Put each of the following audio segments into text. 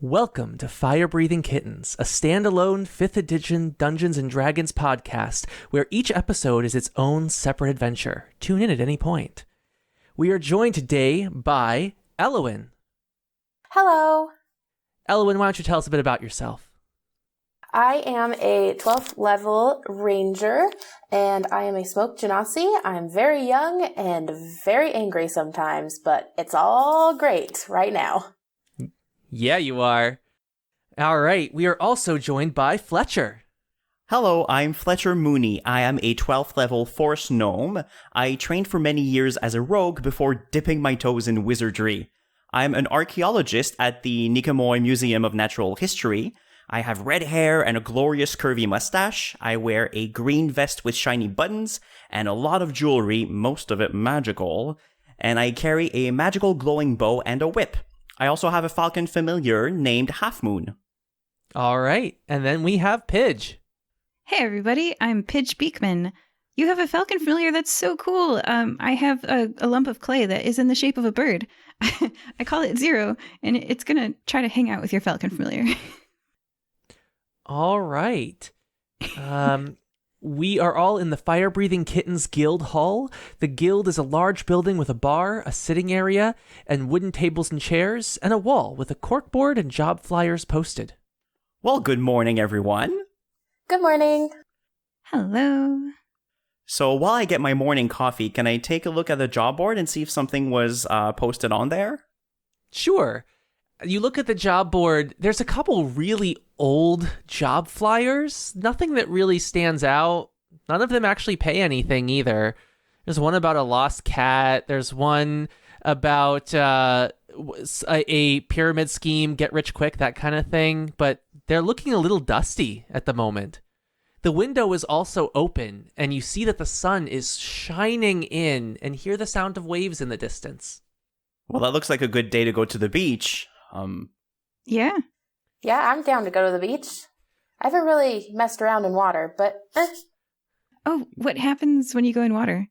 Welcome to Firebreathing Kittens, a standalone 5th edition Dungeons & Dragons podcast where each episode is its own separate adventure. Tune in at any point. We are joined today by Elowin. Hello. Elowin, why don't you tell us a bit about yourself? I am a 12th level ranger, and I am a smoke genasi. I'm very young and very angry sometimes, but it's all great right now. Yeah, you are. All right, we are also joined by Fletcher. Hello, I'm Fletcher Mooney. I am a 12th level force gnome. I trained for many years as a rogue before dipping my toes in wizardry. I'm an archaeologist at the Nicomoy Museum of Natural History. I have red hair and a glorious curvy mustache. I wear a green vest with shiny buttons and a lot of jewelry, most of it magical. And I carry a magical glowing bow and a whip. I also have a falcon familiar named Half Moon. All right, and then we have Pidge. Hey everybody, I'm Pidge Beekman. You have a falcon familiar that's so cool. I have a lump of clay that is in the shape of a bird. I call it Zero, and it's going to try to hang out with your falcon familiar. All right. We are all in the Firebreathing Kittens Guild Hall. The guild is a large building with a bar, a sitting area, and wooden tables and chairs, and a wall with a corkboard and job flyers posted. Well, good morning, everyone. Good morning. Hello. So while I get my morning coffee, can I take a look at the job board and see if something was posted on there? Sure. You look at the job board, there's a couple really old job flyers. Nothing that really stands out. None of them actually pay anything either. There's one about a lost cat. There's one about a pyramid scheme, get rich quick, that kind of thing. But they're looking a little dusty at the moment. The window is also open, and you see that the sun is shining in and hear the sound of waves in the distance. Well, that looks like a good day to go to the beach. Yeah. Yeah, I'm down to go to the beach. I haven't really messed around in water, but Oh, what happens when you go in water?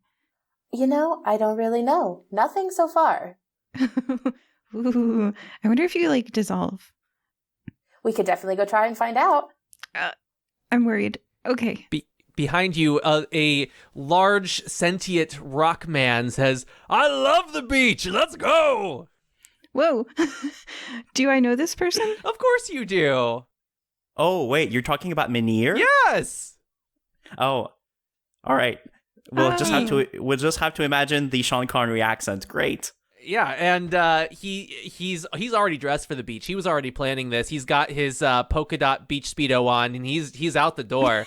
I don't really know. Nothing so far. Ooh, I wonder if you, dissolve. We could definitely go try and find out. I'm worried. Okay. Behind you, a large sentient rock man says, "I love the beach, let's go!" Whoa. Do I know this person? Of course you do. Oh, wait, you're talking about Minir? Yes. Oh, all right. We'll just have to imagine the Sean Connery accent. Great. Yeah, and he's already dressed for the beach. He was already planning this. He's got his polka dot beach Speedo on, and he's out the door.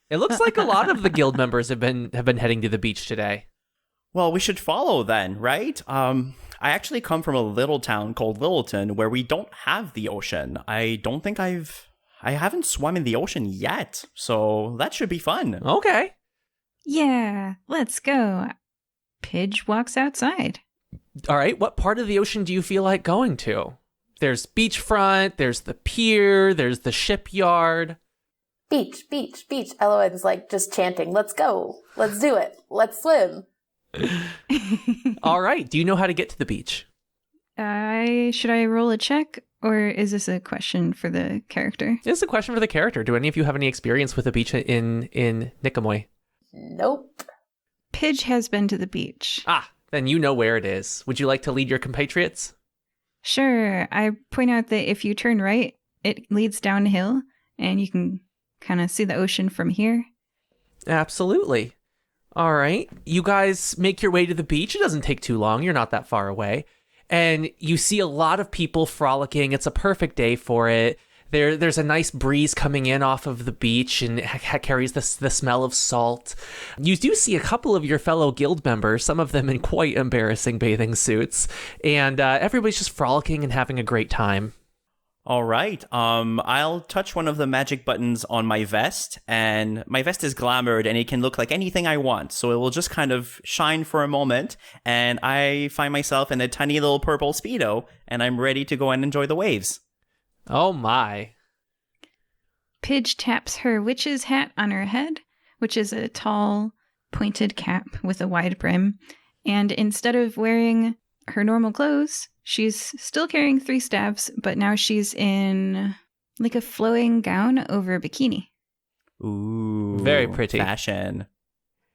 It looks like a lot of the guild members have been heading to the beach today. Well, we should follow then, right? I actually come from a little town called Littleton where we don't have the ocean. I haven't swum in the ocean yet, so that should be fun. Okay. Yeah, let's go. Pidge walks outside. All right, what part of the ocean do you feel like going to? There's beachfront, there's the pier, there's the shipyard. Beach, beach, beach. Eloin's just chanting, let's go. Let's do it. Let's swim. All right, do you know how to get to the beach? Should I roll a check, or is this a question for the character? This is a question for the character. Do any of you have any experience with the beach in Nicomoy? Nope. Pidge has been to the beach. Ah, then you know where it is. Would you like to lead your compatriots? Sure. I point out that if you turn right, it leads downhill, and you can kind of see the ocean from here. Absolutely. All right. You guys make your way to the beach. It doesn't take too long. You're not that far away. And you see a lot of people frolicking. It's a perfect day for it. There's a nice breeze coming in off of the beach, and it carries the smell of salt. You do see a couple of your fellow guild members, some of them in quite embarrassing bathing suits. And everybody's just frolicking and having a great time. All right. I'll touch one of the magic buttons on my vest, and my vest is glamored, and it can look like anything I want. So it will just kind of shine for a moment, and I find myself in a tiny little purple Speedo, and I'm ready to go and enjoy the waves. Oh my. Pidge taps her witch's hat on her head, which is a tall, pointed cap with a wide brim. And instead of wearing her normal clothes, She's still carrying 3 staves, but now she's in like a flowing gown over a bikini. Ooh. Very pretty. Fashion.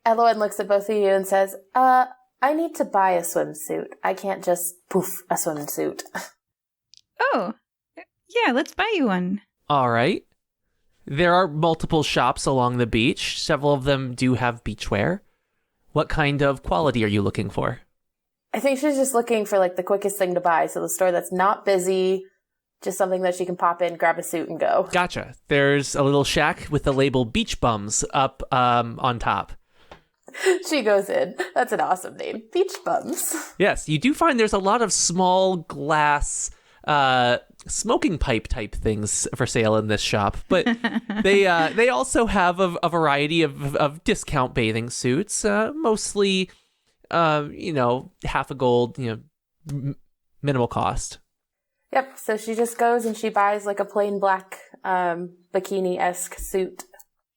Elowen looks at both of you and says, I need to buy a swimsuit. I can't just poof a swimsuit. Oh, yeah, let's buy you one. All right. There are multiple shops along the beach. Several of them do have beachwear. What kind of quality are you looking for? I think she's just looking for like the quickest thing to buy. So the store that's not busy, just something that she can pop in, grab a suit and go. Gotcha. There's a little shack with the label Beach Bums up on top. She goes in. That's an awesome name. Beach Bums. Yes, you do find there's a lot of small glass smoking pipe type things for sale in this shop, but they also have a variety of discount bathing suits, mostly half a gold, minimal cost. Yep, so she just goes and she buys like a plain black bikini-esque suit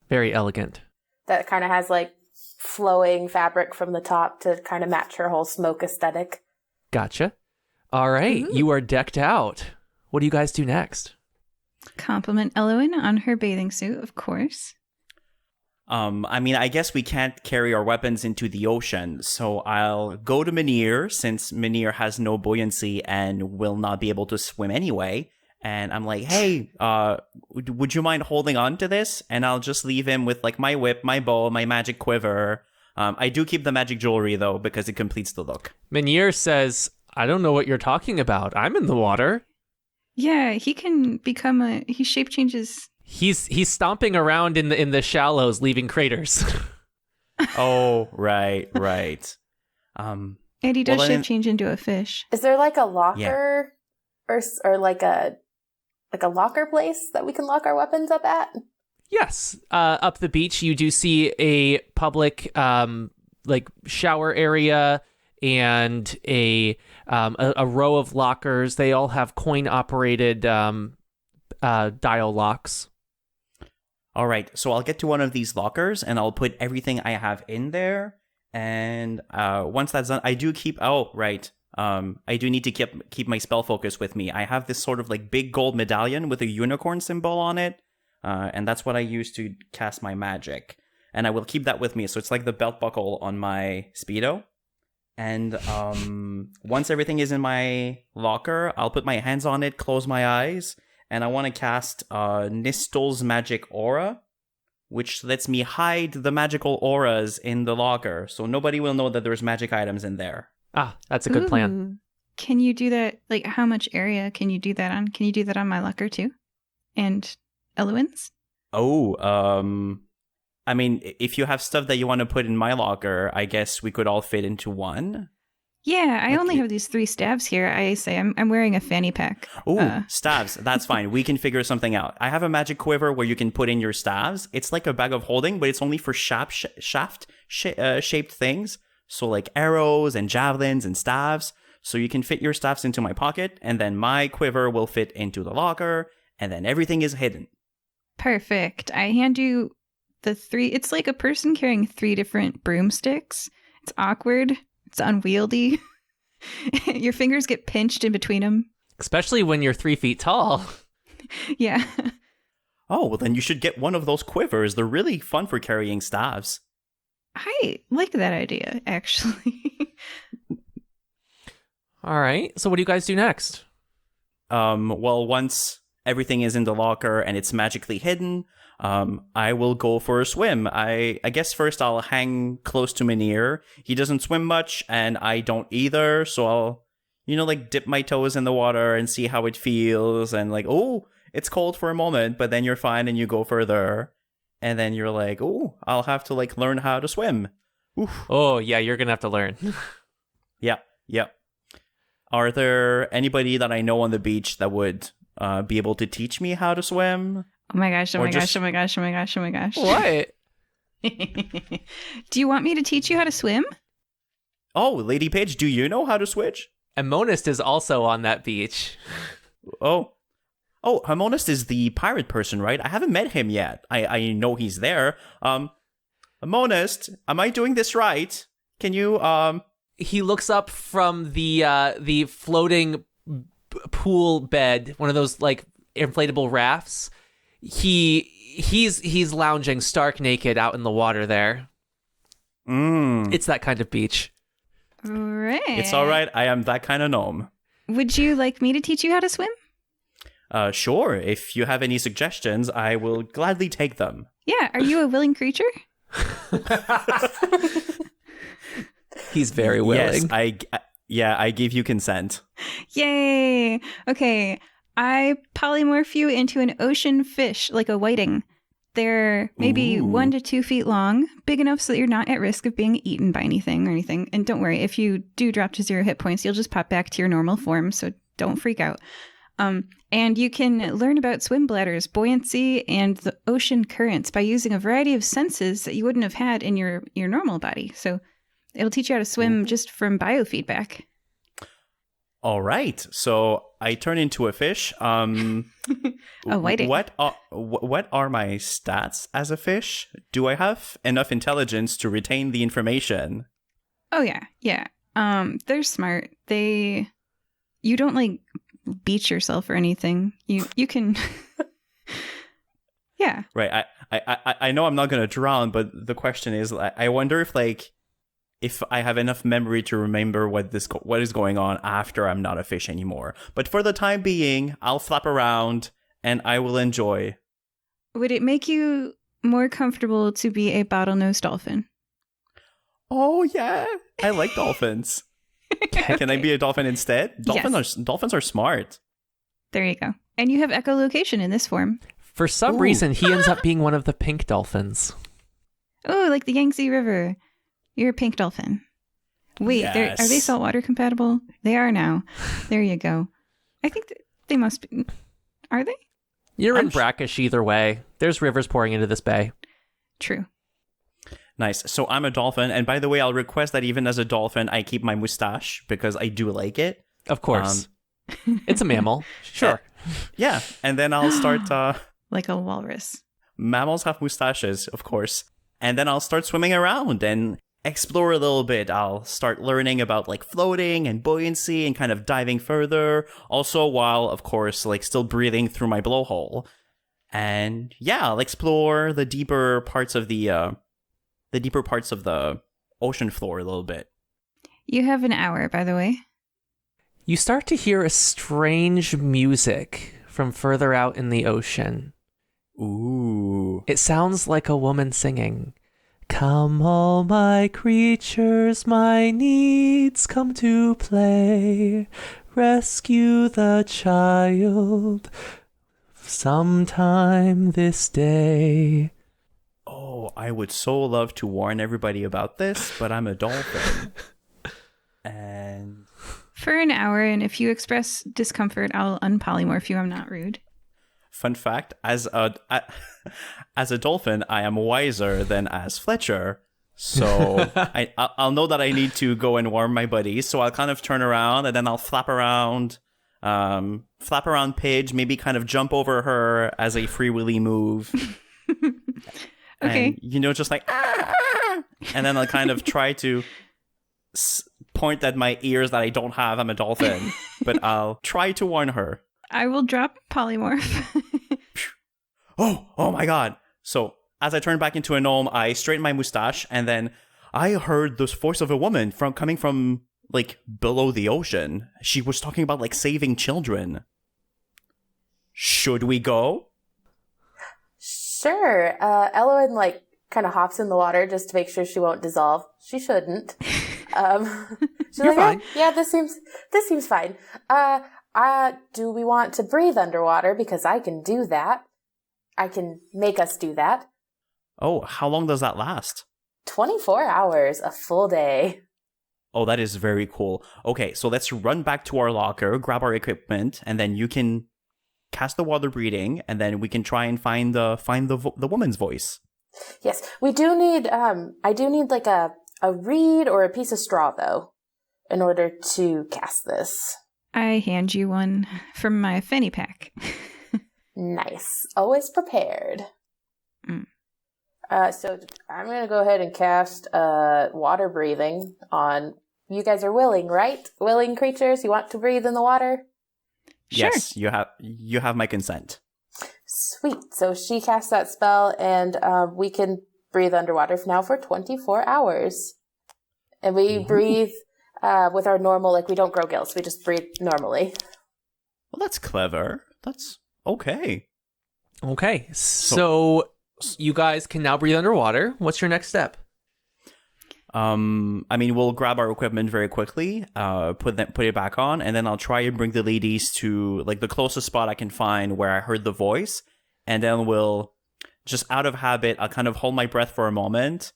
Very elegant. that kind of has like flowing fabric from the top to kind of match her whole smoke aesthetic. Gotcha. All right, You are decked out. What do you guys do next? Compliment Elowen on her bathing suit, of course. I guess we can't carry our weapons into the ocean, so I'll go to Minir, since Minir has no buoyancy and will not be able to swim anyway. And I'm like, hey, would you mind holding on to this? And I'll just leave him with like my whip, my bow, my magic quiver. I do keep the magic jewelry though, because it completes the look. Minir says, I don't know what you're talking about. I'm in the water. Yeah, he can become he shape changes. He's stomping around in the shallows, leaving craters. Oh, right. And he does shape change into a fish. Is there like a locker or like a locker place that we can lock our weapons up at? Yes. Up the beach, you do see a public like shower area and a row of lockers. They all have coin-operated dial locks. All right, so I'll get to one of these lockers and I'll put everything I have in there. And once that's done, I do keep. Oh, right. I do need to keep my spell focus with me. I have this sort of like big gold medallion with a unicorn symbol on it, and that's what I use to cast my magic. And I will keep that with me. So it's like the belt buckle on my Speedo. And once everything is in my locker, I'll put my hands on it, close my eyes, and I want to cast Nistel's Magic Aura, which lets me hide the magical auras in the locker, so nobody will know that there's magic items in there. Ah, that's a good plan. Can you do that? Like, how much area can you do that on? Can you do that on my locker too? And Elowen's? Oh, if you have stuff that you want to put in my locker, I guess we could all fit into one. Yeah, I only have these 3 staves here. I say I'm wearing a fanny pack. Oh, staves. That's fine. We can figure something out. I have a magic quiver where you can put in your staves. It's like a bag of holding, but it's only for shaft-shaped things. So like arrows and javelins and staves. So you can fit your staves into my pocket, and then my quiver will fit into the locker, and then everything is hidden. Perfect. I hand you the 3. It's like a person carrying 3 different broomsticks. It's awkward. It's unwieldy. Your fingers get pinched in between them. Especially when you're 3 feet tall. Yeah. Oh, well then you should get one of those quivers. They're really fun for carrying staves. I like that idea, actually. All right. So what do you guys do next? Well, once everything is in the locker and it's magically hidden, I will go for a swim. I guess first I'll hang close to Minir. He doesn't swim much, and I don't either, so I'll, dip my toes in the water and see how it feels, and like, oh, it's cold for a moment, but then you're fine and you go further, and then you're like, oh, I'll have to, learn how to swim. Oof. Oh, yeah, you're going to have to learn. Yeah. Are there anybody that I know on the beach that would be able to teach me how to swim? Oh my gosh. What? Do you want me to teach you how to swim? Oh, Lady Page, do you know how to switch? Amonist is also on that beach. Oh, Harmonist is the pirate person, right? I haven't met him yet. I know he's there. Harmonist, am I doing this right? Can you, he looks up from the floating pool bed, one of those like inflatable rafts. He's lounging stark naked out in the water there. It's that kind of beach. Right. It's all right. I am that kind of gnome. Would you like me to teach you how to swim? Sure. If you have any suggestions, I will gladly take them. Yeah. Are you a willing creature? He's very willing. Yes, I give you consent. Yay. Okay. I polymorph you into an ocean fish, like a whiting. They're maybe 1 to 2 feet long, big enough so that you're not at risk of being eaten by anything or anything. And don't worry, if you do drop to 0 hit points, you'll just pop back to your normal form, so don't freak out. And you can learn about swim bladders, buoyancy, and the ocean currents by using a variety of senses that you wouldn't have had in your normal body. So it'll teach you how to swim just from biofeedback. All right. So I turn into a fish. A whiting. What are my stats as a fish? Do I have enough intelligence to retain the information? Oh, yeah. They're smart. You don't like beach yourself or anything. You can yeah. Right. I know I'm not gonna drown, but the question is, I wonder if I have enough memory to remember what is going on after I'm not a fish anymore. But for the time being, I'll flap around and I will enjoy. Would it make you more comfortable to be a bottlenose dolphin? Oh yeah, I like dolphins. Can I be a dolphin instead? Dolphins are smart. There you go. And you have echolocation in this form. For some reason, he ends up being one of the pink dolphins. Oh, like the Yangtze River. You're a pink dolphin. Wait, yes. Are they saltwater compatible? They are now. There you go. I think they must be. Are they? You're in brackish either way. There's rivers pouring into this bay. True. Nice. So I'm a dolphin. And by the way, I'll request that even as a dolphin, I keep my mustache because I do like it. Of course. It's a mammal. Sure. Yeah. And then I'll start... like a walrus. Mammals have mustaches, of course. And then I'll start swimming around and explore a little bit. I'll start learning about like floating and buoyancy and kind of diving further. Also while, of course, like still breathing through my blowhole. And yeah, I'll explore the deeper parts of the ocean floor a little bit. You have an hour, by the way. You start to hear a strange music from further out in the ocean. Ooh. It sounds like a woman singing. Come all my creatures, my needs come to play. Rescue the child sometime this day. Oh, I would so love to warn everybody about this, but I'm a dolphin. And... For an hour, and if you express discomfort, I'll unpolymorph you. I'm not rude. Fun fact, as a dolphin, I am wiser than as Fletcher. So I'll know that I need to go and warm my buddies. So I'll kind of turn around and then I'll flap around Pidge, maybe kind of jump over her as a free willy move. Okay. And, just like, and then I'll kind of try to point at my ears that I don't have. I'm a dolphin, but I'll try to warn her. I will drop polymorph. Oh my god. So as I turn back into a gnome, I straighten my mustache, and then I heard this voice of a woman coming from like below the ocean. She was talking about like saving children. Should we go? Sure. Elowen like kind of hops in the water just to make sure she won't dissolve. She shouldn't. She's You're like, fine. yeah, this seems fine. Do we want to breathe underwater? Because I can do that. I can make us do that. Oh, how long does that last? 24 hours, a full day. Oh, that is very cool. Okay, so let's run back to our locker, grab our equipment, and then you can cast the water breathing, and then we can try and find the woman's voice. Yes, we do need. I do need like a reed or a piece of straw though, in order to cast this. I hand you one from my fanny pack. Nice. Always prepared. Mm. So I'm going to go ahead and cast water breathing on you guys are willing, right? Willing creatures, you want to breathe in the water? Sure. Yes, you have my consent. Sweet. So she casts that spell, and we can breathe underwater now for 24 hours. And we breathe with our normal, like, we don't grow gills. We just breathe normally. Well, that's clever. That's okay. Okay, so you guys can now breathe underwater. What's your next step? I mean, we'll grab our equipment very quickly, put it back on, and then I'll try and bring the ladies to like the closest spot I can find where I heard the voice, and then we'll just out of habit, I'll kind of hold my breath for a moment,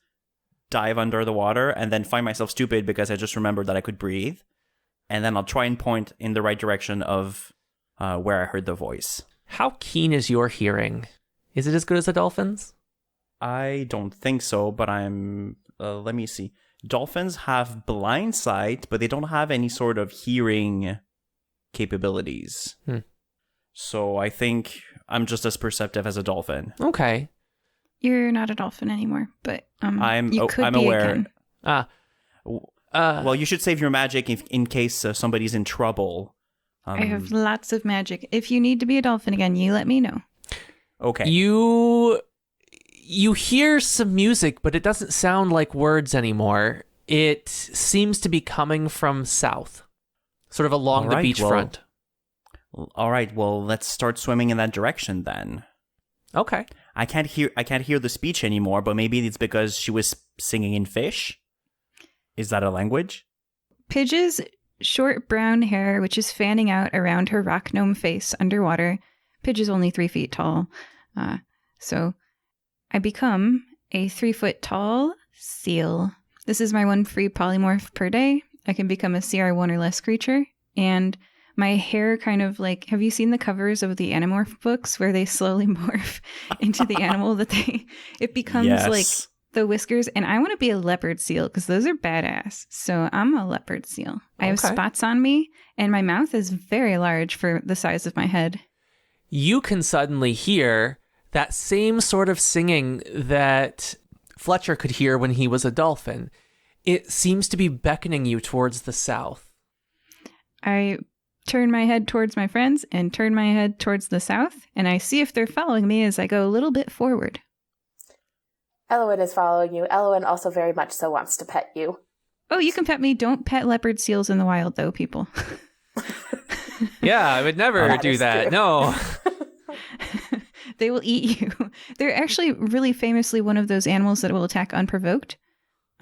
dive under the water, and then find myself stupid because I just remembered that I could breathe, and then I'll try and point in the right direction of where I heard the voice. How keen is your hearing? Is it as good as a dolphin's? I don't think so, but I'm... let me see. Dolphins have blind sight, but they don't have any sort of hearing capabilities. So I think I'm just as perceptive as a dolphin. Okay. You're not a dolphin anymore, but I'm be aware. again. Well, you should save your magic in case somebody's in trouble. I have lots of magic. If you need to be a dolphin again, you let me know. Okay. You hear some music, but it doesn't sound like words anymore. It seems to be coming from south, sort of along the beachfront. All right, well, let's start swimming in that direction then. Okay. I can't hear the speech anymore, but maybe it's because she was singing in fish. Is that a language? Pidge's short brown hair, which is fanning out around her rock gnome face underwater. Pidge is only 3 feet tall, so I become a 3-foot tall seal. This is my 1 free polymorph per day. I can become a CR1 or less creature, and my hair kind of like, have you seen the covers of the Animorph books where they slowly morph into the animal that it becomes like the whiskers? And I want to be a leopard seal because those are badass. So I'm a leopard seal. I have spots on me, and my mouth is very large for the size of my head. You can suddenly hear that same sort of singing that Fletcher could hear when he was a dolphin. It seems to be beckoning you towards the south. I turn my head towards my friends and turn my head towards the south, and I see if they're following me as I go a little bit forward. Elowen is following you. Elowen also very much so wants to pet you. Oh, you can pet me. Don't pet leopard seals in the wild, though, people. Yeah, I would never do that. True. No. They will eat you. They're actually really famously one of those animals that will attack unprovoked.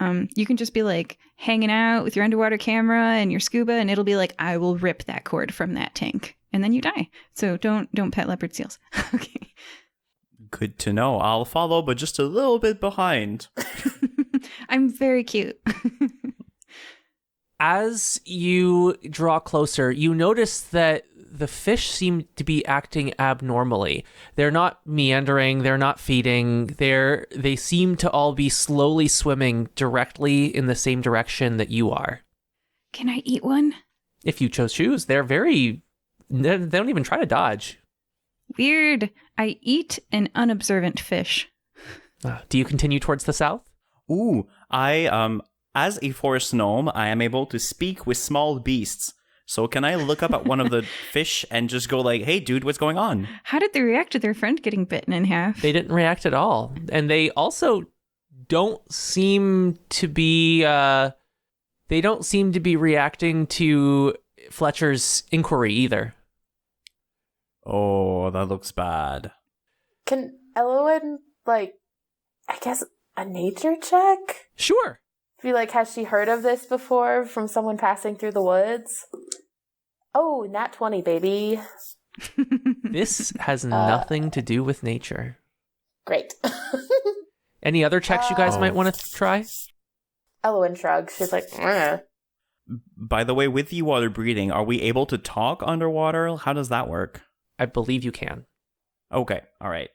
You can just be like hanging out with your underwater camera and your scuba, and it'll be like, I will rip that cord from that tank, and then you die. So don't pet leopard seals. Okay. Good to know. I'll follow, but just a little bit behind. I'm very cute. As you draw closer, you notice that the fish seem to be acting abnormally. They're not meandering, they're not feeding, they seem to all be slowly swimming directly in the same direction that you are. Can I eat one? If you choose, they don't even try to dodge. Weird. I eat an unobservant fish. Do you continue towards the south? Ooh, as a forest gnome, I am able to speak with small beasts. So can I look up at one of the fish and just go like, hey, dude, what's going on? How did they react to their friend getting bitten in half? They didn't react at all. And they also don't seem to be reacting to Fletcher's inquiry either. Oh, that looks bad. Can Elowen, I guess, a nature check? Sure. Be like, has she heard of this before from someone passing through the woods? Oh, nat 20, baby. This has nothing to do with nature. Great. Any other checks you guys might want to try? Elowen shrugs. She's like, eh. By the way, with the water breathing, are we able to talk underwater? How does that work? I believe you can. Okay, all right.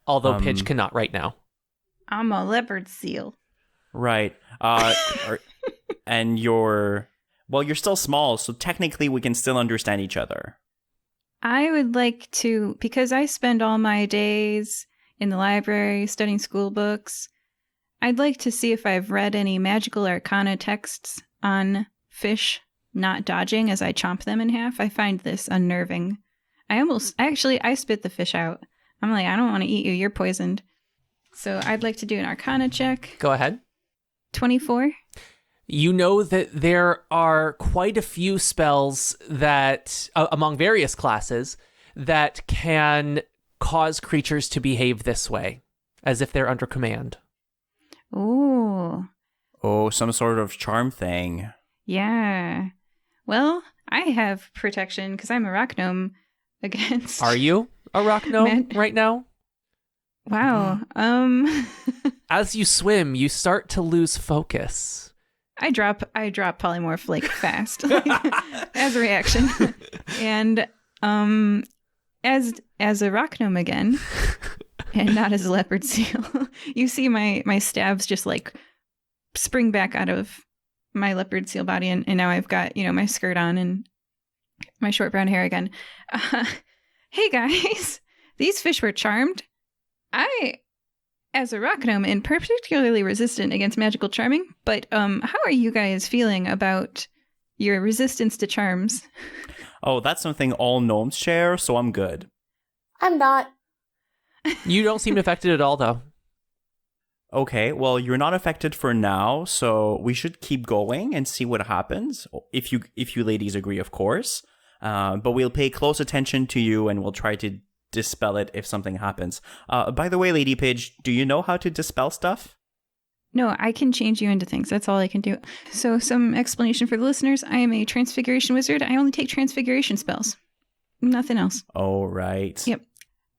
Although Pidge cannot right now. I'm a leopard seal. Right. And you're still small, so technically we can still understand each other. I would like to, because I spend all my days in the library studying school books, I'd like to see if I've read any magical arcana texts on fish not dodging as I chomp them in half. I find this unnerving. I spit the fish out. I'm like, I don't want to eat you. You're poisoned. So I'd like to do an Arcana check. Go ahead. 24. You know that there are quite a few spells that, among various classes, that can cause creatures to behave this way, as if they're under command. Ooh. Oh, some sort of charm thing. Yeah. Well, I have protection because I'm a rock gnome against... Are you a rock gnome right now? Wow. As you swim, you start to lose focus. I drop polymorph like fast as a reaction. And as a rock gnome again, and not as a leopard seal, you see my stabs just like spring back out of my leopard seal body, and now I've got, my skirt on and my short brown hair again. Hey guys, these fish were charmed. I, as a rock gnome, am particularly resistant against magical charming, but how are you guys feeling about your resistance to charms? Oh, that's something all gnomes share, so I'm good. I'm not. You don't seem affected at all, though. Okay, well, you're not affected for now, so we should keep going and see what happens. If you ladies agree, of course. But we'll pay close attention to you, and we'll try to dispel it if something happens. By the way, Lady Pidge, do you know how to dispel stuff? No, I can change you into things. That's all I can do. So some explanation for the listeners. I am a transfiguration wizard. I only take transfiguration spells. Nothing else. Oh, right. Yep.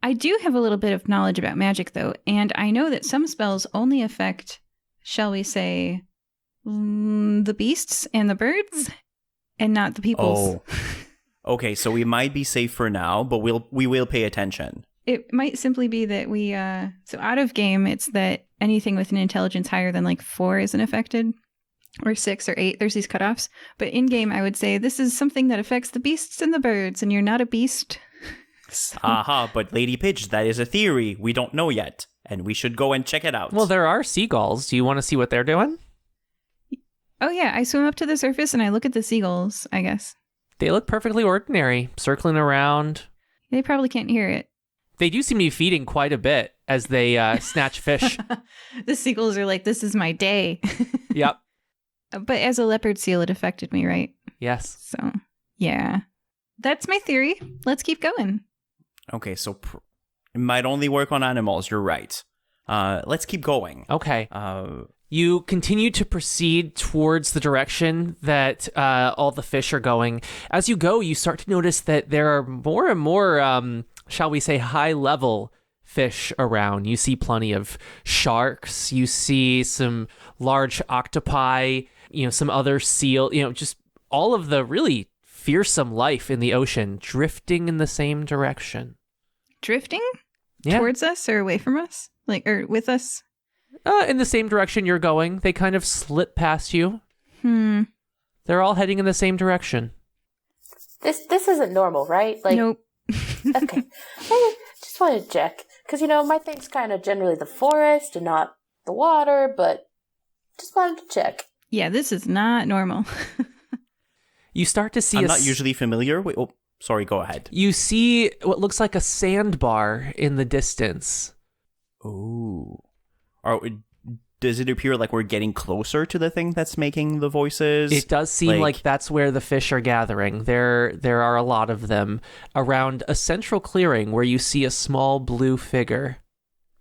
I do have a little bit of knowledge about magic, though, and I know that some spells only affect, shall we say, the beasts and the birds, and not the peoples. Oh. Okay, so we might be safe for now, but we will pay attention. It might simply be that we, so out of game, it's that anything with an intelligence higher than like 4 isn't affected, or 6 or 8, there's these cutoffs. But in game, I would say this is something that affects the beasts and the birds, and you're not a beast. So. Aha, but Lady Pidge, that is a theory. We don't know yet, and we should go and check it out. Well, there are seagulls. Do you want to see what they're doing? Oh yeah, I swim up to the surface and I look at the seagulls, I guess. They look perfectly ordinary, circling around. They probably can't hear it. They do seem to be feeding quite a bit as they snatch fish. The seagulls are like, this is my day. Yep. But as a leopard seal, it affected me, right? Yes. So, yeah. That's my theory. Let's keep going. Okay, so it might only work on animals. You're right. Let's keep going. Okay. You continue to proceed towards the direction that all the fish are going. As you go, you start to notice that there are more and more, shall we say, high-level fish around. You see plenty of sharks. You see some large octopi, some other seal, just all of the really fearsome life in the ocean drifting in the same direction. Drifting? Yeah. Towards us or away from us? Or with us? In the same direction you're going. They kind of slip past you. They're all heading in the same direction. This isn't normal, right? Nope. Okay. I just wanted to check. Because, my thing's kind of generally the forest and not the water, but just wanted to check. Yeah, this is not normal. You start to see I'm not usually familiar. Wait, sorry, go ahead. You see what looks like a sandbar in the distance. Ooh. Does it appear like we're getting closer to the thing that's making the voices? It does seem like that's where the fish are gathering. There are a lot of them around a central clearing where you see a small blue figure.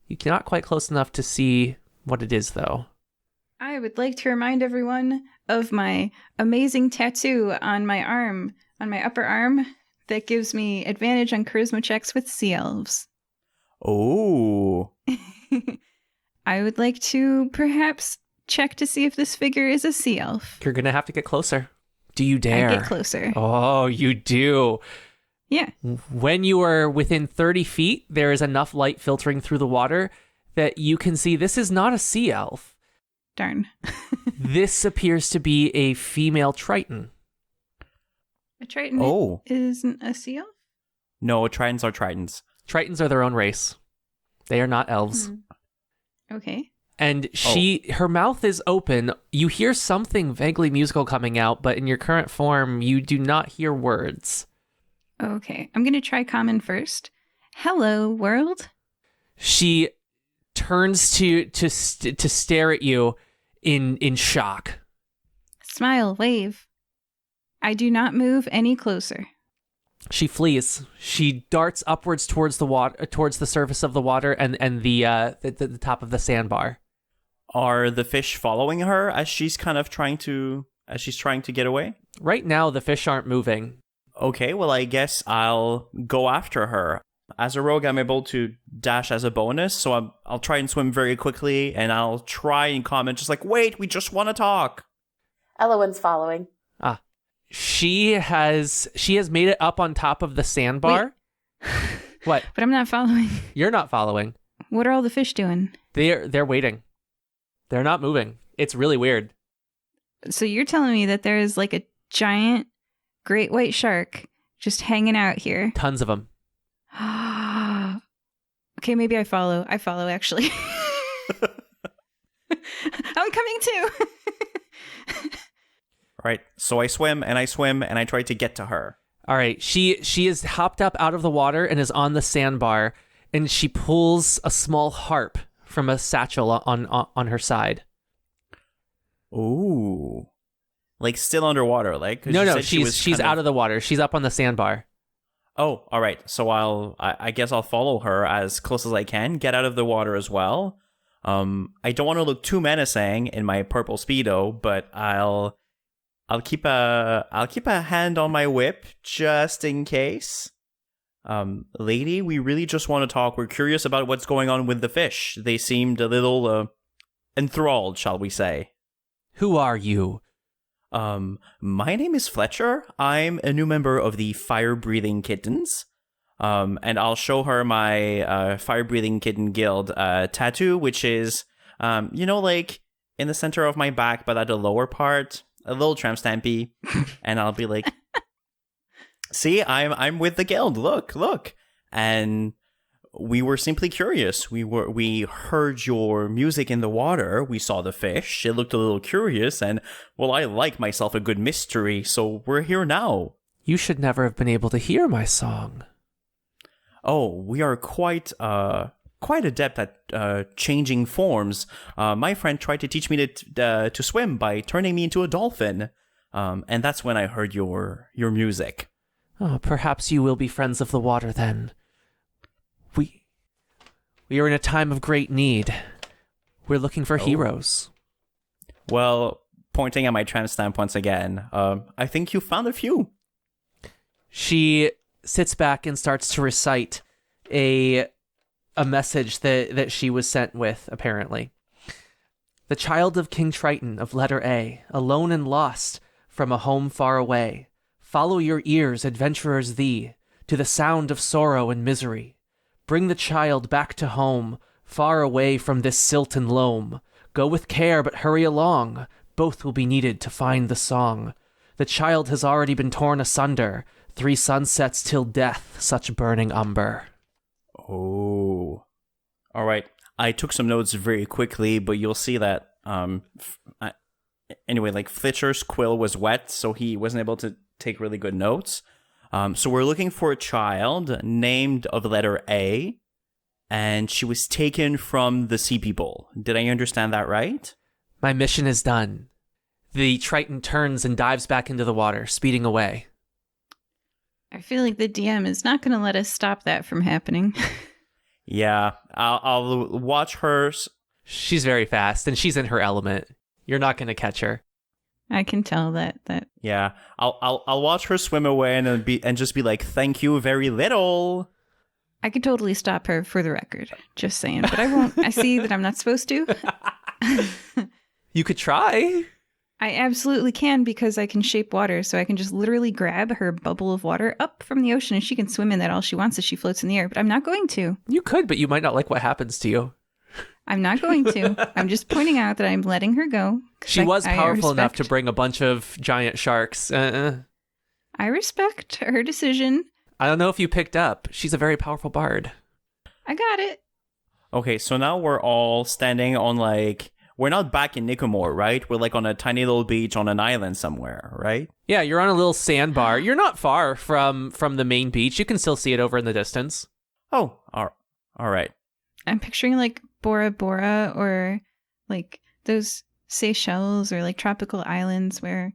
You're not quite close enough to see what it is, though. I would like to remind everyone of my amazing tattoo on my arm, on my upper arm, that gives me advantage on charisma checks with sea elves. Oh. I would like to perhaps check to see if this figure is a sea elf. You're going to have to get closer. Do you dare? I get closer. Oh, you do. Yeah. When you are within 30 feet, there is enough light filtering through the water that you can see this is not a sea elf. Darn. This appears to be a female Triton. A Triton isn't a sea elf? No, Tritons are Tritons. Tritons are their own race. They are not elves. Okay. And her mouth is open. You hear something vaguely musical coming out, but in your current form, you do not hear words. Okay, I'm going to try common first. Hello, world. She turns to stare at you in shock. Smile, wave. I do not move any closer. She flees. She darts upwards towards the water, towards the surface of the water and the top of the sandbar. Are the fish following her as she's trying to get away? Right now, the fish aren't moving. Okay, well, I guess I'll go after her. As a rogue, I'm able to dash as a bonus, so I'll try and swim very quickly, and I'll try and comment just like, wait, we just want to talk. Elowen's following. She has made it up on top of the sandbar. Wait. What? But I'm not following. You're not following. What are all the fish doing? They're waiting. They're not moving. It's really weird. So you're telling me that there is like a giant great white shark just hanging out here? Tons of them. Okay, maybe I follow. I follow, actually. I'm coming too. Right, so I swim, and I try to get to her. All right, she is hopped up out of the water and is on the sandbar, and she pulls a small harp from a satchel on her side. Ooh. Like still underwater, like? No, she's out of the water. She's up on the sandbar. Oh, all right. So I guess I'll follow her as close as I can, get out of the water as well. I don't want to look too menacing in my purple Speedo, but I'll keep a hand on my whip just in case. Lady, we really just want to talk. We're curious about what's going on with the fish. They seemed a little enthralled, shall we say. Who are you? My name is Fletcher. I'm a new member of the Firebreathing Kittens. And I'll show her my Firebreathing Kitten Guild tattoo, which is, like in the center of my back, but at the lower part, a little tramp stampy. And I'll be like, see, I'm with the guild. Look. And we were simply curious. We heard your music in the water. We saw the fish. It looked a little curious, and well, I like myself a good mystery, so we're here now. You should never have been able to hear my song. Oh, we are quite adept at changing forms. My friend tried to teach me to swim by turning me into a dolphin, and that's when I heard your music. Oh, perhaps you will be friends of the water then. We are in a time of great need. We're looking for heroes. Well, pointing at my tramp stamp once again, I think you found a few. She sits back and starts to recite a message that she was sent with, apparently. The child of King Triton of letter A, alone and lost from a home far away. Follow your ears, adventurers thee, to the sound of sorrow and misery. Bring the child back to home, far away from this silt and loam. Go with care, but hurry along. Both will be needed to find the song. The child has already been torn asunder. 3 sunsets till death, such burning umber. Oh. All right. I took some notes very quickly, but you'll see that, anyway, like Fletcher's quill was wet, so he wasn't able to take really good notes. So we're looking for a child named of the letter A, and she was taken from the sea people. Did I understand that right? My mission is done. The Triton turns and dives back into the water, speeding away. I feel like the DM is not going to let us stop that from happening. Yeah, I'll watch her. She's very fast, and she's in her element. You're not going to catch her. I can tell that. Yeah, I'll watch her swim away and just be like, "Thank you, very little." I could totally stop her, for the record. Just saying, but I won't. I see that I'm not supposed to. You could try. I absolutely can, because I can shape water, so I can just literally grab her bubble of water up from the ocean, and she can swim in that all she wants as she floats in the air. But I'm not going to. You could, but you might not like what happens to you. I'm not going to. I'm just pointing out that I'm letting her go. She was powerful enough to bring a bunch of giant sharks. I respect her decision. I don't know if you picked up. She's a very powerful bard. I got it. Okay, so now we're all standing on like... We're not back in Nikomor, right? We're like on a tiny little beach on an island somewhere, right? Yeah, you're on a little sandbar. You're not far from the main beach. You can still see it over in the distance. Oh, all right. I'm picturing like Bora Bora or like those Seychelles or like tropical islands where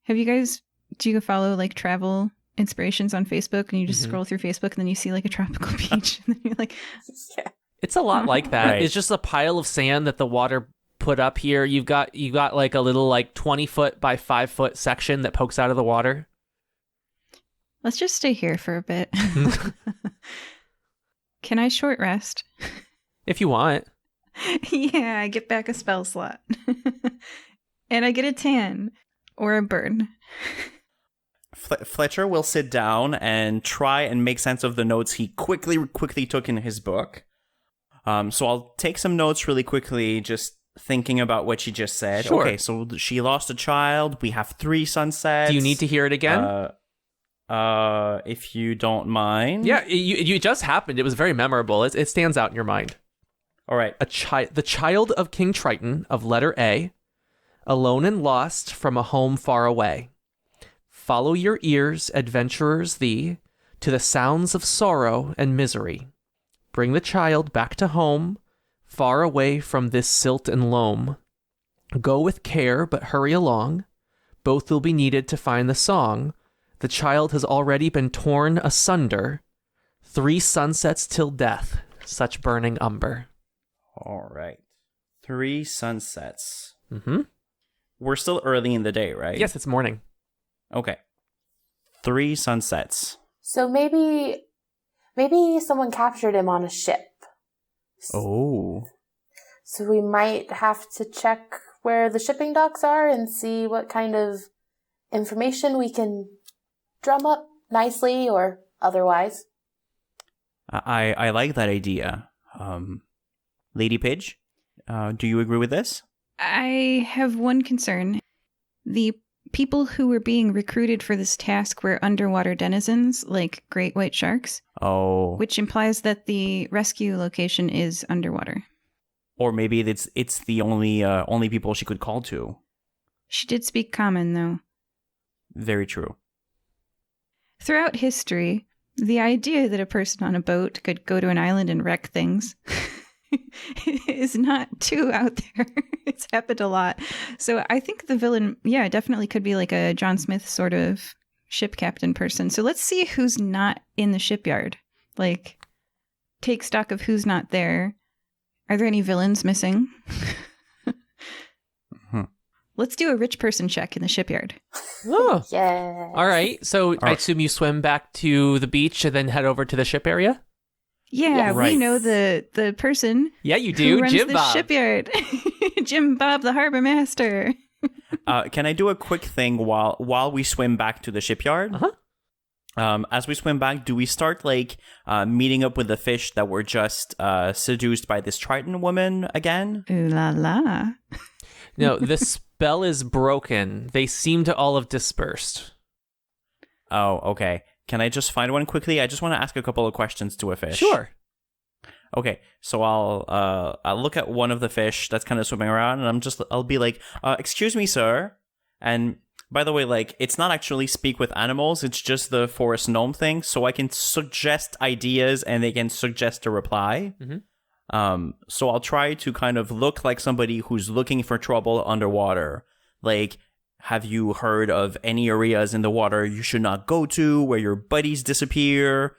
do you follow like travel inspirations on Facebook and you just scroll through Facebook and then you see like a tropical beach and then you're like, Yeah. It's a lot like that. Right. It's just a pile of sand that the water put up here. You got like a little like 20-foot by 5-foot section that pokes out of the water. let's just stay here for a bit. Can I short rest? If you want. Yeah, I get back a spell slot. And I get a tan or a burn. Fletcher will sit down and try and make sense of the notes he quickly took in his book. So I'll take some notes really quickly, just thinking about what she just said. Sure. Okay, so she lost a child. We have 3 sunsets. Do you need to hear it again? If you don't mind. Yeah, you just happened. It was very memorable. It stands out in your mind. All right. The child of King Triton of letter A, alone and lost from a home far away. Follow your ears, adventurers thee, to the sounds of sorrow and misery. Bring the child back to home, far away from this silt and loam. Go with care, but hurry along. Both will be needed to find the song. The child has already been torn asunder. 3 sunsets till death, such burning umber. All right. 3 sunsets. Mm-hmm. We're still early in the day, right? Yes, it's morning. Okay. 3 sunsets. So maybe someone captured him on a ship. Oh. So we might have to check where the shipping docks are and see what kind of information we can drum up nicely or otherwise. I like that idea. Lady Pidge, do you agree with this? I have one concern. The people who were being recruited for this task were underwater denizens, like great white sharks. Oh. Which implies that the rescue location is underwater. Or maybe it's the only people she could call to. She did speak common, though. Very true. Throughout history, the idea that a person on a boat could go to an island and wreck things is not too out there. It's happened a lot. So I think the villain, definitely could be like a John Smith sort of ship captain person. So let's see who's not in the shipyard. Like, take stock of who's not there. Are there any villains missing? Let's do a rich person check in the shipyard. Oh. Yeah. All right. So I assume you swim back to the beach and then head over to the ship area? Yeah, Right. we know the person. Yeah, you do. Who runs Jim the Bob. shipyard? Jim Bob, the harbor master. Can I do a quick thing while we swim back to the shipyard? Uh-huh. As we swim back, do we start like meeting up with the fish that were just seduced by this Triton woman again? Ooh la la. No, the spell is broken. They seem to all have dispersed. Oh, okay. Can I just find one quickly? I just want to ask a couple of questions to a fish. Sure. Okay, so I'll look at one of the fish that's kind of swimming around, and I'll be like, "Excuse me, sir." And by the way, like, it's not actually speak with animals; it's just the forest gnome thing. So I can suggest ideas, and they can suggest a reply. Mm-hmm. So I'll try to kind of look like somebody who's looking for trouble underwater. Like, have you heard of any areas in the water you should not go to, where your buddies disappear,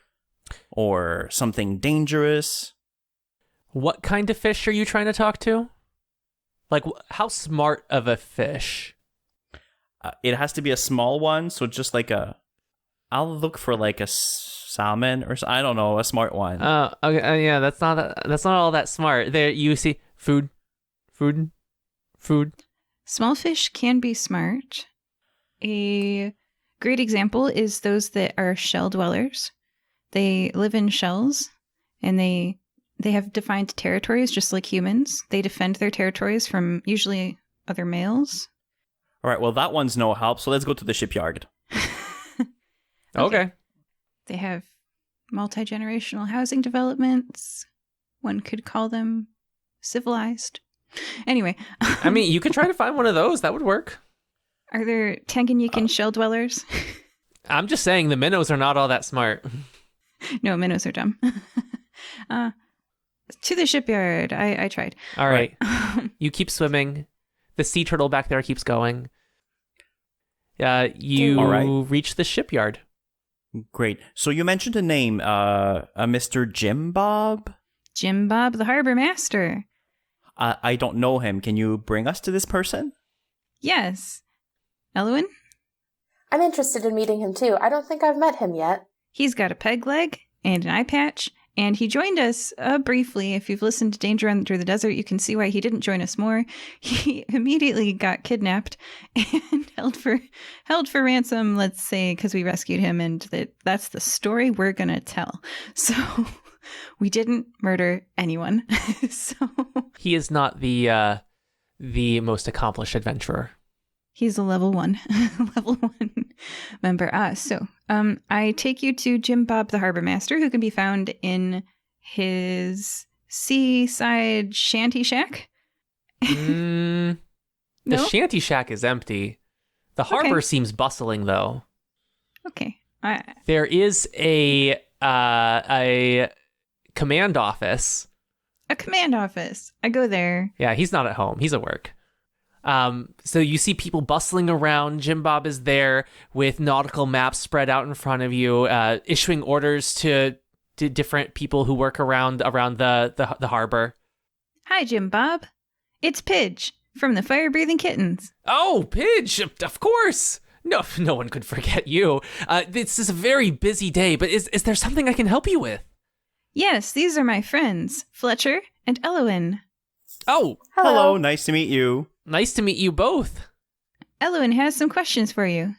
or something dangerous? What kind of fish are you trying to talk to? Like, how smart of a fish? It has to be a small one, so just like I'll look for like a salmon or I don't know, a smart one. Okay, yeah, that's not all that smart. There, you see, food. Small fish can be smart. A great example is those that are shell dwellers. They live in shells, and they have defined territories just like humans. They defend their territories from usually other males. All right, well, that one's no help, so let's go to the shipyard. Okay. They have multi-generational housing developments. One could call them civilized. Anyway. I mean, you could try to find one of those. That would work. Are there Tanganyika shell dwellers? I'm just saying the minnows are not all that smart. No, minnows are dumb. To the shipyard. I tried. All right. You keep swimming. The sea turtle back there keeps going. You All right. reach the shipyard. Great. So you mentioned a name, a Mr. Jim Bob? Jim Bob, the harbor master. I don't know him. Can you bring us to this person? Yes. Elwyn? I'm interested in meeting him too. I don't think I've met him yet. He's got a peg leg and an eye patch, and he joined us briefly. If you've listened to Danger Under the Desert, you can see why he didn't join us more. He immediately got kidnapped and held for ransom, let's say, because we rescued him, and that's the story we're going to tell. So we didn't murder anyone. So He is not the most accomplished adventurer. he's a level 1 member. So I take you to Jim Bob the harbor master, who can be found in his seaside shanty shack. The No? shanty shack is empty. The harbor Okay. seems bustling, though. Okay. There is a command office. A command office. I go there. Yeah, he's not at home. He's at work. So you see people bustling around. Jim Bob is there with nautical maps spread out in front of you, issuing orders to different people who work around the harbor. Hi, Jim Bob. It's Pidge from the Firebreathing Kittens. Oh, Pidge, of course. No one could forget you. This is a very busy day, but is there something I can help you with? Yes, these are my friends, Fletcher and Elwyn. Oh, Hello, nice to meet you. nice to meet you both. Elwyn has some questions for you.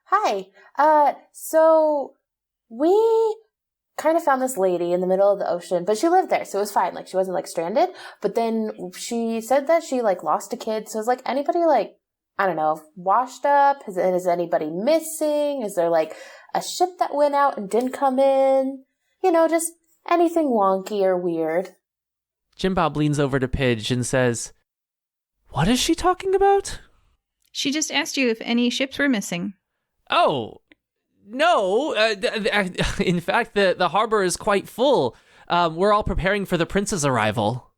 Hi. So we kind of found this lady in the middle of the ocean, but she lived there, so it was fine. Like, she wasn't, like, stranded. But then she said that she, like, lost a kid. So is, like, anybody, like, I don't know, washed up? Is anybody missing? Is there, like, a ship that went out and didn't come in? You know, just anything wonky or weird. Jim Bob leans over to Pidge and says, "What is she talking about?" She just asked you if any ships were missing. Oh, no. In fact, the harbor is quite full. We're all preparing for the prince's arrival.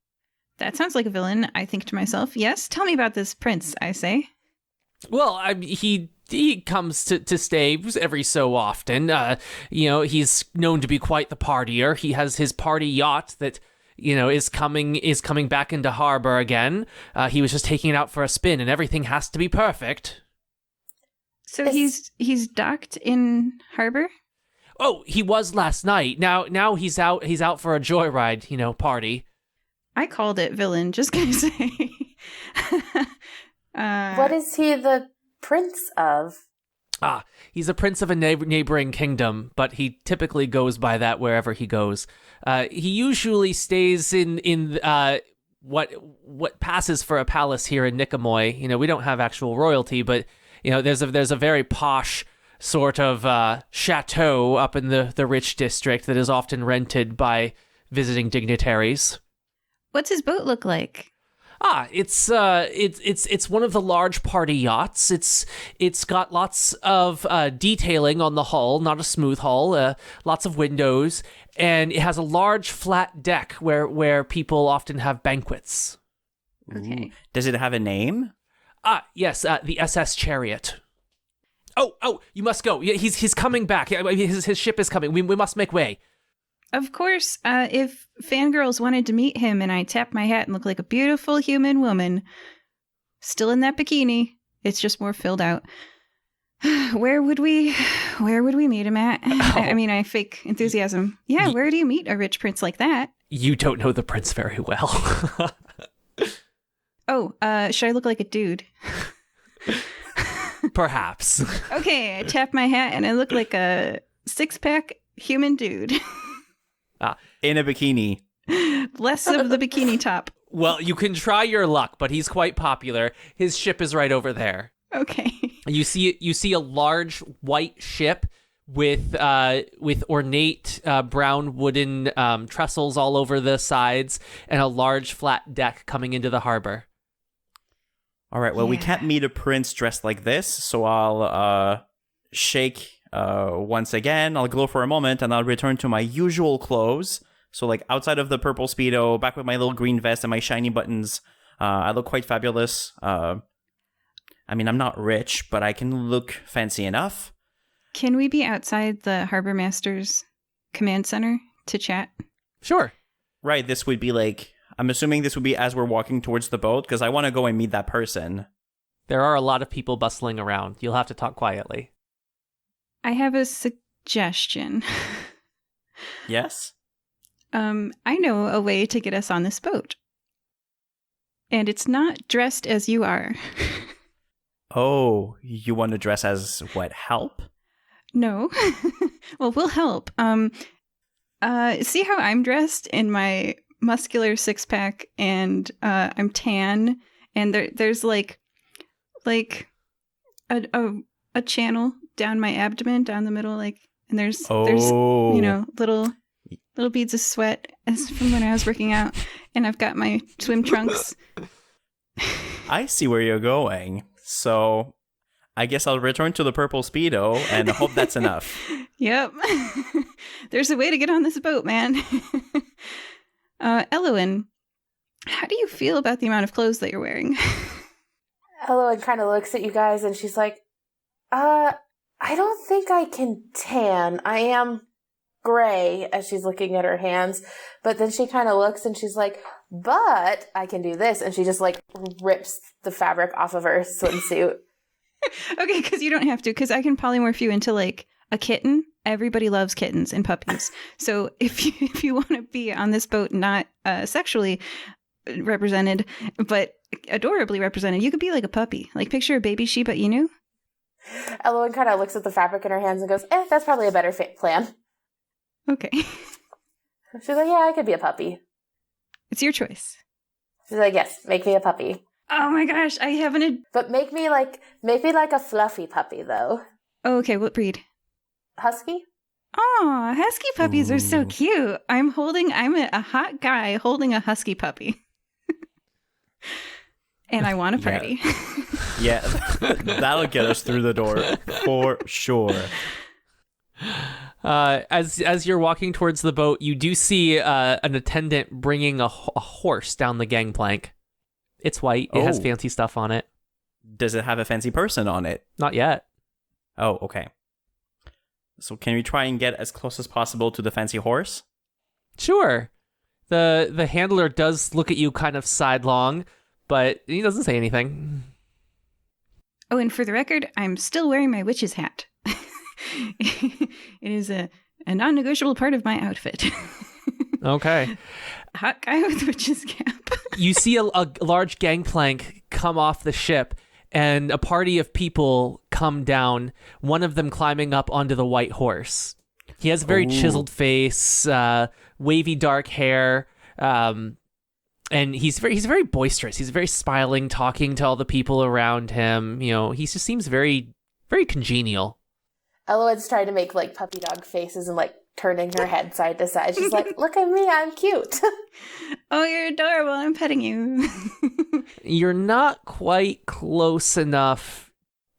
That sounds like a villain, I think to myself. Yes, tell me about this prince, I say. Well, he comes to stay every so often. He's known to be quite the partier. He has his party yacht that, is coming back into harbor again. He was just taking it out for a spin, and everything has to be perfect. So he's docked in harbor? Oh, he was last night. Now he's out for a joyride, party. I called it villain, just gonna say. What is he the prince of? He's a prince of a neighboring kingdom, but he typically goes by that wherever he goes. He usually stays in what passes for a palace here in Nicomoy. We don't have actual royalty, but there's a very posh sort of chateau up in the rich district that is often rented by visiting dignitaries. What's his boat look like? It's one of the large party yachts. It's got lots of detailing on the hull, not a smooth hull, lots of windows, and it has a large flat deck where people often have banquets. Okay. Does it have a name? Yes, the SS Chariot. Oh, you must go. Yeah, he's coming back. His ship is coming. We must make way. Of course, if fangirls wanted to meet him and I tapped my hat and looked like a beautiful human woman, still in that bikini, it's just more filled out. Where would we meet him at? I fake enthusiasm. Yeah, where do you meet a rich prince like that? You don't know the prince very well. Should I look like a dude? Perhaps. Okay, I tap my hat and I look like a 6-pack human dude. In a bikini. Less of the bikini top. Well, you can try your luck, but he's quite popular. His ship is right over there. Okay. You see a large white ship with ornate brown wooden trestles all over the sides and a large flat deck coming into the harbor. All right, well, we can't meet a prince dressed like this, so I'll shake once again. I'll glow for a moment, and I'll return to my usual clothes. So, like, outside of the purple Speedo, back with my little green vest and my shiny buttons, I look quite fabulous. I mean, I'm not rich, but I can look fancy enough. Can we be outside the Harbor Master's command center to chat? Sure. Right, this would be like... I'm assuming this would be as we're walking towards the boat, because I want to go and meet that person. There are a lot of people bustling around. You'll have to talk quietly. I have a suggestion. Yes? I know a way to get us on this boat. And it's not dressed as you are. Oh, you want to dress as, what, help? No. Well, we'll help. See how I'm dressed in my muscular six-pack, and I'm tan, and there's like a channel down my abdomen, down the middle, like, and there's little beads of sweat as from when I was working out, and I've got my swim trunks. I see where you're going. So I guess I'll return to the purple Speedo and hope that's enough. Yep. There's a way to get on this boat, man. Elowen, how do you feel about the amount of clothes that you're wearing? Elowen kind of looks at you guys and she's like, I don't think I can tan. I am gray, as she's looking at her hands. But then she kind of looks and she's like, but I can do this. And she just like rips the fabric off of her swimsuit. Okay, because you don't have to, because I can polymorph you into like a kitten. Everybody loves kittens and puppies. So if you want to be on this boat, not sexually represented, but adorably represented, you could be like a puppy. Like picture a baby Shiba Inu. Elowen kind of looks at the fabric in her hands and goes, that's probably a better plan. Okay. She's like, yeah, I could be a puppy. It's your choice. She's like, yes, make me a puppy. Oh my gosh, I haven't... But make me like a fluffy puppy, though. Oh, okay, what breed? Husky? Oh, husky puppies are so cute. I'm a hot guy holding a husky puppy. And I want to party. Yeah, that'll get us through the door for sure. As you're walking towards the boat, you do see an attendant bringing a horse down the gangplank. It's white. It has fancy stuff on it. Does it have a fancy person on it? Not yet. Oh, okay. So can we try and get as close as possible to the fancy horse? Sure. The handler does look at you kind of sidelong, but he doesn't say anything. Oh, and for the record, I'm still wearing my witch's hat. It is a non-negotiable part of my outfit. Okay. Hot guy with witch's cap. You see a large gangplank come off the ship, and a party of people come down, one of them climbing up onto the white horse. He has a very chiseled face, wavy dark hair, and he's very boisterous. He's very smiling, talking to all the people around him. You know, he just seems very, very congenial. Elowen's trying to make like puppy dog faces and like turning her head side to side. She's like, look at me, I'm cute. Oh, you're adorable. I'm petting you. You're not quite close enough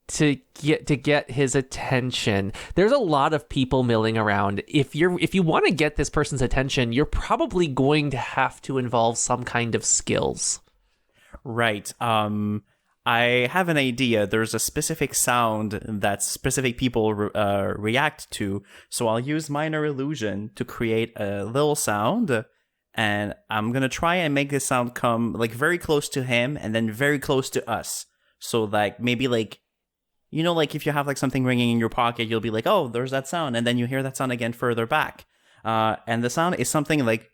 to get his attention. There's a lot of people milling around. If you want to get this person's attention, you're probably going to have to involve some kind of skills. Right. I have an idea. There's a specific sound that specific people react to, so I'll use minor illusion to create a little sound, and I'm gonna try and make this sound come like very close to him and then very close to us. So like maybe like, you know, like if you have like something ringing in your pocket, you'll be like, oh, there's that sound, and then you hear that sound again further back. And the sound is something like...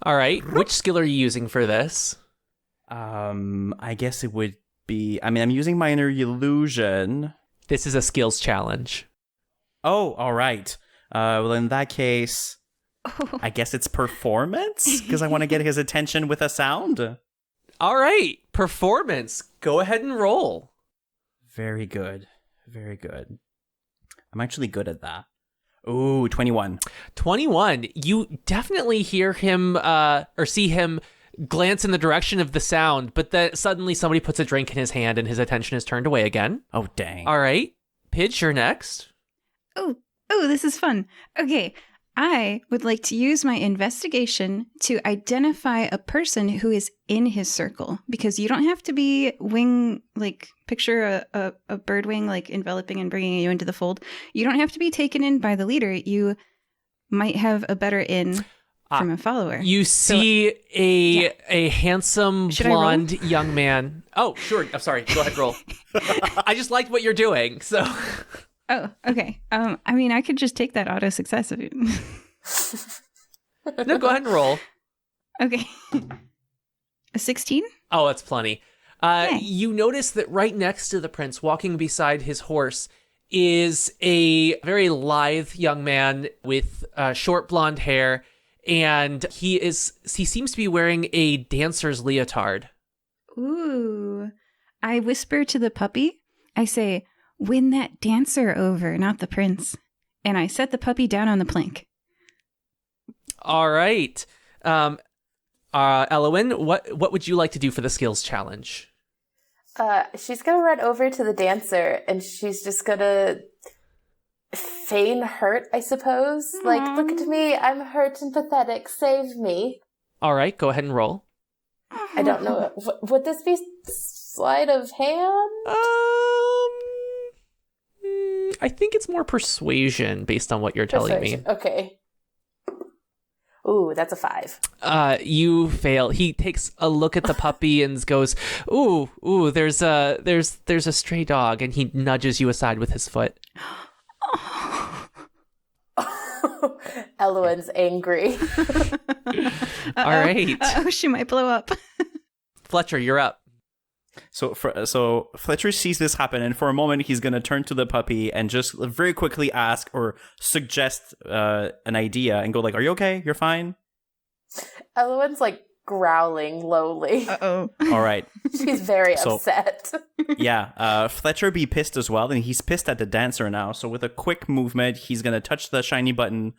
All right, which skill are you using for this? I guess it would be... I mean, I'm using minor illusion. This is a skills challenge. Oh, all right. Well, in that case, I guess it's performance, because I want to get his attention with a sound. All right, performance. Go ahead and roll. Very good. Very good. I'm actually good at that. Ooh, 21. 21. You definitely hear him or see him glance in the direction of the sound, but then suddenly somebody puts a drink in his hand and his attention is turned away again. Oh, dang. All right. Pidge, you're next. Oh, this is fun. Okay, I would like to use my investigation to identify a person who is in his circle, because you don't have to be picture a bird wing, enveloping and bringing you into the fold. You don't have to be taken in by the leader. You might have a better in from a follower. You see a handsome blonde young man. Oh, sure. I'm sorry. Go ahead, roll. I just liked what you're doing, so... Oh, okay. I could just take that auto success of you. No, go ahead and roll. Okay. A 16? Oh, that's plenty. You notice that right next to the prince, walking beside his horse, is a very lithe young man with short blonde hair, and he seems to be wearing a dancer's leotard. Ooh. I whisper to the puppy. I say, "Win that dancer over, not the prince." And I set the puppy down on the plank. All right. Elowen, what would you like to do for the skills challenge? She's gonna run over to the dancer and she's just gonna feign hurt, I suppose. Aww. Like, look at me, I'm hurt and pathetic, save me. All right, go ahead and roll. I don't know. Would this be sleight of hand? I think it's more persuasion based on what you're telling me. Okay. Ooh, that's a 5. You fail. He takes a look at the puppy and goes, "Ooh, there's a stray dog," and he nudges you aside with his foot. Elowen's angry. All right. She might blow up. Fletcher, you're up. So Fletcher sees this happen, and for a moment he's going to turn to the puppy and just very quickly ask or suggest an idea and go like, "Are you okay? You're fine?" Elowen's growling lowly. Uh-oh. All right. She's very upset. Yeah, Fletcher be pissed as well, and he's pissed at the dancer now. So with a quick movement, he's going to touch the shiny button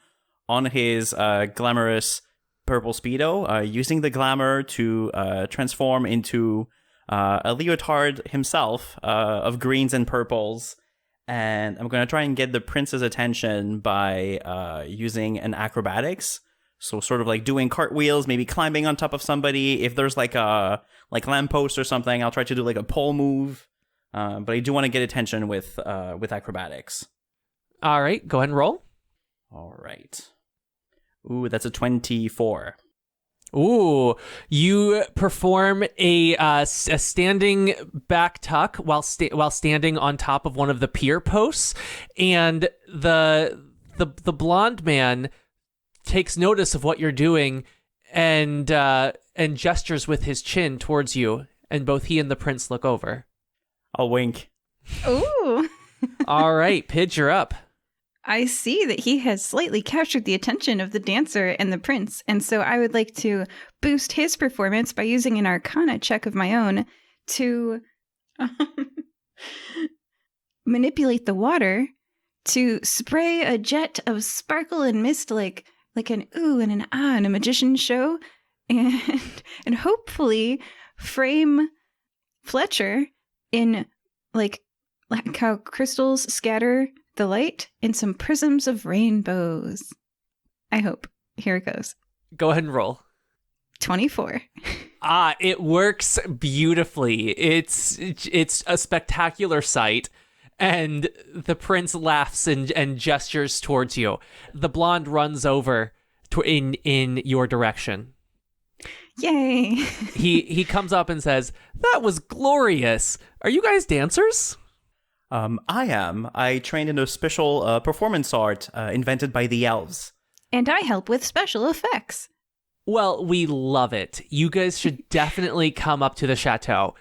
on his glamorous purple Speedo, using the glamour to transform into a leotard himself of greens and purples. And I'm going to try and get the prince's attention by using an acrobatics. So sort of doing cartwheels, maybe climbing on top of somebody. If there's a lamppost or something, I'll try to do a pole move. But I do want to get attention with acrobatics. All right, go ahead and roll. All right. Ooh, that's a 24. Ooh, you perform a standing back tuck while standing on top of one of the pier posts, and the blonde man takes notice of what you're doing and gestures with his chin towards you, and both he and the prince look over. I'll wink. Ooh. All right, Pidge, you're up. I see that he has slightly captured the attention of the dancer and the prince, and so I would like to boost his performance by using an arcana check of my own to manipulate the water to spray a jet of sparkle and mist like an ooh and an ah in a magician's show, and hopefully frame Fletcher in like how crystals scatter the light in some prisms of rainbows. I hope. Here it goes. Go ahead and roll. 24. It works beautifully. It's a spectacular sight, and the prince laughs and gestures towards you. The blonde runs over in your direction. Yay! He comes up and says, "That was glorious. Are you guys dancers?" I am. I trained in a special performance art invented by the elves. And I help with special effects. Well, we love it. You guys should definitely come up to the chateau.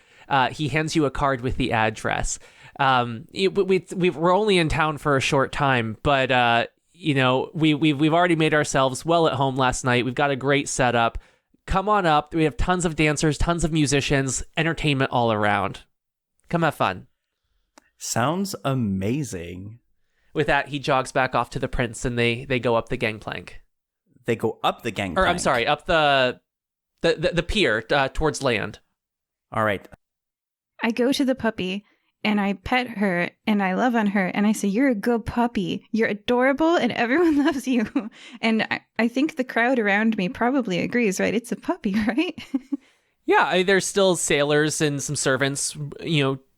He hands you a card with the address. We're only in town for a short time, but we've already made ourselves well at home last night. We've got a great setup. Come on up. We have tons of dancers, tons of musicians, entertainment all around. Come have fun. Sounds amazing. With that, he jogs back off to the prince, and they go up the gangplank. They go up the gangplank. Or I'm sorry, up the pier towards land. All right. I go to the puppy and I pet her and I love on her and I say, "You're a good puppy. You're adorable and everyone loves you." And I think the crowd around me probably agrees, right? It's a puppy, right? Yeah, there's still sailors and some servants,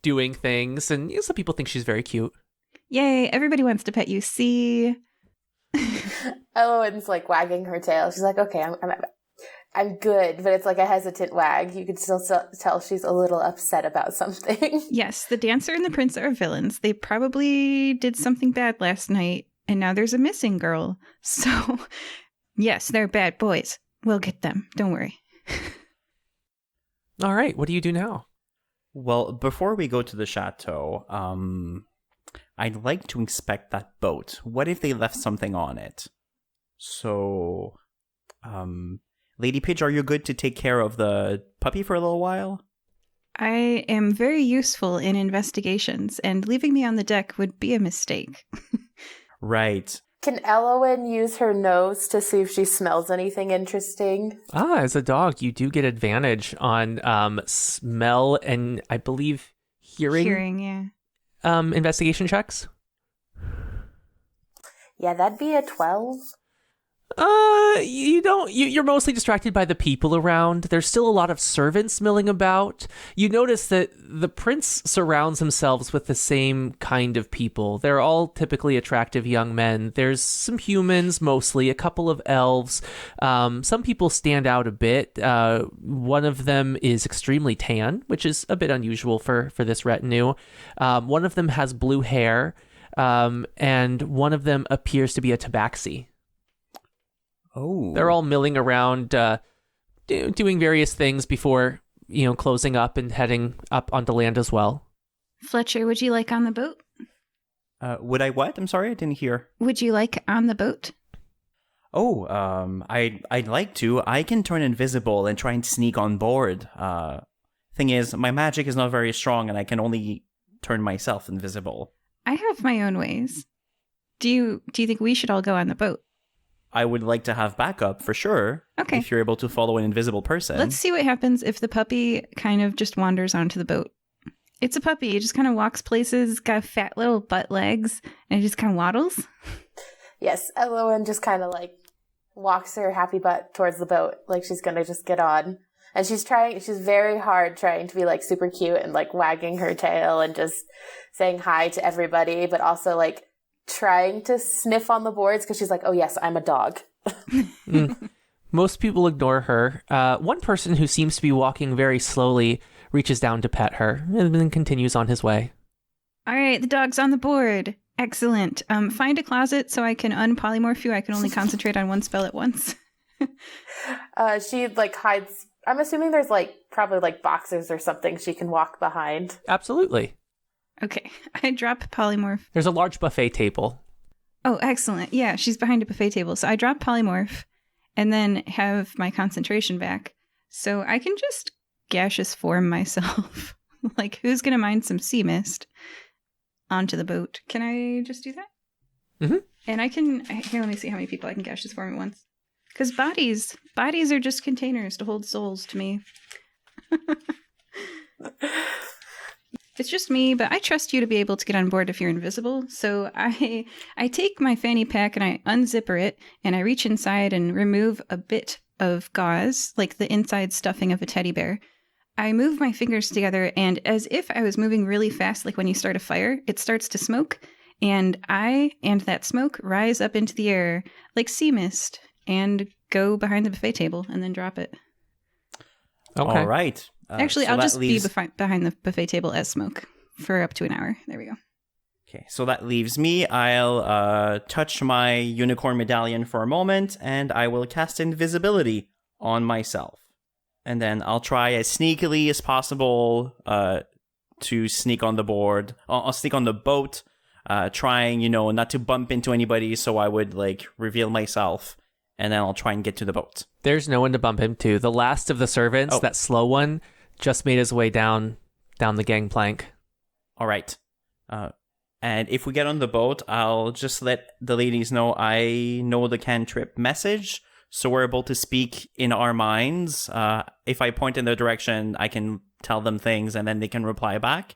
doing things, and some people think she's very cute. Yay, everybody wants to pet you. See? Elowen's like wagging her tail. She's like, okay, I'm good, but it's like a hesitant wag. You could still tell she's a little upset about something. Yes, the dancer and the prince are villains. They probably did something bad last night, and now there's a missing girl. So, yes, they're bad boys. We'll get them. Don't worry. All right, what do you do now? Well, before we go to the chateau, I'd like to inspect that boat. What if they left something on it? So, Lady Pidge, are you good to take care of the puppy for a little while? I am very useful in investigations, and leaving me on the deck would be a mistake. Right. Can Elowen use her nose to see if she smells anything interesting? As a dog, you do get advantage on smell and, I believe, hearing. Hearing, yeah. Investigation checks. Yeah, that'd be a 12. You're mostly distracted by the people around. There's still a lot of servants milling about. You notice that the prince surrounds himself with the same kind of people. They're all typically attractive young men. There's some humans, mostly, a couple of elves. Some people stand out a bit. One of them is extremely tan, which is a bit unusual for this retinue. One of them has blue hair, and one of them appears to be a tabaxi. Oh. They're all milling around, doing various things before, closing up and heading up onto land as well. Fletcher, would you like on the boat? Would I what? I'm sorry, I didn't hear. Would you like on the boat? Oh, I'd like to. I can turn invisible and try and sneak on board. Thing is, my magic is not very strong and I can only turn myself invisible. I have my own ways. Do you think we should all go on the boat? I would like to have backup for sure. Okay. If you're able to follow an invisible person. Let's see what happens if the puppy kind of just wanders onto the boat. It's a puppy. It just kind of walks places, got fat little butt legs, and it just kind of waddles. Yes, Elowen just kind of like walks her happy butt towards the boat, like she's gonna just get on. And she's very hard trying to be like super cute and like wagging her tail and just saying hi to everybody, but also like trying to sniff on the boards because she's like, oh yes, I'm a dog. Most people ignore her. One person who seems to be walking very slowly reaches down to pet her and then continues on his way. All right, the dog's on the board. Excellent. Find a closet so I can unpolymorph you. I can only concentrate on one spell at once. She like hides. I'm assuming there's like probably like boxes or something she can walk behind. Absolutely. Okay, I drop polymorph. There's a large buffet table. Oh, excellent. Yeah, she's behind a buffet table. So I drop polymorph and then have my concentration back. So I can just gaseous form myself. Like, who's going to mine some sea mist onto the boat? Can I just do that? Mm-hmm. And I can... Here, let me see how many people I can gaseous form at once. Because bodies are just containers to hold souls to me. It's just me, but I trust you to be able to get on board if you're invisible. So I take my fanny pack and I unzipper it and I reach inside and remove a bit of gauze, like the inside stuffing of a teddy bear. I move my fingers together and as if I was moving really fast, like when you start a fire, it starts to smoke. And I and that smoke rise up into the air like sea mist and go behind the buffet table and then drop it. Okay. All right. Actually, so I'll just leaves... be behind the buffet table as smoke for up to an hour. There we go. Okay, so that leaves me. I'll touch my unicorn medallion for a moment, and I will cast invisibility on myself. And then I'll try as sneakily as possible to sneak on the board. I'll sneak on the boat, trying, not to bump into anybody, so I would, reveal myself. And then I'll try and get to the boat. There's no one to bump into. The last of the servants, that slow one, just made his way down the gangplank. All right. And if we get on the boat, I'll just let the ladies know I know the cantrip message, so we're able to speak in our minds. If I point in their direction, I can tell them things, and then they can reply back.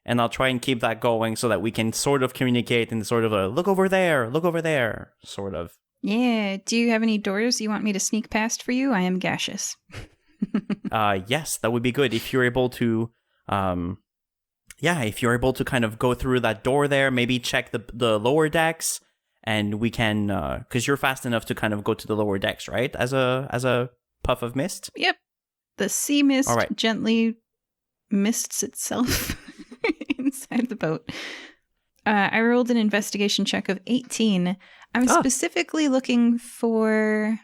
And I'll try and keep that going so that we can sort of communicate in sort of a look over there, sort of. Yeah. Do you have any doors you want me to sneak past for you? I am gaseous. Yes, that would be good if you're able to. If you're able to kind of go through that door there, maybe check the lower decks, and we can, because you're fast enough to kind of go to the lower decks, right? As a puff of mist. Yep. The sea mist gently mists itself inside the boat. I rolled an investigation check of 18. I'm specifically looking for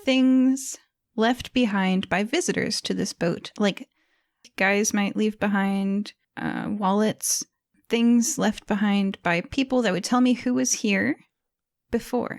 things left behind by visitors to this boat. Like, guys might leave behind wallets, things left behind by people that would tell me who was here before.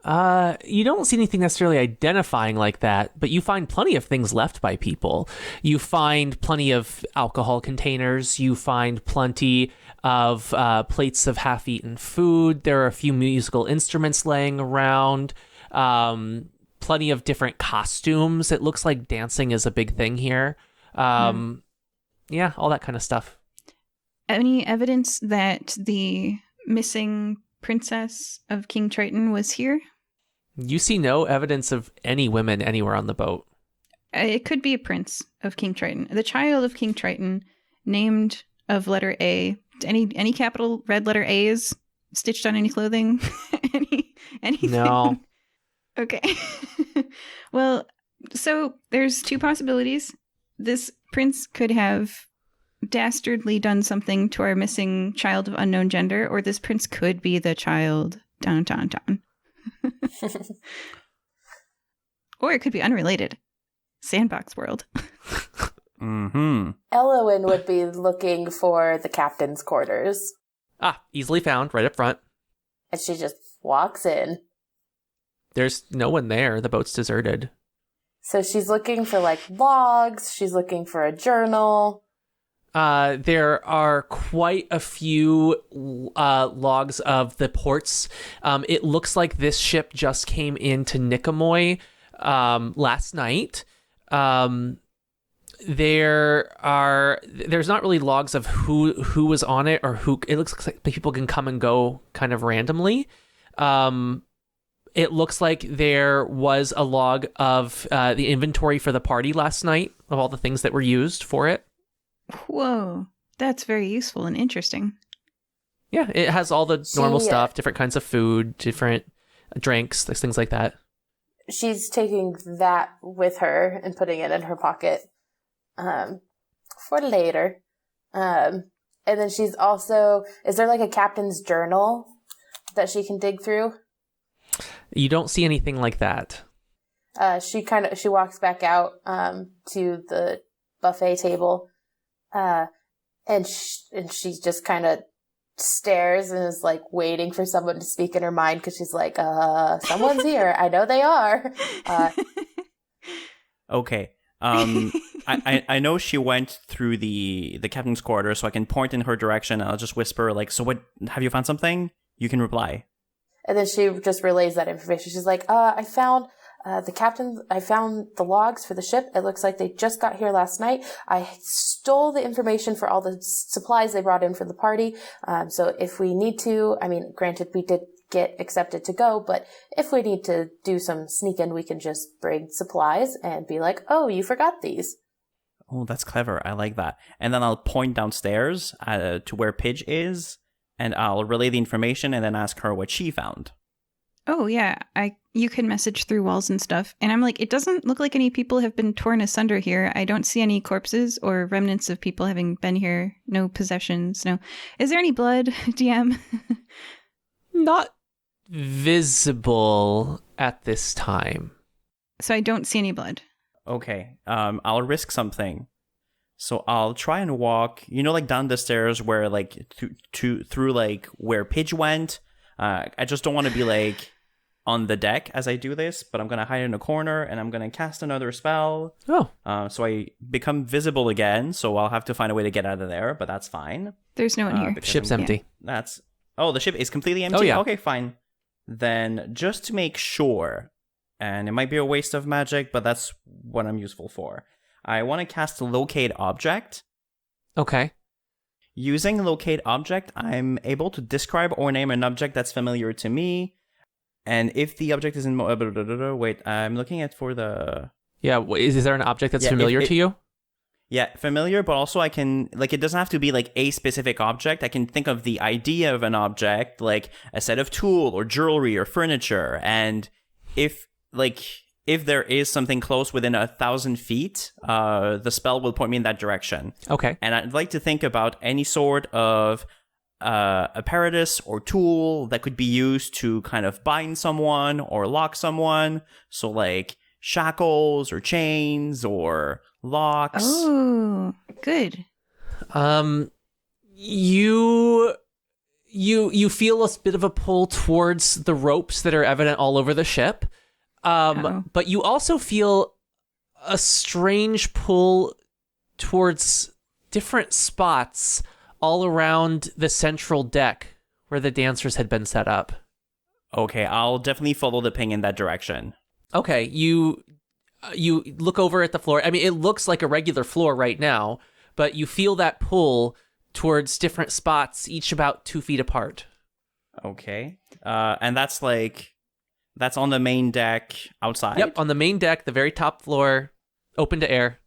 You don't see anything necessarily identifying like that, but you find plenty of things left by people. You find plenty of alcohol containers. You find plenty of plates of half-eaten food. There are a few musical instruments laying around. Plenty of different costumes. It looks like dancing is a big thing here. Yeah, all that kind of stuff. Any evidence that the missing princess of King Triton was here? You see no evidence of any women anywhere on the boat. It could be a prince of King Triton. The child of King Triton, named of letter A. Any capital red letter A's stitched on any clothing? Anything? No. Okay. Well, so there's two possibilities. This prince could have dastardly done something to our missing child of unknown gender, or this prince could be the child. Dun, dun, dun. Or it could be unrelated. Sandbox world. Mm-hmm. Elowen would be looking for the captain's quarters. Easily found, right up front. And she just walks in. There's no one there. The boat's deserted. So she's looking for, like, logs. She's looking for a journal. There are quite a few logs of the ports. It looks like this ship just came into Nikamoy last night. There's not really logs of who was on it or who. It looks like people can come and go kind of randomly. It looks like there was a log of the inventory for the party last night of all the things that were used for it. Whoa, that's very useful and interesting. Yeah, it has all the normal stuff, different kinds of food, different drinks, things like that. She's taking that with her and putting it in her pocket for later. And then she's also... Is there like a captain's journal that she can dig through? You don't see anything like that. She walks back out to the buffet table. And she just kind of stares and is like waiting for someone to speak in her mind because she's like, someone's here. I know they are. Okay. I know she went through the captain's quarters, so I can point in her direction. I'll just whisper like, so what, have you found something? You can reply. And then she just relays that information. She's like, I found I found the logs for the ship. It looks like they just got here last night. I stole the information for all the supplies they brought in for the party. So if we need to, I mean, granted, we did get accepted to go, but if we need to do some sneak-in, we can just bring supplies and be like, oh, you forgot these. Oh, that's clever. I like that. And then I'll point downstairs to where Pidge is, and I'll relay the information and then ask her what she found. Oh, yeah. You can message through walls and stuff. And I'm like, it doesn't look like any people have been torn asunder here. I don't see any corpses or remnants of people having been here. No possessions. No. Is there any blood, DM? Not visible at this time. So I don't see any blood. Okay. I'll risk something. So I'll try and walk, like down the stairs where like through like where Pidge went. I just don't want to be like on the deck as I do this, but I'm going to hide in a corner and I'm going to cast another spell. Oh. So I become visible again, so I'll have to find a way to get out of there, but that's fine. There's no one here. Ship's empty. Oh, the ship is completely empty? Oh, yeah. Okay, fine. Then just to make sure, and it might be a waste of magic, but that's what I'm useful for. I want to cast Locate Object. Okay. Using Locate Object, I'm able to describe or name an object that's familiar to me. And if the object is in... Wait, I'm looking at for the... Yeah, is there an object that's familiar to you? Yeah, familiar, but also I can... Like, it doesn't have to be, like, a specific object. I can think of the idea of an object, like a set of tool or jewelry or furniture. And if there is something close within 1,000 feet, the spell will point me in that direction. Okay. And I'd like to think about any sort of apparatus or tool that could be used to kind of bind someone or lock someone. So like shackles or chains or locks. Oh, good. You feel a bit of a pull towards the ropes that are evident all over the ship. But you also feel a strange pull towards different spots all around the central deck where the dancers had been set up. Okay, I'll definitely follow the ping in that direction. Okay, you look over at the floor. I mean, it looks like a regular floor right now, but you feel that pull towards different spots, each about 2 feet apart. Okay. And that's on the main deck outside? Yep, on the main deck, the very top floor, open to air.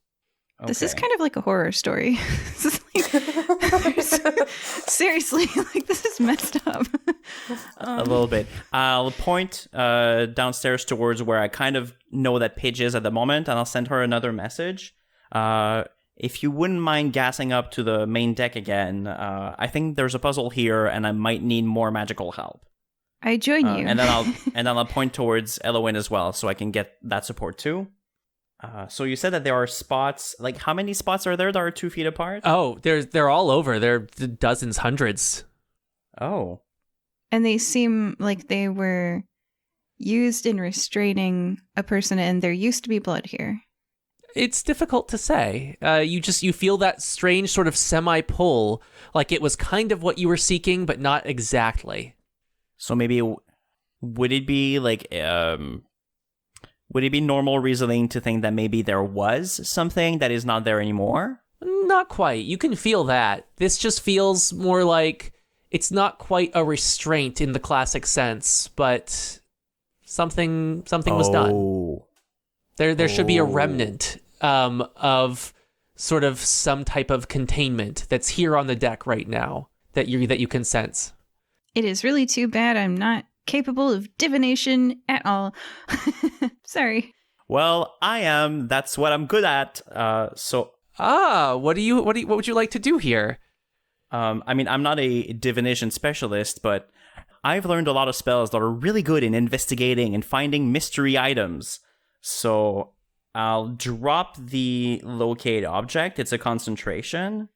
Okay. This is kind of like a horror story. This is seriously, like, this is messed up. A little bit. I'll point downstairs towards where I kind of know that Paige is at the moment, and I'll send her another message. If you wouldn't mind gassing up to the main deck again, I think there's a puzzle here, and I might need more magical help. I join you. And then I'll point towards Elowen as well, so I can get that support too. So you said that there are spots. Like, how many spots are there that are 2 feet apart? Oh, they're all over. There are dozens, hundreds. Oh. And they seem like they were used in restraining a person, and there used to be blood here. It's difficult to say. You feel that strange sort of semi-pull, like it was kind of what you were seeking, but not exactly. So maybe, would it be normal reasoning to think that maybe there was something that is not there anymore? Not quite. You can feel that. This just feels more like it's not quite a restraint in the classic sense, but something was done. There should be a remnant of sort of some type of containment that's here on the deck right now that you can sense. It is really too bad I'm not capable of divination at all. Sorry. Well, I am. That's what I'm good at. What would you like to do here? I mean, I'm not a divination specialist, but I've learned a lot of spells that are really good in investigating and finding mystery items. So I'll drop the locate object. It's a concentration.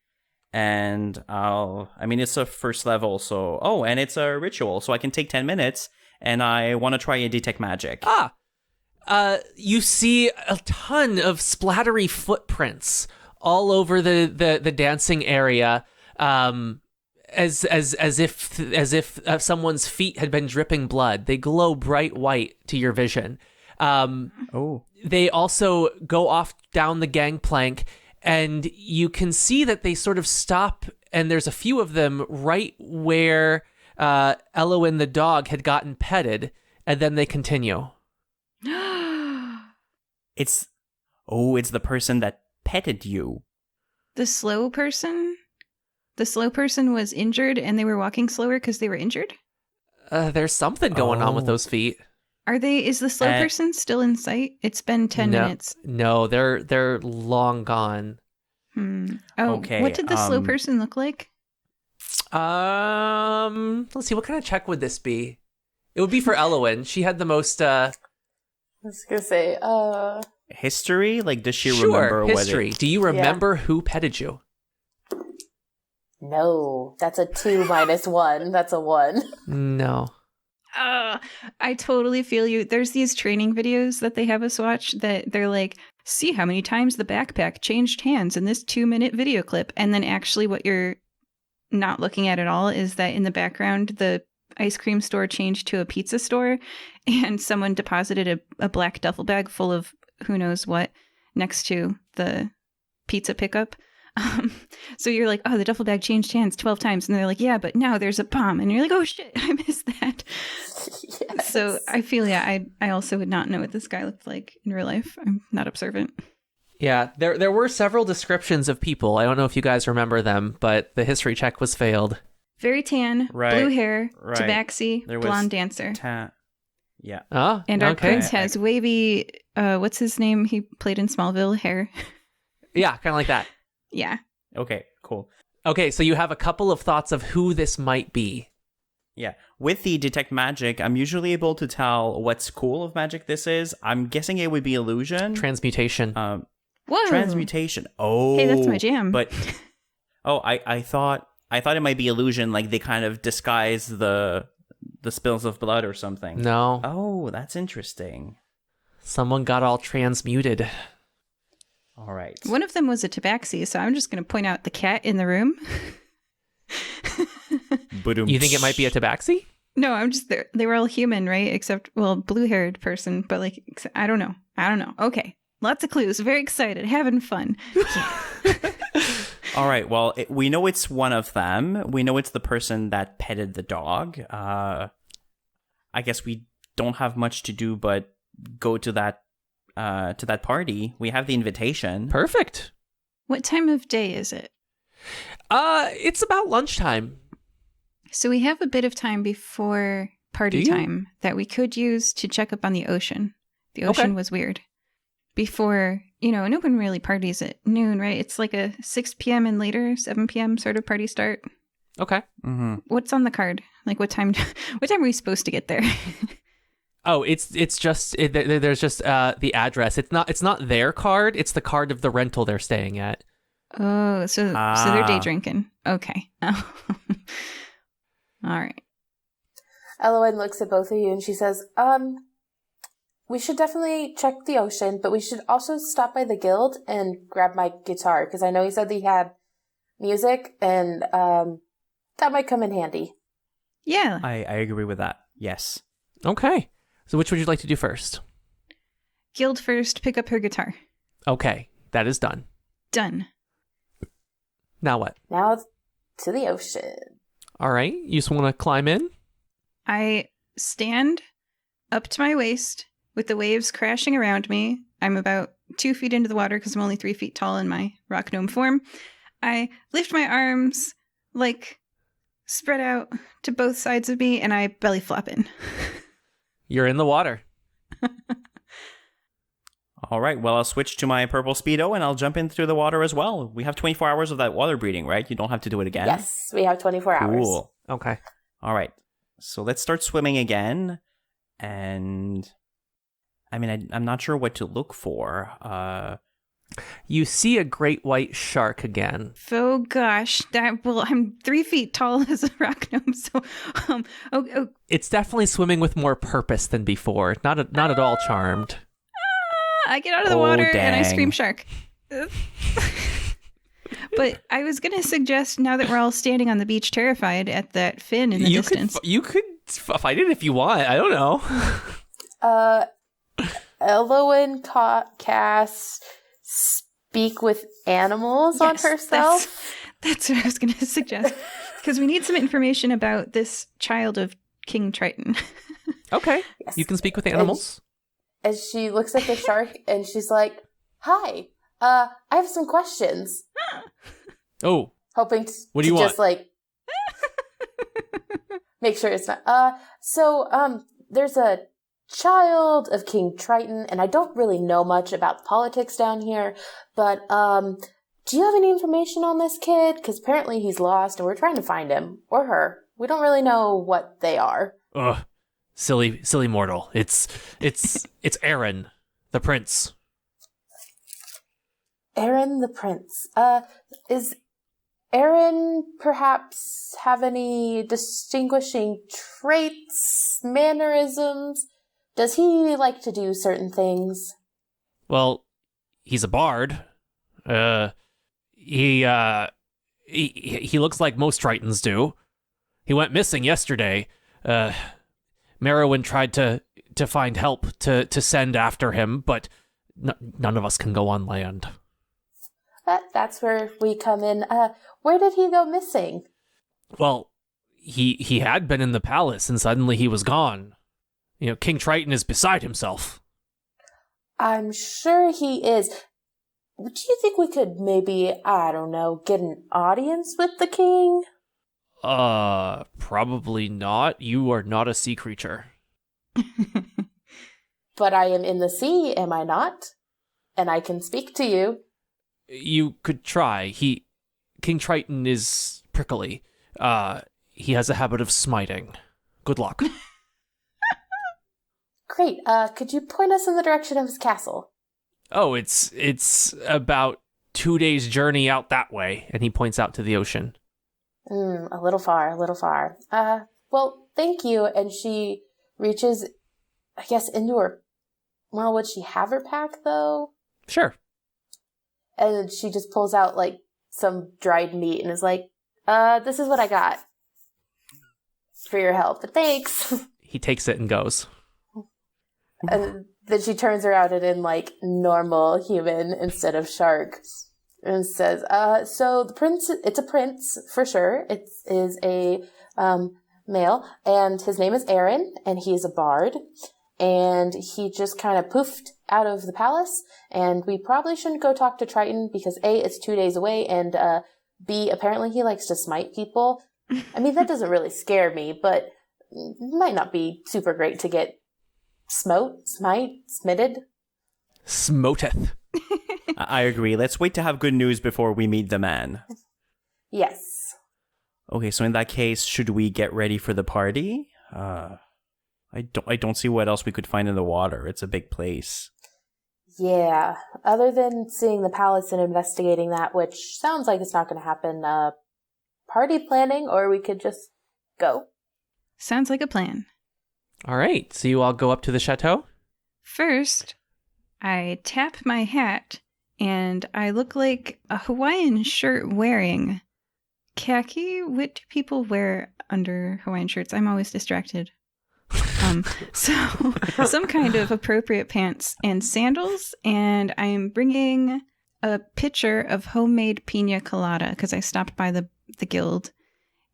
And it's a first level, and it's a ritual, so I can take 10 minutes, and I want to try and detect magic. You see a ton of splattery footprints all over the dancing area, as if someone's feet had been dripping blood. They glow bright white to your vision. They also go off down the gangplank, and you can see that they sort of stop, and there's a few of them right where Elowen the dog had gotten petted, and then they continue. It's the person that petted you. The slow person? The slow person was injured, and they were walking slower because they were injured? There's something going on with those feet. Is the slow person still in sight? It's been 10 minutes. No, they're long gone. Okay. What did the slow person look like? Let's see. What kind of check would this be? It would be for Elowen. She had the most. I was gonna say, history. Like, does she remember history? Do you remember who petted you? No, that's a 2 minus 1. That's a 1. No. I totally feel you. There's these training videos that they have us watch that they're like, see how many times the backpack changed hands in this 2-minute video clip. And then actually what you're not looking at all is that in the background, the ice cream store changed to a pizza store and someone deposited a black duffel bag full of who knows what next to the pizza pickup. So you're like, oh, the duffel bag changed hands 12 times. And they're like, yeah, but now there's a bomb. And you're like, oh, shit, I missed that. Yes. So I feel, I also would not know what this guy looked like in real life. I'm not observant. Yeah, there were several descriptions of people. I don't know if you guys remember them, but the history check was failed. Very tan, blue hair, tabaxi, blonde dancer. Yeah. Oh, and our okay. prince has wavy, what's his name? He played in Smallville hair. Yeah, kind of like that. Yeah. Okay, cool. Okay, so you have a couple of thoughts of who this might be. Yeah. With the detect magic, I'm usually able to tell what school of magic this is. I'm guessing it would be illusion. Transmutation. Whoa. Transmutation. Oh. Hey, that's my jam. But I thought it might be illusion, like they kind of disguise the spills of blood or something. No. Oh, that's interesting. Someone got all transmuted. All right. One of them was a tabaxi, so I'm just going to point out the cat in the room. You think it might be a tabaxi? No, I'm just there. They were all human, right? Except, well, blue-haired person, but like, I don't know. Okay. Lots of clues. Very excited. Having fun. All right. Well, we know it's one of them. We know it's the person that petted the dog. I guess we don't have much to do but go to that party. We have the invitation. Perfect. What time of day is it? It's about lunchtime. So we have a bit of time before party time that we could use to check up on the ocean. The ocean was weird. Before, no one really parties at noon, right? It's like a 6 p.m. and later, 7 p.m. sort of party start. Okay. Mm-hmm. What's on the card? Like what time are we supposed to get there? Oh, it's just there's just the address. It's not their card. It's the card of the rental they're staying at. Oh, so they're day drinking. Okay. Oh. All right. Elowen looks at both of you and she says, we should definitely check the ocean, but we should also stop by the guild and grab my guitar, because I know he said he had music, and that might come in handy. Yeah. I agree with that. Yes. Okay. So which would you like to do first? Guild first, pick up her guitar. Okay. That is done. Done. Now what? Now to the ocean. All right. You just want to climb in? I stand up to my waist with the waves crashing around me. I'm about 2 feet into the water because I'm only 3 feet tall in my rock gnome form. I lift my arms, spread out to both sides of me, and I belly flop in. You're in the water. All right. Well, I'll switch to my purple Speedo and I'll jump in through the water as well. We have 24 hours of that water breathing, right? You don't have to do it again? Yes, we have 24 hours. Cool. Okay. All right. So let's start swimming again. And I'm not sure what to look for. You see a great white shark again. Oh gosh, I'm 3 feet tall as a rock gnome, so It's definitely swimming with more purpose than before. Not at all charmed. I get out of the water and I dang. scream shark. But I was going to suggest, now that we're all standing on the beach terrified at that fin in the distance. You could fight it if you want. I don't know. Elowen casts speak with animals on herself. That's what I was going to suggest. Because we need some information about this child of King Triton. Okay. Yes. You can speak with animals. And she looks at the shark and she's like, hi, I have some questions. Oh. Hoping to, what do you want? Just make sure it's not. There's a child of King Triton, and I don't really know much about politics down here, but do you have any information on this kid? Because apparently he's lost and we're trying to find him or her. We don't really know what they are. Ugh. Silly mortal. It's Aaron, the prince. Aaron the prince. Is Aaron perhaps have any distinguishing traits, mannerisms? Does he like to do certain things? Well, he's a bard. He looks like most Tritons do. He went missing yesterday. Merowyn tried to find help to send after him, but none of us can go on land. That's where we come in. Where did he go missing? Well, he had been in the palace, and suddenly he was gone. King Triton is beside himself. I'm sure he is. Do you think we could maybe, I don't know, get an audience with the king? Probably not. You are not a sea creature. But I am in the sea, am I not? And I can speak to you. You could try. King Triton is prickly. He has a habit of smiting. Good luck. Great. Could you point us in the direction of his castle? Oh, it's about 2 days' journey out that way, and he points out to the ocean. A little far. Well, thank you. And she reaches, I guess, into her... Well, would she have her pack, though? Sure. And she just pulls out, like, some dried meat and is like, this is what I got for your help, but thanks. He takes it and goes. And then she turns around and in, like, normal human instead of shark and says, so the prince, it's a prince for sure. It is a male, and his name is Aaron, and he is a bard. And he just kind of poofed out of the palace, and we probably shouldn't go talk to Triton because A, it's 2 days away, and B, apparently he likes to smite people. I mean, that doesn't really scare me, but it might not be super great to get smitted. Smoteth. I agree. Let's wait to have good news before we meet the man. Yes. Okay, so in that case, should we get ready for the party? I don't see what else we could find in the water. It's a big place. Yeah. Other than seeing the palace and investigating that, which sounds like it's not going to happen, party planning, or we could just go. Sounds like a plan. All right, so you all go up to the chateau? First, I tap my hat, and I look like a Hawaiian shirt wearing khaki. What do people wear under Hawaiian shirts? I'm always distracted. So some kind of appropriate pants and sandals, and I am bringing a pitcher of homemade pina colada because I stopped by the guild,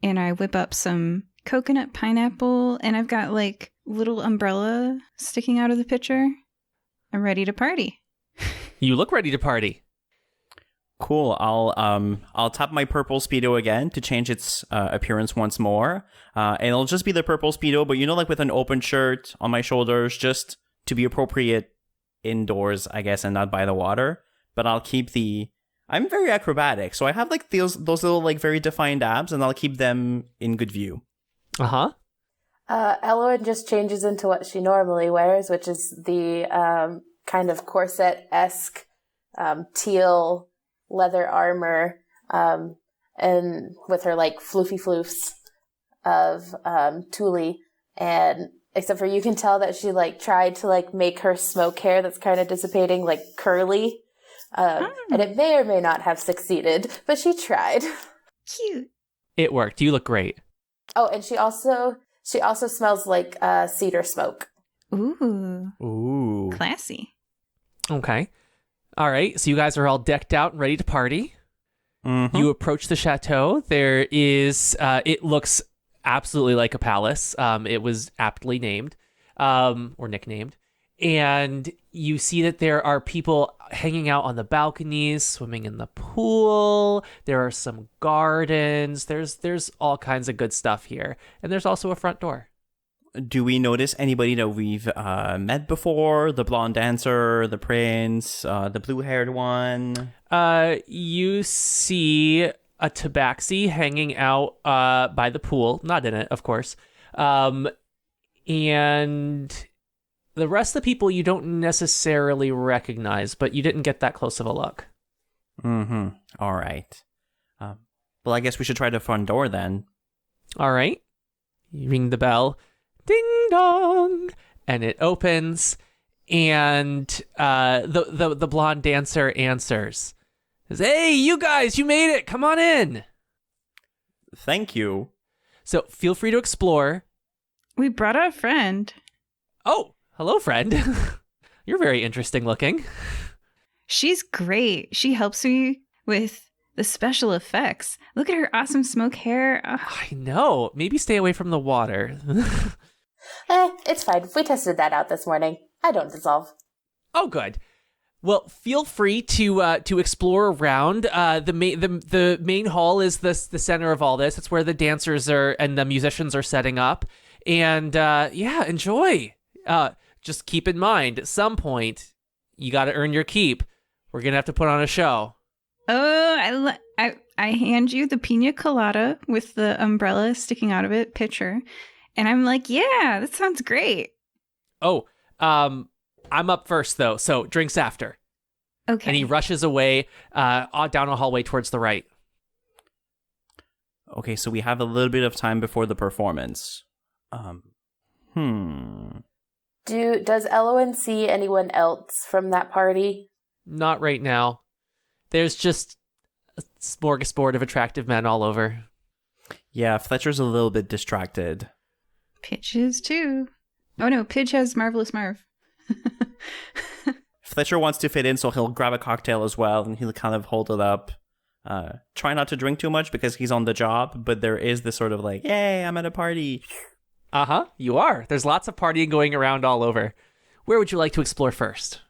and I whip up some coconut pineapple, and I've got like little umbrella sticking out of the pitcher. I'm ready to party. You look ready to party. Cool. I'll tap my purple Speedo again to change its appearance once more. And it'll just be the purple Speedo, but like with an open shirt on my shoulders, just to be appropriate indoors, I guess, and not by the water. But I'll keep I'm very acrobatic, so I have like those little like very defined abs, and I'll keep them in good view. Uh-huh. Elowen just changes into what she normally wears, which is the kind of corset-esque teal leather armor, and with her like floofy floofs of Thule, and except for you can tell that she like tried to like make her smoke hair that's kind of dissipating like curly, and it may or may not have succeeded, but she tried. Cute. It worked. You look great. Oh, and she also smells like cedar smoke. Ooh, classy. Okay. All right, so you guys are all decked out and ready to party. Mm-hmm. You approach the chateau. There is, it looks absolutely like a palace. It was aptly named, or nicknamed. And you see that there are people hanging out on the balconies, swimming in the pool. There are some gardens. There's all kinds of good stuff here. And there's also a front door. Do we notice anybody that we've met before? The blonde dancer, the prince, the blue-haired one? You see a tabaxi hanging out by the pool. Not in it, of course. And the rest of the people you don't necessarily recognize, but you didn't get that close of a look. Mm-hmm. All right. Well, I guess we should try the front door then. All right. You ring the bell. Ding dong. And it opens. And the blonde dancer answers. Says, hey, you guys, you made it. Come on in. Thank you. So feel free to explore. We brought our friend. Oh, hello, friend. You're very interesting looking. She's great. She helps me with the special effects. Look at her awesome smoke hair. Ugh. I know. Maybe stay away from the water. It's fine. We tested that out this morning. I don't dissolve. Oh, good. Well, feel free to explore around. The main hall is the center of all this. It's where the dancers are and the musicians are setting up. And enjoy. Just keep in mind, at some point, you got to earn your keep. We're gonna have to put on a show. Oh, I hand you the pina colada with the umbrella sticking out of it pitcher, and I'm like, yeah, that sounds great. Oh, I'm up first though, so drinks after. Okay. And he rushes away down a hallway towards the right. Okay, so we have a little bit of time before the performance. Does Elowen see anyone else from that party? Not right now. There's just a smorgasbord of attractive men all over. Yeah, Fletcher's a little bit distracted. Pidge is too. Oh no, Pidge has Marvelous Marv. Fletcher wants to fit in, so he'll grab a cocktail as well, and he'll kind of hold it up. Try not to drink too much because he's on the job, but there is this sort of like, yay, I'm at a party. Uh-huh, you are. There's lots of partying going around all over. Where would you like to explore first?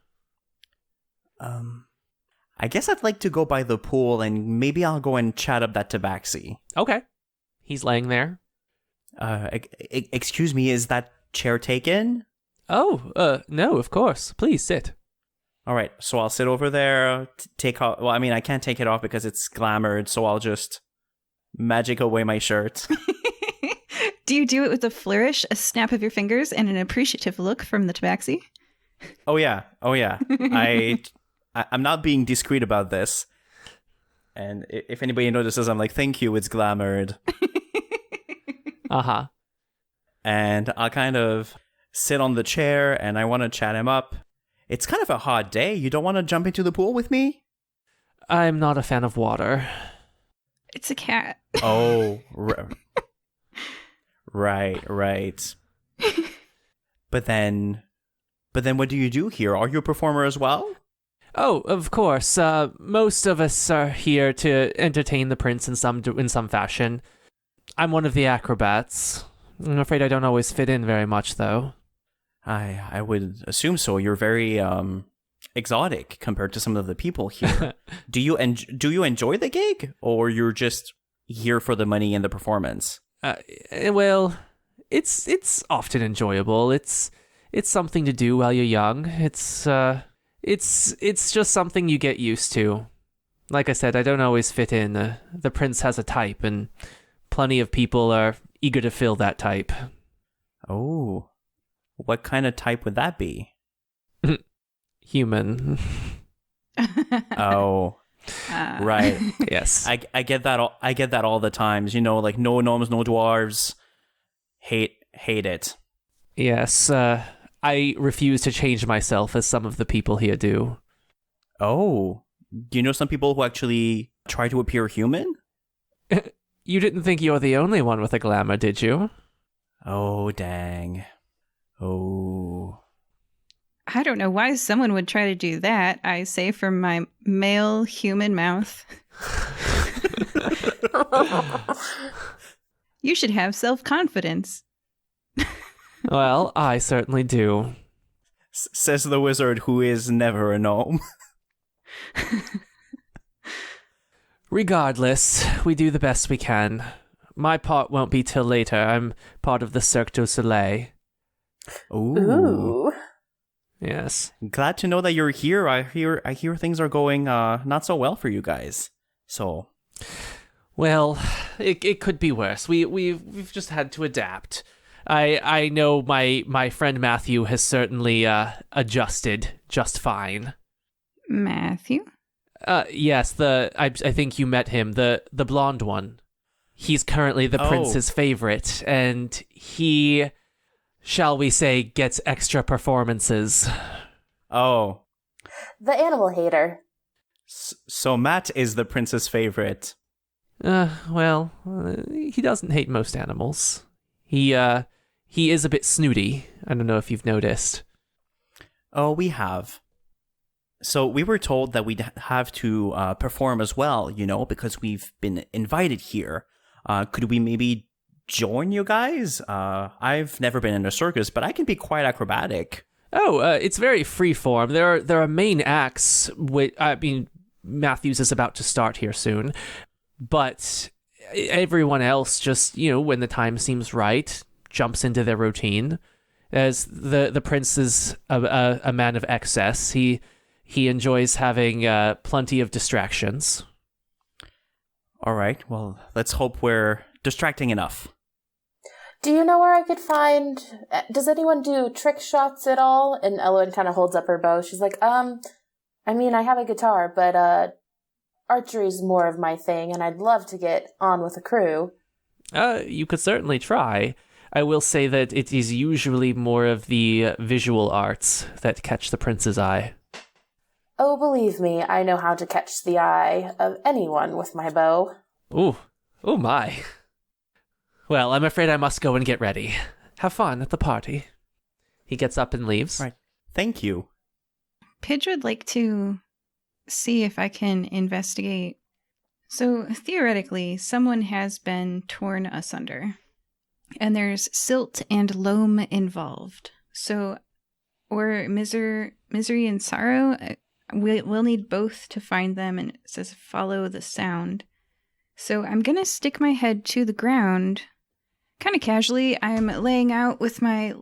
I guess I'd like to go by the pool, and maybe I'll go and chat up that tabaxi. Okay. He's laying there. Excuse me, is that chair taken? Oh, no, of course. Please sit. All right, so I'll sit over there, take off... Well, I mean, I can't take it off because it's glamored, so I'll just magic away my shirt. Do you do it with a flourish, a snap of your fingers, and an appreciative look from the tabaxi? Oh, yeah. I'm not being discreet about this. And if anybody notices, I'm like, thank you, it's glamored. Uh-huh. And I'll kind of sit on the chair, and I want to chat him up. It's kind of a hot day. You don't want to jump into the pool with me? I'm not a fan of water. It's a cat. Oh, right. But then what do you do here? Are you a performer as well? Oh, of course. Most of us are here to entertain the prince in some fashion. I'm one of the acrobats. I'm afraid I don't always fit in very much, though. I would assume so. You're very exotic compared to some of the people here. Do you enjoy the gig, or you're just here for the money and the performance? Well, it's often enjoyable. It's something to do while you're young. It's just something you get used to. Like I said, I don't always fit in. The prince has a type, and plenty of people are eager to fill that type. Oh, what kind of type would that be? Human. Oh, right. Yes. I get that. I get that all the times. You know, like no gnomes, no dwarves. Hate it. Yes. I refuse to change myself as some of the people here do. Oh, do you know some people who actually try to appear human? You didn't think you were the only one with a glamour, did you? Oh, dang. Oh. I don't know why someone would try to do that, I say from my male human mouth. You should have self-confidence. Well, I certainly do. Says the wizard who is never a gnome. Regardless, we do the best we can. My part won't be till later. I'm part of the Cirque du Soleil. Ooh. Yes. Glad to know that you're here. I hear things are going not so well for you guys. So, well, it could be worse. We've just had to adapt. I know my friend Matthew has certainly adjusted just fine. Matthew? Yes, I think you met him, the blonde one. He's currently the prince's favorite, and he, shall we say, gets extra performances. Oh. The animal hater. So Matt is the prince's favorite. Well, he doesn't hate most animals. He is a bit snooty. I don't know if you've noticed. Oh, we have. So we were told that we'd have to perform as well, because we've been invited here. Could we maybe join you guys? I've never been in a circus, but I can be quite acrobatic. Oh, it's very freeform. There are main acts. Matthews is about to start here soon, but everyone else just, when the time seems right, jumps into their routine. As the prince is a man of excess, he enjoys having plenty of distractions. All right, well, let's hope we're distracting enough. Do you know where I could find... Does anyone do trick shots at all? And Elowen kind of holds up her bow. She's like, I have a guitar, but archery's more of my thing, and I'd love to get on with a crew. You could certainly try. I will say that it is usually more of the visual arts that catch the prince's eye. Oh, believe me, I know how to catch the eye of anyone with my bow. Ooh, oh my. Well, I'm afraid I must go and get ready. Have fun at the party. He gets up and leaves. Right. Thank you. Pidge would like to see if I can investigate. So, theoretically, someone has been torn asunder. And there's silt and loam involved. So, or misery and sorrow, we'll need both to find them, and it says follow the sound. So I'm going to stick my head to the ground, kind of casually. I'm laying out with my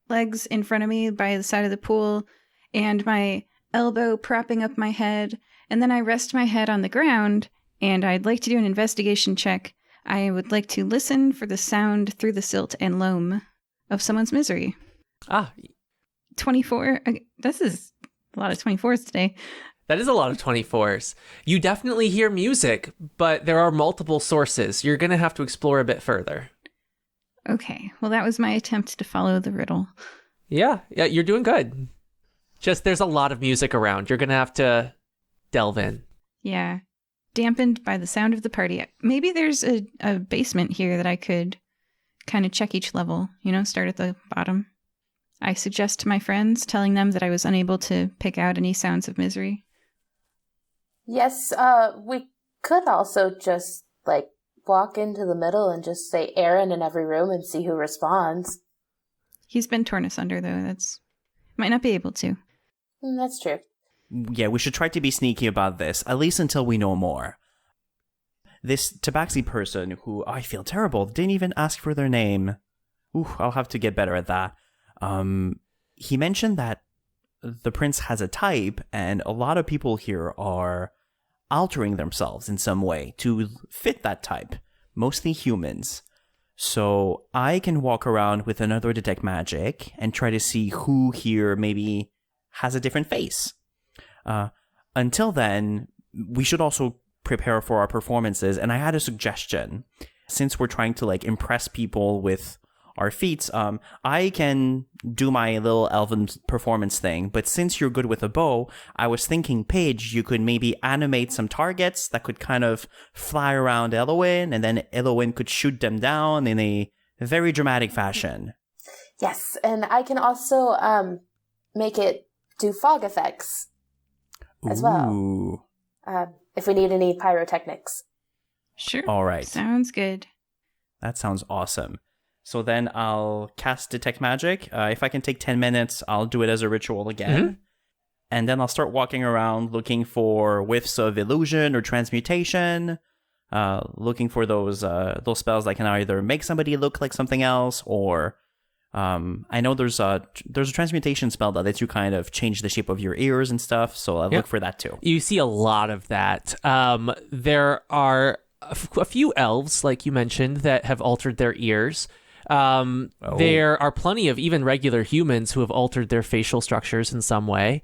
legs in front of me by the side of the pool, and my elbow propping up my head, and then I rest my head on the ground, and I'd like to do an investigation check. I would like to listen for the sound through the silt and loam of someone's misery. 24. This is a lot of 24s today. That is a lot of 24s. You definitely hear music, but there are multiple sources. You're going to have to explore a bit further. Okay. Well, that was my attempt to follow the riddle. Yeah, you're doing good. Just there's a lot of music around. You're going to have to delve in. Yeah. Dampened by the sound of the party. Maybe there's a basement here that I could kind of check each level, start at the bottom. I suggest to my friends, telling them that I was unable to pick out any sounds of misery. Yes, we could also just, walk into the middle and just say Aaron in every room and see who responds. He's been torn asunder, though. Might not be able to. That's true. Yeah, we should try to be sneaky about this, at least until we know more. This tabaxi person, who I feel terrible, didn't even ask for their name. Ooh, I'll have to get better at that. He mentioned that the prince has a type, and a lot of people here are altering themselves in some way to fit that type, mostly humans. So I can walk around with another detect magic and try to see who here maybe has a different face. Until then, we should also prepare for our performances, and I had a suggestion. Since we're trying to impress people with our feats, I can do my little elven performance thing, but since you're good with a bow, I was thinking, Paige, you could maybe animate some targets that could kind of fly around Elowen, and then Elowen could shoot them down in a very dramatic fashion. Yes, and I can also make it do fog effects as well. If we need any pyrotechnics. Sure. All right. Sounds good. That sounds awesome. So then I'll cast Detect Magic. If I can take 10 minutes, I'll do it as a ritual again. Mm-hmm. And then I'll start walking around looking for whiffs of illusion or transmutation, looking for those spells that can either make somebody look like something else, or I know there's a transmutation spell that lets you kind of change the shape of your ears and stuff, so I'll look for that too. You see a lot of that. There are a few elves, like you mentioned, that have altered their ears. There are plenty of even regular humans who have altered their facial structures in some way.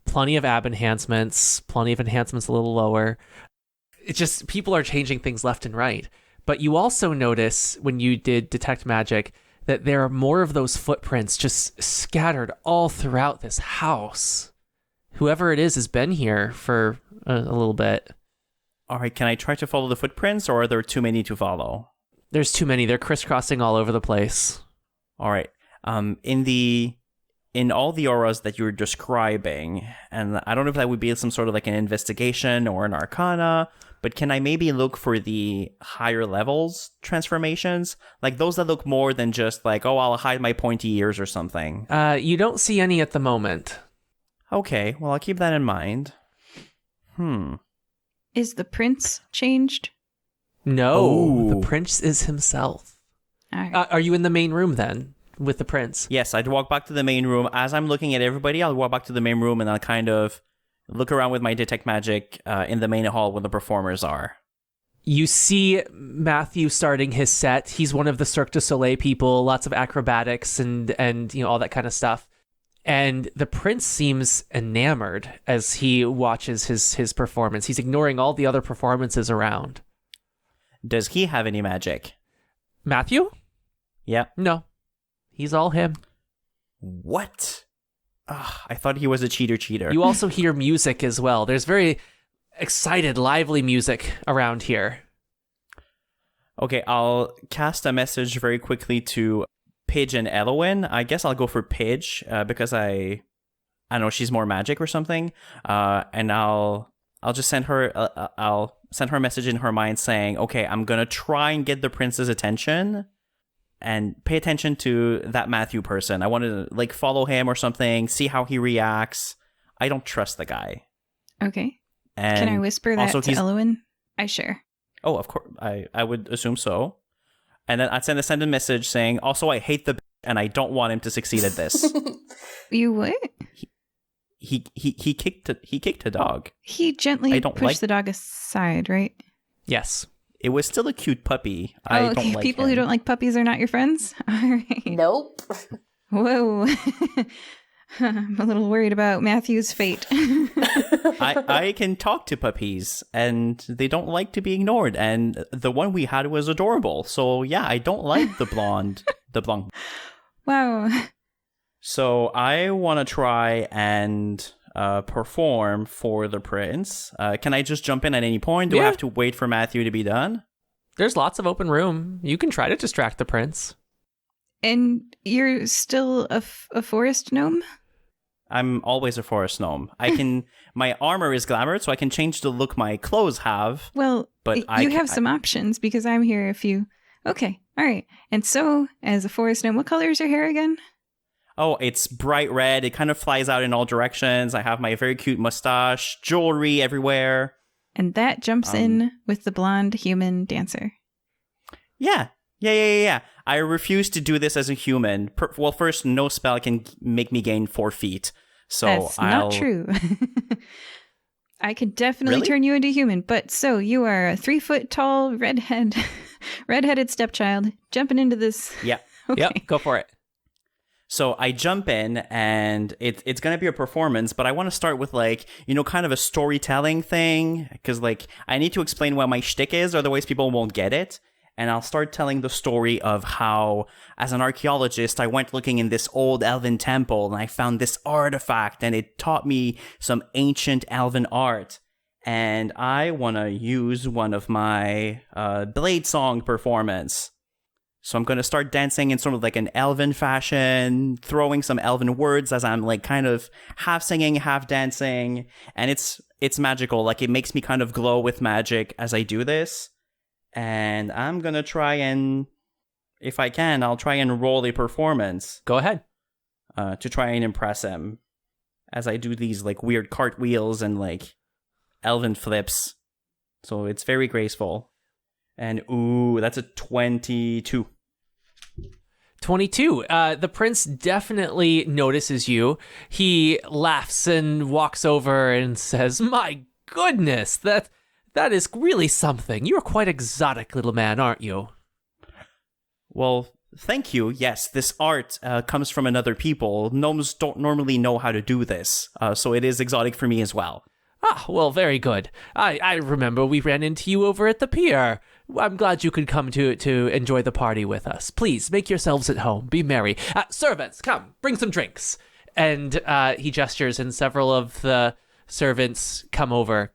plenty of ab enhancements, plenty of enhancements a little lower. It's just people are changing things left and right. But you also notice when you did detect magic that there are more of those footprints just scattered all throughout this house. Whoever it is has been here for a little bit. All right, can I try to follow the footprints, or are there too many to follow? There's too many. They're crisscrossing all over the place. All right. In all the auras that you're describing, and I don't know if that would be some sort of like an investigation or an arcana, but can I maybe look for the higher levels transformations? Like those that look more than just like, oh, I'll hide my pointy ears or something. You don't see any at the moment. Okay, well, I'll keep that in mind. Is the prince changed? No, the prince is himself. All right. Are you in the main room then with the prince? Yes, I'd walk back to the main room. As I'm looking at everybody, I'll walk back to the main room and I'll kind of look around with my detect magic in the main hall where the performers are. You see Matthew starting his set. He's one of the Cirque du Soleil people, lots of acrobatics and all that kind of stuff. And the prince seems enamored as he watches his performance. He's ignoring all the other performances around. Does he have any magic? Matthew? Yeah. No. He's all him. What? I thought he was a cheater. You also hear music as well. There's very excited, lively music around here. Okay, I'll cast a message very quickly to Pidge and Elowen. I guess I'll go for Pidge because I know she's more magic or something. And I'll just send her I'll send her a message in her mind saying, okay, I'm gonna try and get the prince's attention and pay attention to that Matthew person. I want to like follow him or something, see how he reacts. I don't trust the guy. Okay. And can I whisper that to Elowen? I share. Oh, of course. I would assume so. And then I'd send a message saying, also, I hate the bitch and I don't want him to succeed at this. You what? He kicked a dog. He gently pushed the dog aside, right? Yes. It was still a cute puppy. I don't like people him. who don't like puppies are not your friends? All right. Nope. Whoa. I'm a little worried about Matthew's fate. I can talk to puppies, and they don't like to be ignored. And the one we had was adorable. So yeah, I don't like the blonde. Wow. So I want to try and perform for the prince. Can I just jump in at any point? Do I have to wait for Matthew to be done? There's lots of open room. You can try to distract the prince. And you're still a forest gnome? I'm always a forest gnome. My armor is glamored, so I can change the look my clothes have. Well, but you have some options because I'm here if you... Okay, all right. And so, as a forest gnome, what color is your hair again? Oh, it's bright red. It kind of flies out in all directions. I have my very cute mustache, jewelry everywhere. And that jumps in with the blonde human dancer. Yeah. I refuse to do this as a human. Well, first, no spell can make me gain 4 feet. So that's not true. I could definitely turn you into a human. But so you are a 3-foot tall redheaded stepchild jumping into this. Yeah. Okay. Yep, go for it. So I jump in, and it's going to be a performance, but I want to start with, kind of a storytelling thing, because, I need to explain what my shtick is, otherwise people won't get it. And I'll start telling the story of how, as an archaeologist, I went looking in this old elven temple, and I found this artifact, and it taught me some ancient elven art. And I want to use one of my Blade Song performance. So I'm going to start dancing in sort of like an elven fashion, throwing some elven words as I'm kind of half singing, half dancing. And it's magical. It makes me kind of glow with magic as I do this. And I'm going to try and, if I can, I'll try and roll a performance. Go ahead. To try and impress him as I do these weird cartwheels and elven flips. So it's very graceful. And ooh, that's a 22. 22. The prince definitely notices you. He laughs and walks over and says, "My goodness, that is really something. You're quite exotic, little man, aren't you?" Well, Thank you. Yes, this art comes from another people. Gnomes don't normally know how to do this, so it is exotic for me as well. Ah, well, very good. I remember we ran into you over at the pier. I'm glad you could come to enjoy the party with us. Please, make yourselves at home. Be merry. Servants, come, bring some drinks. And he gestures, and several of the servants come over.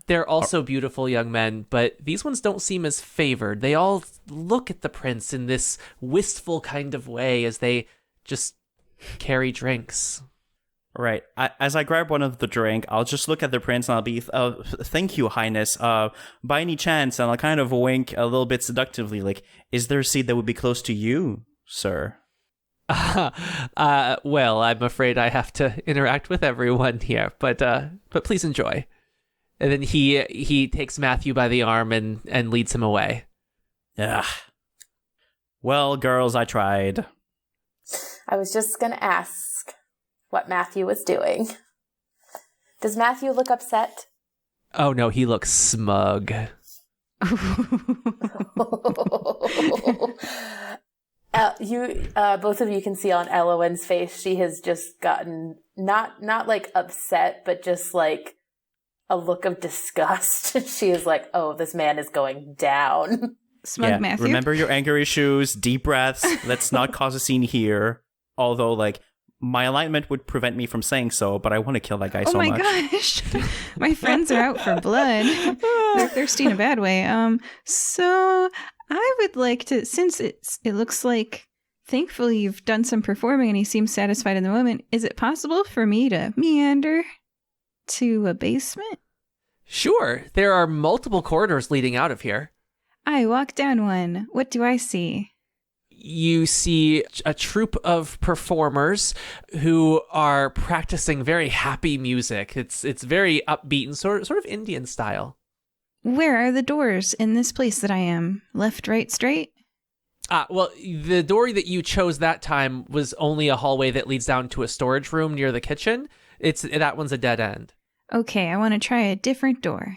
They're also beautiful young men, but these ones don't seem as favored. They all look at the prince in this wistful kind of way as they just carry drinks. Right. As I grab one of the drink, I'll just look at the prince and I'll be, thank you, Highness. By any chance, and I'll kind of wink a little bit seductively, like, is there a seat that would be close to you, sir? Well, I'm afraid I have to interact with everyone here, but please enjoy. And then he takes Matthew by the arm and leads him away. Yeah. Well, girls, I tried. I was just going to ask what Matthew was doing. Does Matthew look upset? Oh, no, he looks smug. Both of you can see on Elowen's face, she has just gotten not like upset, but just like a look of disgust. She is like, oh, this man is going down. Smug Matthew. Remember your anger issues, deep breaths. Let's not cause a scene here. Although, like, my alignment would prevent me from saying so, but I want to kill that guy so much. Oh my gosh. My friends are out for blood. They're thirsty in a bad way. So I would like to, since it looks like, thankfully you've done some performing and he seems satisfied in the moment, is it possible for me to meander to a basement? Sure. There are multiple corridors leading out of here. I walk down one. What do I see? You see a troupe of performers who are practicing very happy music. It's very upbeat and sort of Indian style. Where are the doors in this place that I am? Left, right, straight? Well, the door that you chose that time was only a hallway that leads down to a storage room near the kitchen. That one's a dead end. Okay, I want to try a different door.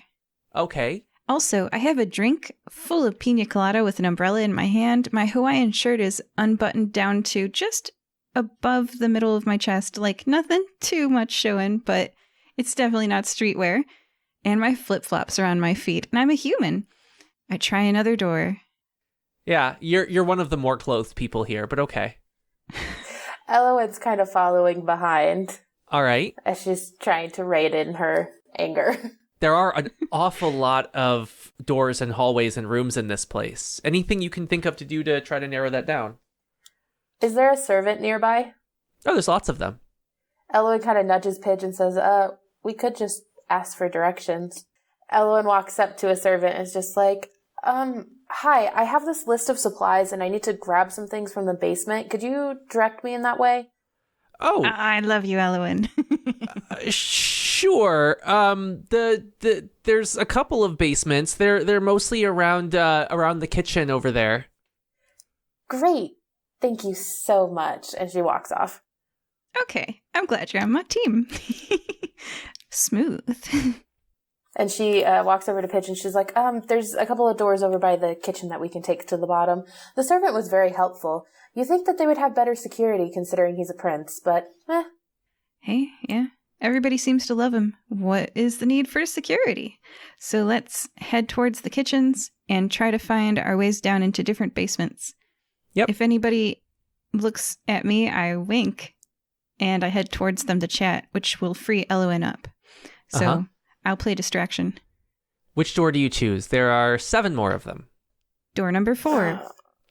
Okay. Also, I have a drink full of pina colada with an umbrella in my hand. My Hawaiian shirt is unbuttoned down to just above the middle of my chest. Like, nothing too much showing, but it's definitely not streetwear. And my flip-flops are on my feet, and I'm a human. I try another door. Yeah, you're one of the more clothed people here, but okay. Elowen's kind of following behind. All right. As she's trying to rein in her anger. There are an awful lot of doors and hallways and rooms in this place. Anything you can think of to do to try to narrow that down? Is there a servant nearby? Oh, there's lots of them. Elowen kind of nudges Pidge and says, we could just ask for directions. Elowen walks up to a servant and is just like, hi, I have this list of supplies and I need to grab some things from the basement. Could you direct me in that way? Oh, I love you, Elowen. Sure. There's a couple of basements. They're mostly around the kitchen over there. Great. Thank you so much. And she walks off. Okay, I'm glad you're on my team. Smooth. And she walks over to Pitch and she's like, there's a couple of doors over by the kitchen that we can take to the bottom. The servant was very helpful. You think that they would have better security considering he's a prince, but Hey, yeah. Everybody seems to love him. What is the need for security? So let's head towards the kitchens and try to find our ways down into different basements. Yep. If anybody looks at me, I wink and I head towards them to chat, which will free Elowen up. So I'll play distraction. Which door do you choose? There are 7 more of them. Door number 4.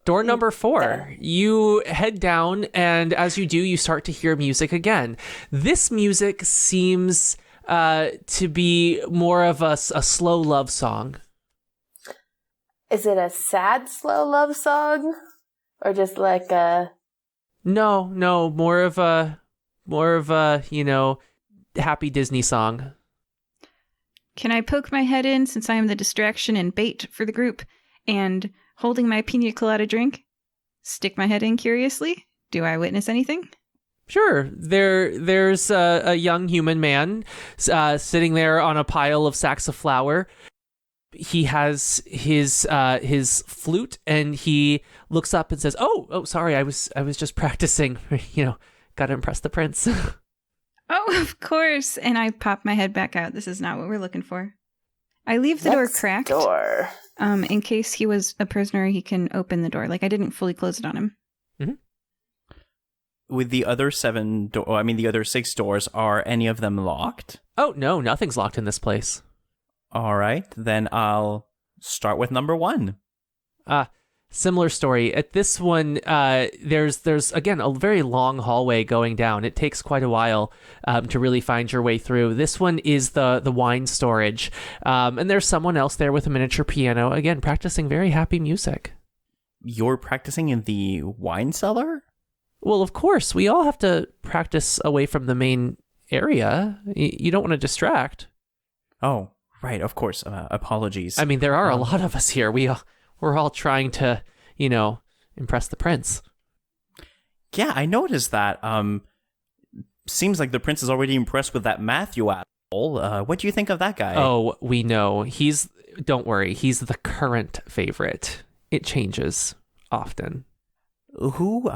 Door number 4. You head down, and as you do, you start to hear music again. This music seems to be more of a slow love song. Is it a sad, slow love song? Or just like a... No, more of a, happy Disney song. Can I poke my head in since I am the distraction and bait for the group? And holding my pina colada drink, stick my head in curiously? Do I witness anything? Sure. There's a young human man sitting there on a pile of sacks of flour. he has his flute, and he looks up and says, "Oh, sorry, I was just practicing. Got to impress the prince." Oh, of course. And I pop my head back out. This is not what we're looking for. I leave the door cracked. Door. In case he was a prisoner, he can open the door. Like, I didn't fully close it on him. Mm-hmm. With the other the other 6 doors, are any of them locked? Oh, no, nothing's locked in this place. All right, then I'll start with number 1. Similar story. At this one, there's again a very long hallway going down. It takes quite a while to really find your way through. This one is the wine storage, and there's someone else there with a miniature piano, again practicing very happy music. You're practicing in the wine cellar? Well, of course, we all have to practice away from the main area. You don't want to distract. Oh, right, of course. Apologies. I mean, there are a lot of us here. We're all trying to, impress the prince. Yeah, I noticed that. Seems like the prince is already impressed with that Matthew asshole. What do you think of that guy? Oh, we know. Don't worry, he's the current favorite. It changes often. Who,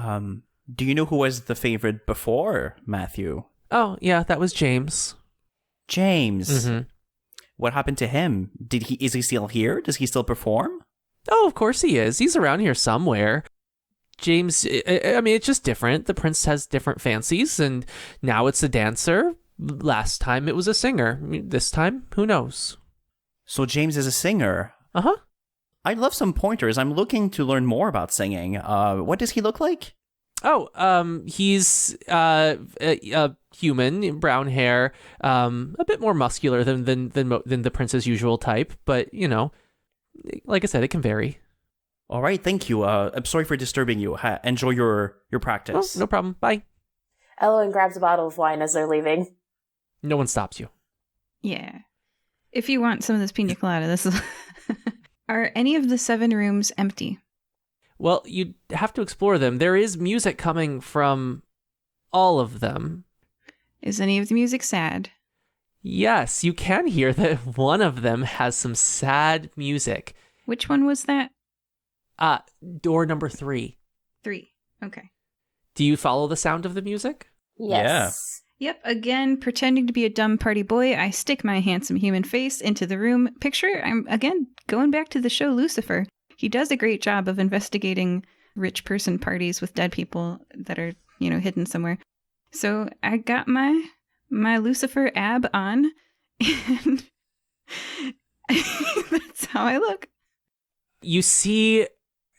do you know who was the favorite before Matthew? Oh, yeah, that was James. James. Mm-hmm. What happened to him? Is he still here? Does he still perform? Oh, of course he is. He's around here somewhere. James, I mean, it's just different. The prince has different fancies, and now it's a dancer. Last time it was a singer. This time, who knows? So James is a singer. Uh-huh. I'd love some pointers. I'm looking to learn more about singing. What does he look like? Oh, he's a human, brown hair, a bit more muscular than the prince's usual type, but like I said, it can vary. All right, thank you. I'm sorry for disturbing you. Enjoy your practice. Oh, no problem. Bye. Elowen grabs a bottle of wine as they're leaving. No one stops you. Yeah. If you want some of this pina colada, this is... Are any of the 7 rooms empty? Well, you have to explore them. There is music coming from all of them. Is any of the music sad? Yes, you can hear that one of them has some sad music. Which one was that? Door number 3. 3. Okay. Do you follow the sound of the music? Yes. Yep, again, pretending to be a dumb party boy, I stick my handsome human face into the room. Picture, I'm, again, going back to the show Lucifer. He does a great job of investigating rich person parties with dead people that are, hidden somewhere. So I got my Lucifer ab on, and that's how I look. You see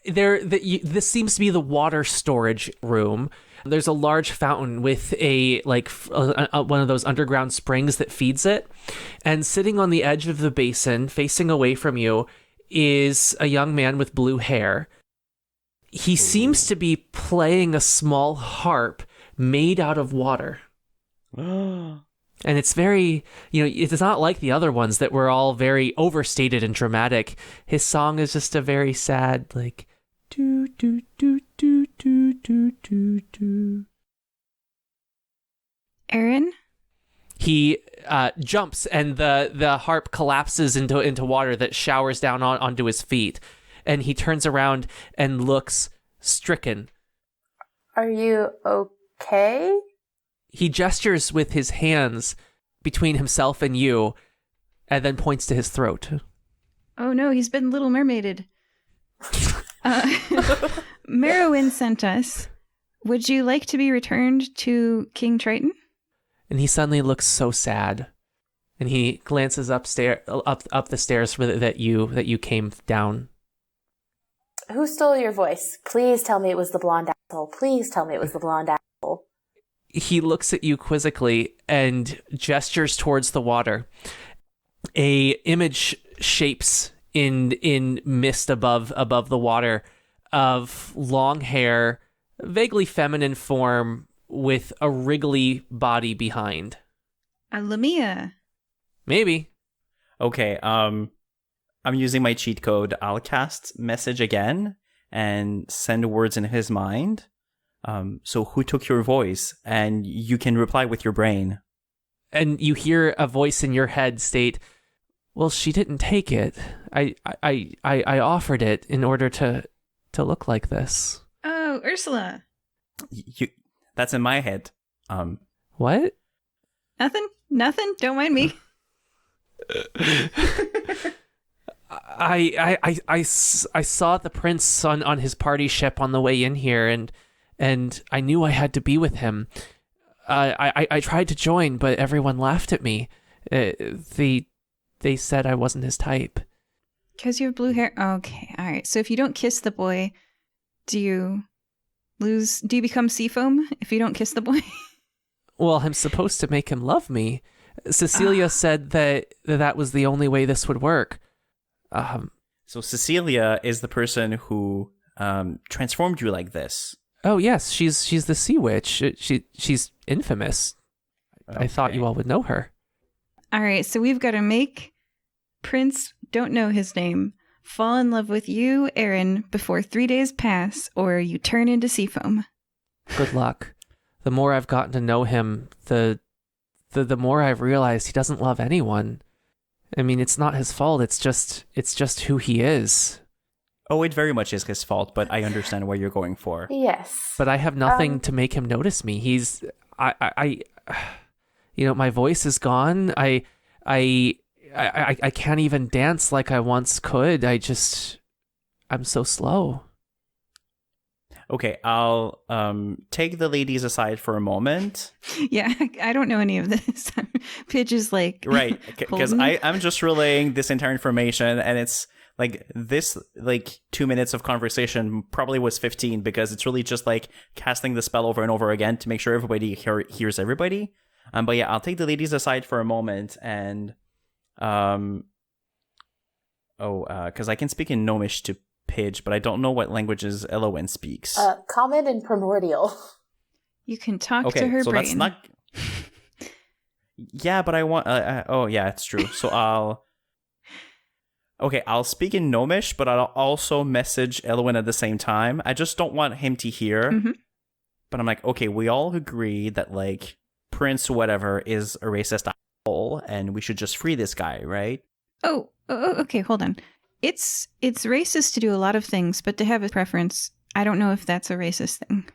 this seems to be the water storage room. There's a large fountain with one of those underground springs that feeds it. And sitting on the edge of the basin, facing away from you, is a young man with blue hair. He seems to be playing a small harp made out of water. And it's very, it's not like the other ones that were all very overstated and dramatic. His song is just a very sad, like, do, do, do, do, do, do, do, do. Aaron? He jumps, and the harp collapses into water that showers down onto his feet. And he turns around and looks stricken. Are you okay? He gestures with his hands between himself and you, and then points to his throat. Oh no, he's been Little Mermaided. Merowyn sent us. Would you like to be returned to King Triton? And he suddenly looks so sad, and he glances up the stairs that you came down. Who stole your voice? Please tell me it was the blonde asshole. Please tell me it was the blonde asshole. He looks at you quizzically and gestures towards the water. A image shapes in mist above the water of long hair, vaguely feminine form with a wriggly body behind. A Lamia. Maybe. Okay, I'm using my cheat code. I'll cast message again and send words in his mind. So who took your voice? And you can reply with your brain. And you hear a voice in your head state, Well, she didn't take it. I offered it in order to look like this. Oh, Ursula. That's in my head. What? Nothing. Don't mind me. I saw the prince on his party ship on the way in here, and I knew I had to be with him. I tried to join, but everyone laughed at me. They said I wasn't his type. Because you have blue hair? Okay, all right. So if you don't kiss the boy, do you become Seafoam if you don't kiss the boy? Well, I'm supposed to make him love me. Cecilia said that was the only way this would work. So Cecilia is the person who transformed you like this. Oh yes, she's the sea witch. She's infamous. Okay. I thought you all would know her. All right, so we've got to make Prince, don't know his name, fall in love with you, Aaron, before 3 days pass, or you turn into Seafoam. Good luck. The more I've gotten to know him, the more I've realized he doesn't love anyone. I mean, it's not his fault. It's just who he is. Oh, it very much is his fault, but I understand what you're going for. Yes. But I have nothing to make him notice me. He's I my voice is gone. I can't even dance like I once could. I'm so slow. Okay, I'll take the ladies aside for a moment. Yeah, I don't know any of this. Pidge is like... Right, because I'm just relaying this entire information, and it's like this 2 minutes of conversation probably was 15, because it's really just like casting the spell over and over again to make sure everybody hears everybody. But yeah, I'll take the ladies aside for a moment, and because I can speak in Gnomish to Pidge, but I don't know what languages Elowen speaks. Common and Primordial. You can talk to her so brain. That's not... Yeah, but I want... oh, yeah, it's true. So I'll speak in Gnomish, but I'll also message Elowen at the same time. I just don't want him to hear. Mm-hmm. But I'm like, okay, we all agree that, Prince whatever is a racist asshole, and we should just free this guy, right? Oh, okay, hold on. It's racist to do a lot of things, but to have a preference, I don't know if that's a racist thing.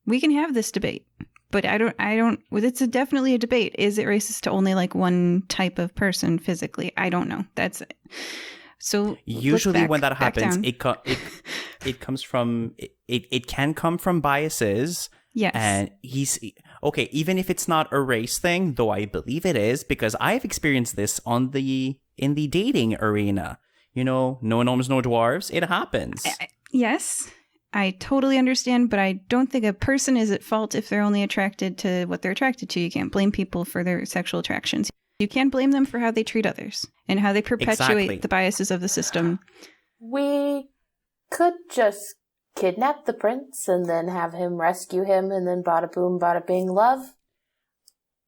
We can have this debate, but I don't. It's definitely a debate. Is it racist to only one type of person physically? I don't know. That's it. So usually when that happens, it comes from it can come from biases. Yes. And he's okay, even if it's not a race thing, though I believe it is, because I've experienced this in the dating arena. No gnomes, no dwarves. It happens. Yes, I totally understand, but I don't think a person is at fault if they're only attracted to what they're attracted to. You can't blame people for their sexual attractions. You can blame them for how they treat others and how they perpetuate the biases of the system. We could just kidnap the prince and then have him rescue him, and then bada boom, bada bing, love.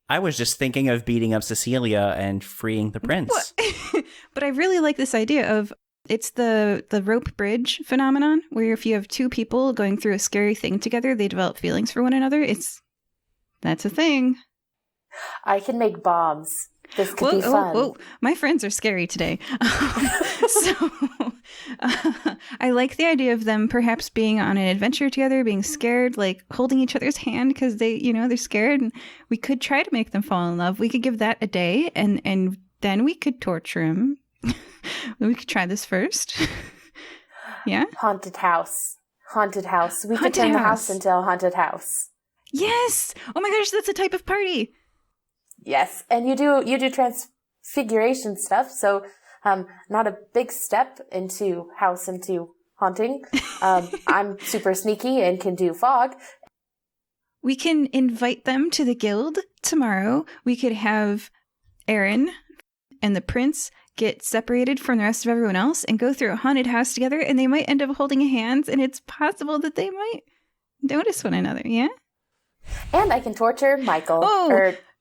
I was just thinking of beating up Cecilia and freeing the prince. But I really like this idea of, it's the rope bridge phenomenon, where if you have two people going through a scary thing together, they develop feelings for one another. That's a thing. I can make bombs. This could be fun. Whoa. My friends are scary today. I like the idea of them perhaps being on an adventure together, being scared, holding each other's hand because they're scared. And we could try to make them fall in love. We could give that a day, and then we could torture him. We could try this first. Yeah? Haunted house. We could turn the house into a haunted house. Yes! Oh my gosh, that's a type of party. Yes, and you do transfiguration stuff, so not a big step into haunting. I'm super sneaky and can do fog. We can invite them to the guild tomorrow. We could have Aaron and the prince get separated from the rest of everyone else and go through a haunted house together, and they might end up holding hands, and it's possible that they might notice one another, yeah? And I can torture Michael.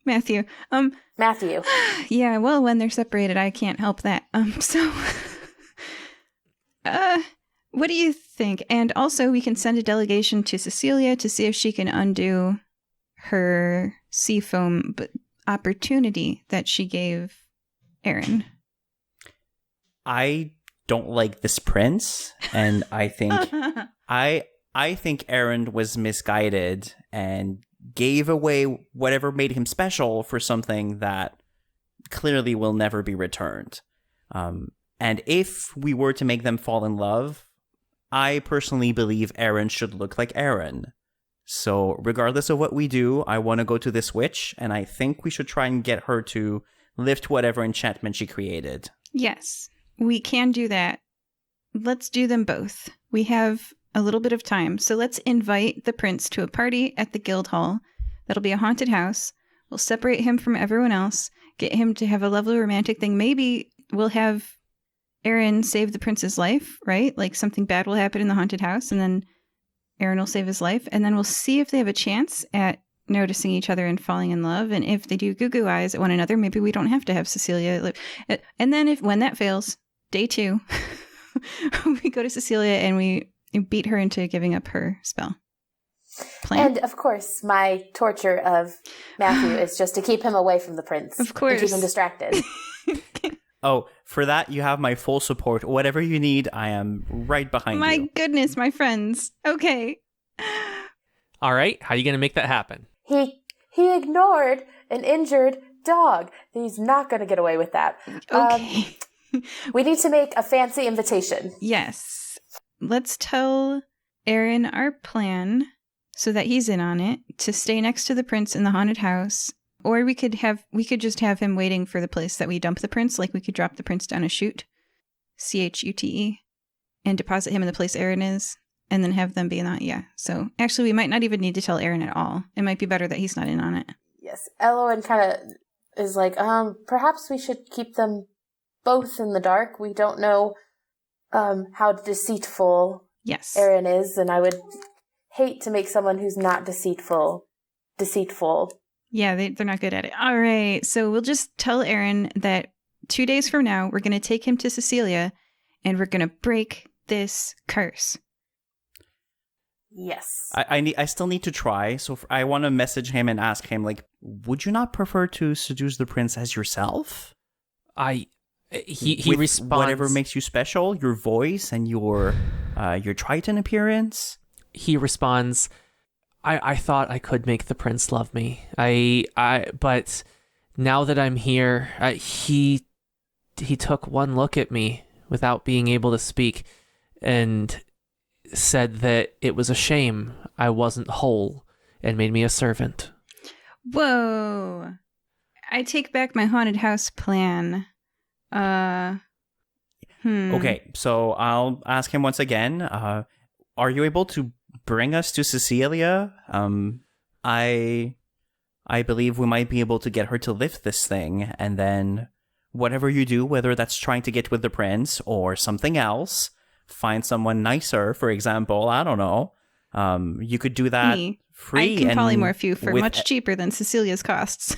Matthew. Matthew. Yeah, well, when they're separated, I can't help that. What do you think? And also, we can send a delegation to Cecilia to see if she can undo her Seafoam opportunity that she gave Aaron. I don't like this prince, and I think I think Aaron was misguided and gave away whatever made him special for something that clearly will never be returned. And if we were to make them fall in love, I personally believe Aaron should look like Aaron. So regardless of what we do, I want to go to this witch, and I think we should try and get her to lift whatever enchantment she created. Yes, we can do that. Let's do them both. We have a little bit of time. So let's invite the prince to a party at the guild hall. That'll be a haunted house. We'll separate him from everyone else, get him to have a lovely romantic thing. Maybe we'll have Aaron save the prince's life, right? Like something bad will happen in the haunted house, and then Aaron will save his life. And then we'll see if they have a chance at noticing each other and falling in love. And if they do goo-goo eyes at one another, maybe we don't have to have Cecilia live. And then when that fails, day 2, we go to Cecilia and we beat her into giving up her spell. Plan? And of course, my torture of Matthew is just to keep him away from the prince. Of course. And keep him distracted. Oh, for that, you have my full support. Whatever you need, I am right behind you. My goodness, my friends. Okay. All right, how are you going to make that happen? He ignored an injured dog. He's not going to get away with that. Okay. We need to make a fancy invitation. Yes. Let's tell Aaron our plan so that he's in on it, to stay next to the prince in the haunted house. Or we could just have him waiting for the place that we dump the prince. Like we could drop the prince down a chute, CHUTE, and deposit him in the place Aaron is, and then have them be in on it. Yeah. So actually, we might not even need to tell Aaron at all. It might be better that he's not in on it. Yes. Elowen kind of is like, perhaps we should keep them both in the dark. We don't know how deceitful Yes. Aaron is, and I would hate to make someone who's not deceitful. Yeah, they're not good at it. All right. So we'll just tell Aaron that 2 days from now, we're going to take him to Cecilia and we're going to break this curse. Yes. I still need to try, so I want to message him and ask him, like, would you not prefer to seduce the prince as yourself? He With responds, whatever makes you special, your voice and your Triton appearance. He responds, I thought I could make the prince love me. But now that I'm here, he took one look at me without being able to speak and said that it was a shame I wasn't whole and made me a servant. Whoa. I take back my haunted house plan. Okay, so I'll ask him once again. Are you able to bring us to Cecilia? I believe we might be able to get her to lift this thing, and then whatever you do, whether that's trying to get with the prince or something else, find someone nicer, for example, I don't know. You could do that free. I can and polymorph you for much cheaper than Cecilia's costs.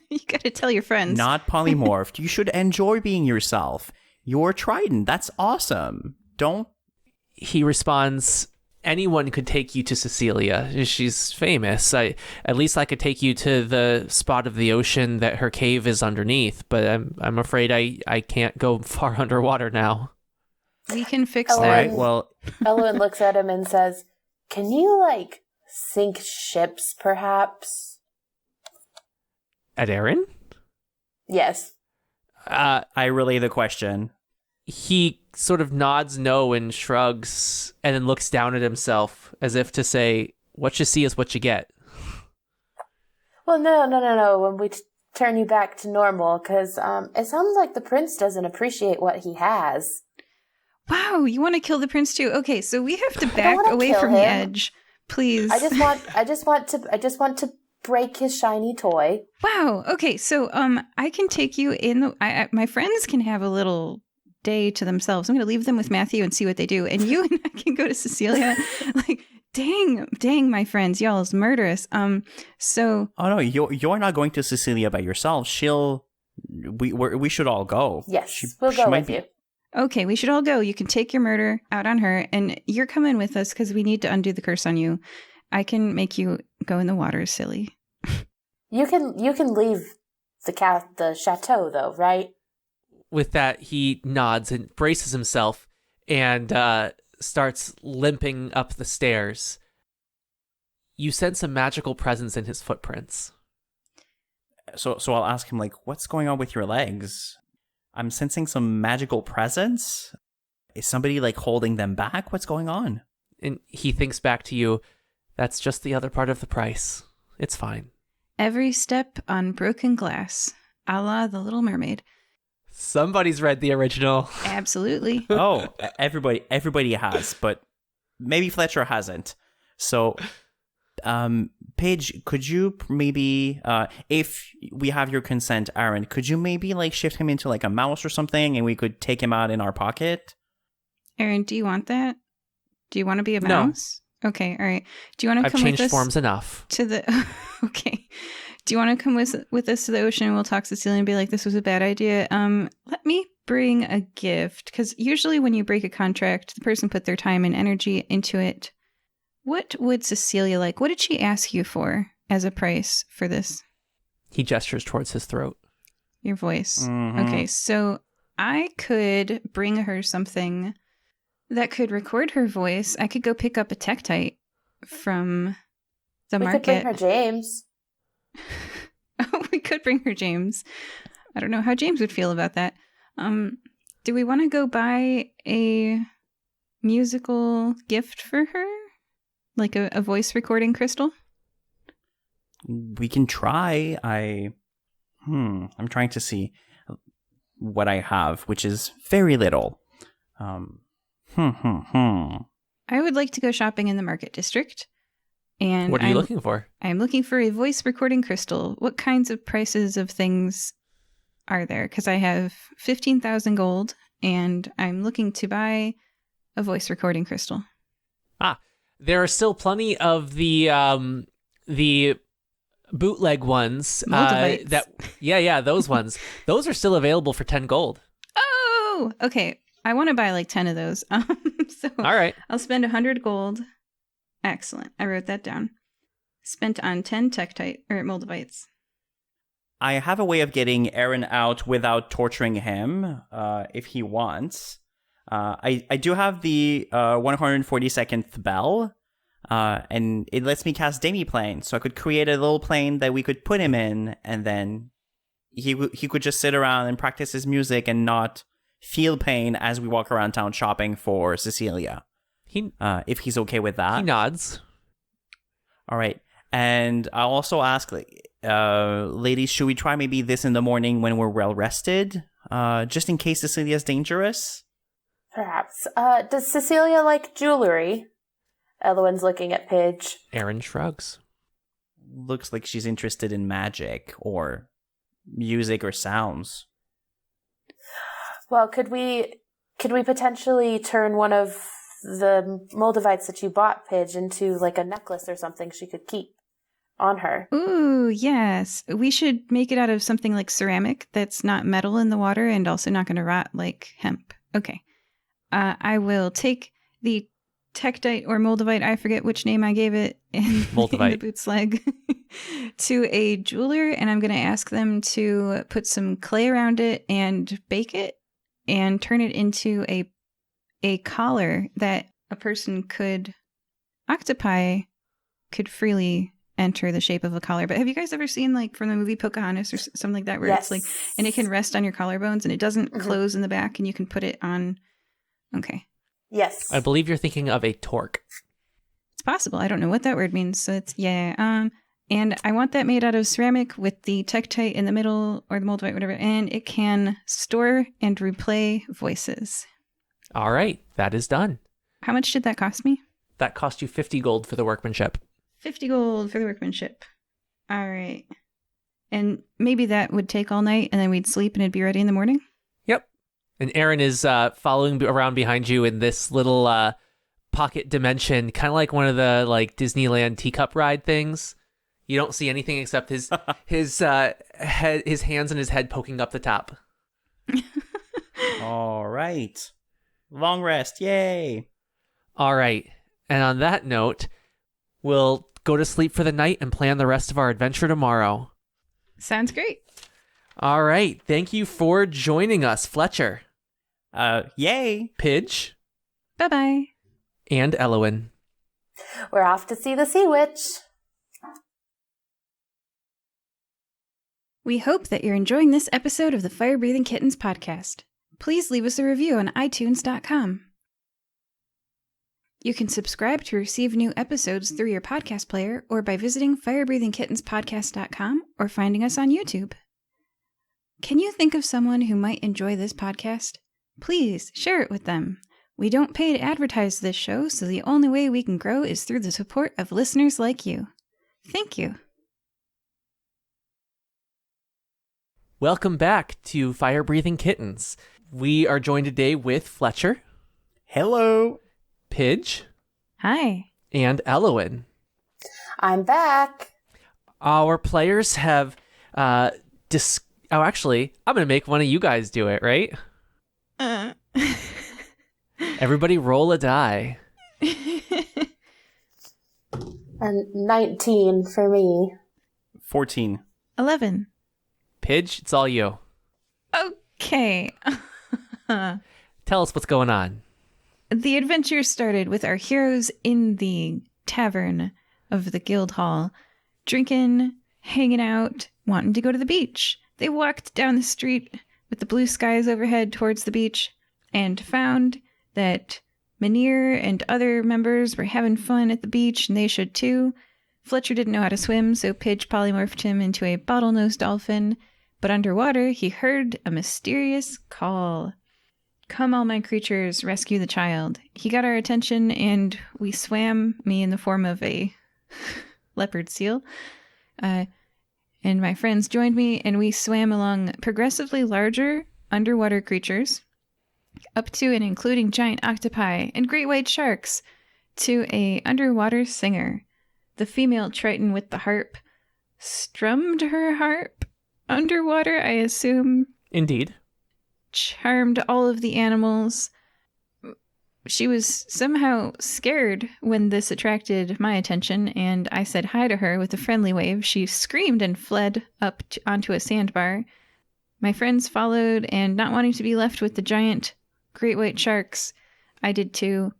You gotta tell your friends. Not polymorphed. You should enjoy being yourself. You're Triton. That's awesome. Don't. He responds, anyone could take you to Cecilia. She's famous. At least I could take you to the spot of the ocean that her cave is underneath, but I'm afraid I can't go far underwater now. We can fix All that. Right, well, Elowen looks at him and says, can you, sink ships, perhaps? At Aaron? Yes. I relay the question. He sort of nods no and shrugs and then looks down at himself as if to say, what you see is what you get. Well, no. When we turn you back to normal, because it sounds like the prince doesn't appreciate what he has. Wow, you want to kill the prince too? Okay, so we have to back wanna away kill from the him. edge, please. I just want to break his shiny toy. Wow. Okay, so I can take you in the. My friends can have a little day to themselves. I'm going to leave them with Matthew and see what they do, and you and I can go to Cecilia. Dang, my friends, y'all is murderous. So. Oh no, you're not going to Cecilia by yourself. We should all go. Yes, we'll go with you. Okay, we should all go. You can take your murder out on her, and you're coming with us because we need to undo the curse on you. I can make you go in the water, silly. You can leave the chateau though, right? with that, he nods and braces himself and starts limping up the stairs. You sense a magical presence in his footprints. So I'll ask him, like, what's going on with your legs? I'm sensing some magical presence. Is somebody, like, holding them back? What's going on? And he thinks back to you. That's just the other part of the price. It's fine. Every step on broken glass, a la The Little Mermaid. Somebody's read the original. Absolutely. Oh, everybody has, but maybe Fletcher hasn't. So, Paige, could you maybe, if we have your consent, Aaron, could you maybe like shift him into like a mouse or something, and we could take him out in our pocket? Aaron, do you want that? Do you want to be a mouse? No. Okay, all right. Do you want to come with us? I've changed forms enough. To the okay. Do you want to come with us to the ocean? We'll talk to Cecilia and be like, this was a bad idea. Let me bring a gift, because usually when you break a contract, the person put their time and energy into it. What would Cecilia like? What did she ask you for as a price for this? He gestures towards his throat. Your voice. Mm-hmm. Okay, so I could bring her something that could record her voice. I could go pick up a Tektite from the market. We could bring her James. We could bring her James. I don't know how James would feel about that. Do we want to go buy a musical gift for her? Like a voice recording crystal? We can try. I'm trying to see what I have, which is very little. I would like to go shopping in the market district. And what are you looking for? I'm looking for a voice recording crystal. What kinds of prices of things are there? Because I have 15,000 gold, and I'm looking to buy a voice recording crystal. There are still plenty of the bootleg ones. Those ones. Those are still available for 10 gold. Oh, okay. I want to buy like 10 of those. So all right. I'll spend 100 gold. Excellent. I wrote that down. Spent on 10 Tektite or Moldavites. I have a way of getting Aaron out without torturing him, if he wants. I do have the 142nd bell, and it lets me cast demi-plane, so I could create a little plane that we could put him in, and then he could just sit around and practice his music and not feel pain as we walk around town shopping for Cecilia. If he's okay with that. He nods. All right. And I'll also ask, ladies, should we try maybe this in the morning when we're well rested? Just in case Cecilia's dangerous? Perhaps. Does Cecilia like jewelry? Elowen's looking at Pidge. Aaron shrugs. Looks like she's interested in magic or music or sounds. Well, could we potentially turn one of the Moldavites that you bought, Pidge, into like a necklace or something she could keep on her? Ooh, yes. We should make it out of something like ceramic that's not metal in the water and also not going to rot like hemp. Okay. I will take the Tektite or Moldavite, I forget which name I gave it in the boot's leg, to a jeweler, and I'm going to ask them to put some clay around it and bake it and turn it into a collar that a person could, octopi could freely enter the shape of a collar. But have you guys ever seen, like, from the movie Pocahontas or something like that, where yes. It's like, and it can rest on your collarbones and it doesn't close in the back and you can put it on. Okay. Yes. I believe you're thinking of a torque. It's possible. I don't know what that word means. So it's, yeah. And I want that made out of ceramic with the Tektite in the middle, or the Moldavite, whatever. And it can store and replay voices. All right. That is done. How much did that cost me? That cost you 50 gold for the workmanship. 50 gold for the workmanship. All right. And maybe that would take all night and then we'd sleep and it'd be ready in the morning? Yep. And Aaron is following around behind you in this little pocket dimension, kind of like one of the like Disneyland teacup ride things. You don't see anything except his head, his hands and his head poking up the top. All right. Long rest. Yay. All right. And on that note, we'll go to sleep for the night and plan the rest of our adventure tomorrow. Sounds great. All right. Thank you for joining us, Fletcher, Yay. Pidge, Bye-bye. and Elowen. We're off to see the Sea Witch. We hope that you're enjoying this episode of the Firebreathing Kittens podcast. Please leave us a review on iTunes.com. You can subscribe to receive new episodes through your podcast player or by visiting firebreathingkittenspodcast.com or finding us on YouTube. Can you think of someone who might enjoy this podcast? Please share it with them. We don't pay to advertise this show, so the only way we can grow is through the support of listeners like you. Thank you. Welcome back to Firebreathing Kittens. We are joined today with Fletcher, Hello. Pidge, Hi. and Elowen. I'm back. Our players have actually, I'm going to make one of you guys do it, right? Everybody roll a die. And 19 for me. 14. 11. Pidge, it's all you. Okay. Tell us what's going on. The adventure started with our heroes in the tavern of the guild hall, drinking, hanging out, wanting to go to the beach. They walked down the street with the blue skies overhead towards the beach and found that Manir and other members were having fun at the beach, and they should too. Fletcher didn't know how to swim, so Pidge polymorphed him into a bottlenose dolphin, but underwater he heard a mysterious call. "Come, all my creatures, rescue the child." He got our attention, and we swam, me in the form of a leopard seal, and my friends joined me, and we swam along progressively larger underwater creatures, up to and including giant octopi and great white sharks, to a underwater singer. The female Triton with the harp strummed her harp underwater, I assume. Indeed. Charmed all of the animals. She was somehow scared when this attracted my attention, and I said hi to her with a friendly wave. She screamed and fled up onto a sandbar. My friends followed, and not wanting to be left with the giant great white sharks, I did too.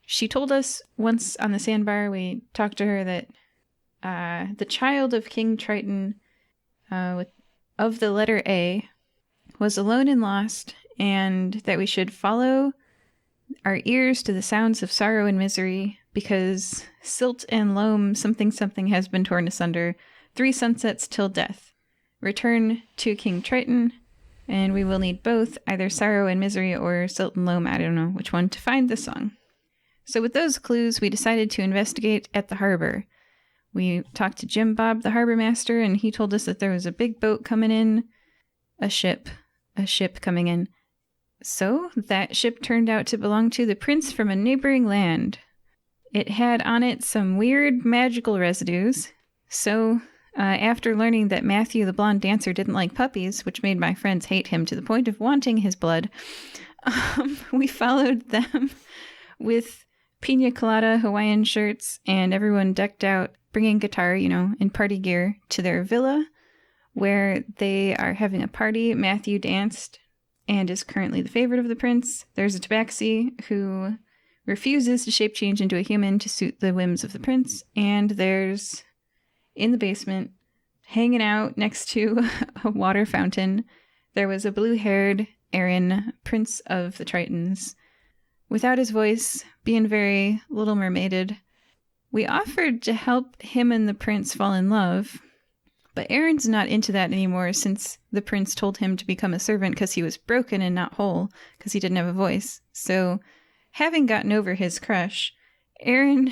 She told us once on the sandbar, we talked to her, that the child of King Triton, of the letter A, was alone and lost, and that we should follow our ears to the sounds of sorrow and misery, because silt and loam something has been torn asunder, 3 sunsets till death. Return to King Triton, and we will need both, either sorrow and misery or silt and loam, I don't know which one, to find the song. So with those clues, we decided to investigate at the harbor. We talked to Jim Bob, the harbor master, and he told us that there was a big boat coming in, a ship coming in. So that ship turned out to belong to the prince from a neighboring land. It had on it some weird magical residues. So after learning that Matthew the blonde dancer didn't like puppies, which made my friends hate him to the point of wanting his blood, we followed them with pina colada Hawaiian shirts and everyone decked out, bringing guitar, in party gear, to their villa, where they are having a party. Matthew danced and is currently the favorite of the prince. There's a tabaxi who refuses to shape change into a human to suit the whims of the prince. And there's, in the basement, hanging out next to a water fountain, there was a blue-haired Aaron, prince of the Tritons, without his voice, being very Little Mermaided. We offered to help him and the prince fall in love, but Aaron's not into that anymore since the prince told him to become a servant because he was broken and not whole, because he didn't have a voice. So, having gotten over his crush, Aaron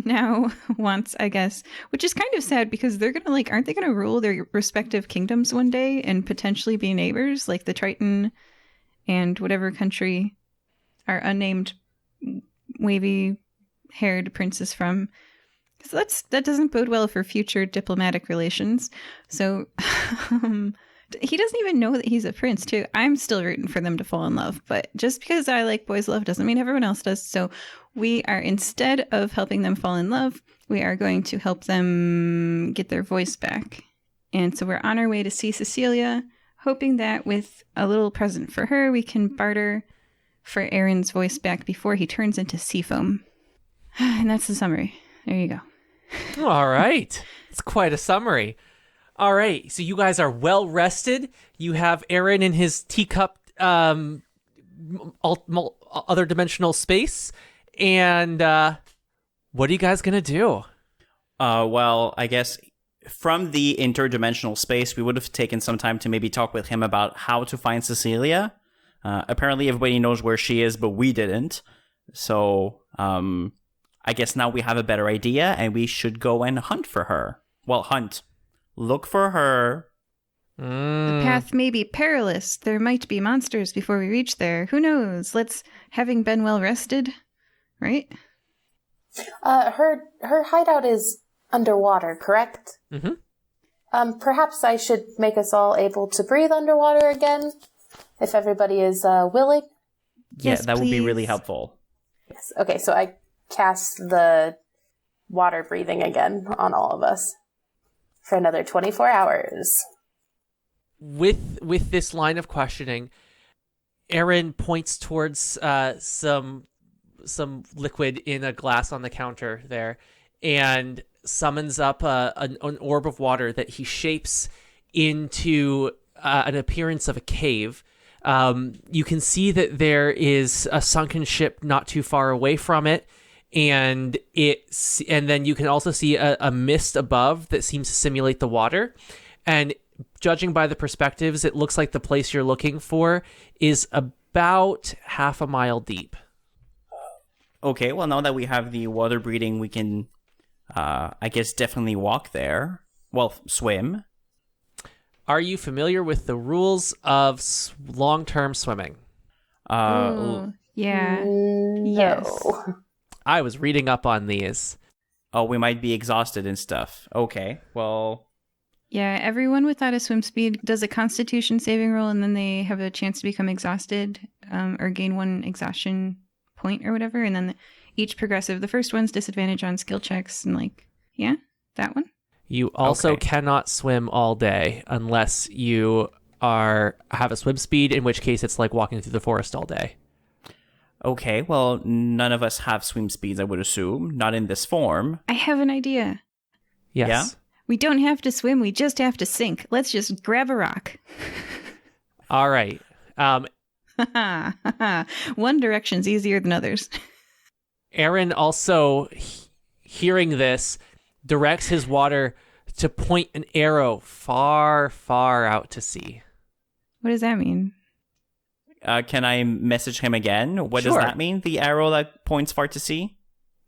now wants, I guess, which is kind of sad because they're gonna, aren't they gonna rule their respective kingdoms one day and potentially be neighbors, like the Triton and whatever country our unnamed wavy-haired prince is from. So that doesn't bode well for future diplomatic relations. So he doesn't even know that he's a prince, too. I'm still rooting for them to fall in love, but just because I like boys' love doesn't mean everyone else does. So we are, instead of helping them fall in love, we are going to help them get their voice back. And so we're on our way to see Cecilia, hoping that with a little present for her, we can barter for Aaron's voice back before he turns into sea foam. And that's the summary. There you go. All right. It's quite a summary. All right. So you guys are well rested. You have Aaron in his teacup other dimensional space. And what are you guys going to do? Well, I guess from the interdimensional space, we would have taken some time to maybe talk with him about how to find Cecilia. Apparently everybody knows where she is, but we didn't. So, I guess now we have a better idea, and we should go and hunt for her. Well, hunt. Look for her. The path may be perilous. There might be monsters before we reach there. Who knows? Having been well rested, right? Her hideout is underwater, correct? Mm-hmm. Perhaps I should make us all able to breathe underwater again, if everybody is willing. Yes, yeah, that would be really please. helpful. Yes. Okay, so I cast the water breathing again on all of us for another 24 hours. With this line of questioning, Aaron points towards some liquid in a glass on the counter there, and summons up an orb of water that he shapes into an appearance of a cave. You can see that there is a sunken ship not too far away from it, and then you can also see a mist above that seems to simulate the water. And judging by the perspectives, it looks like the place you're looking for is about half a mile deep. Okay, well, now that we have the water breathing, we can, I guess, definitely walk there. Well, swim. Are you familiar with the rules of long-term swimming? Ooh, yeah. No. Yes. I was reading up on these. Oh, we might be exhausted and stuff. Okay, well... Yeah, everyone without a swim speed does a constitution saving roll, and then they have a chance to become exhausted or gain 1 exhaustion point or whatever. And then each progressive, the first one's disadvantage on skill checks. And yeah, that one. You also Okay. cannot swim all day unless you have a swim speed, in which case it's like walking through the forest all day. Okay, well, none of us have swim speeds, I would assume. Not in this form. I have an idea. Yes. Yeah? We don't have to swim. We just have to sink. Let's just grab a rock. All right. One direction's easier than others. Aaron also, hearing this, directs his water to point an arrow far, far out to sea. What does that mean? Can I message him again? What Sure. does that mean? The arrow that points far to sea?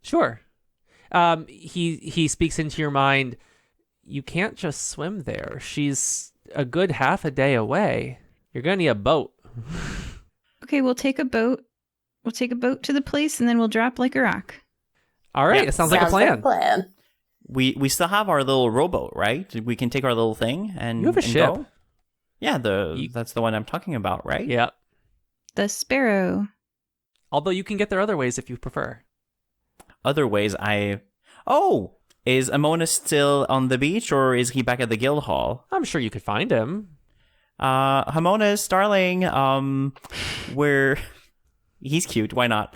Sure. He speaks into your mind. You can't just swim there. She's a good half a day away. You're going to need a boat. Okay, we'll take a boat. We'll take a boat to the place, and then we'll drop like a rock. All right. Yeah. It sounds like a plan. plan. We still have our little rowboat, right? We can take our little thing and You have a and ship. go? Yeah, that's the one I'm talking about, right? Yeah. The sparrow. Although you can get there other ways if you prefer. Other ways Oh! Is Amona still on the beach, or is he back at the guild hall? I'm sure you could find him. Hamonas, darling, he's cute, why not?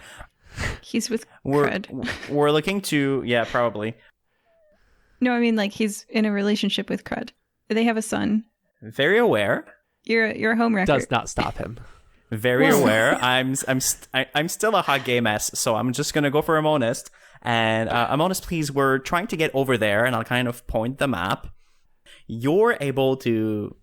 He's with We're Crud. we're looking to, yeah, probably. No, I mean he's in a relationship with Crud. They have a son. Very aware. You're a home wrecker. Does not stop him. Very aware. I'm still a hot gay mess, so I'm just gonna go for Amonist. And Amonist, please, we're trying to get over there, and I'll kind of point the map. You're able to,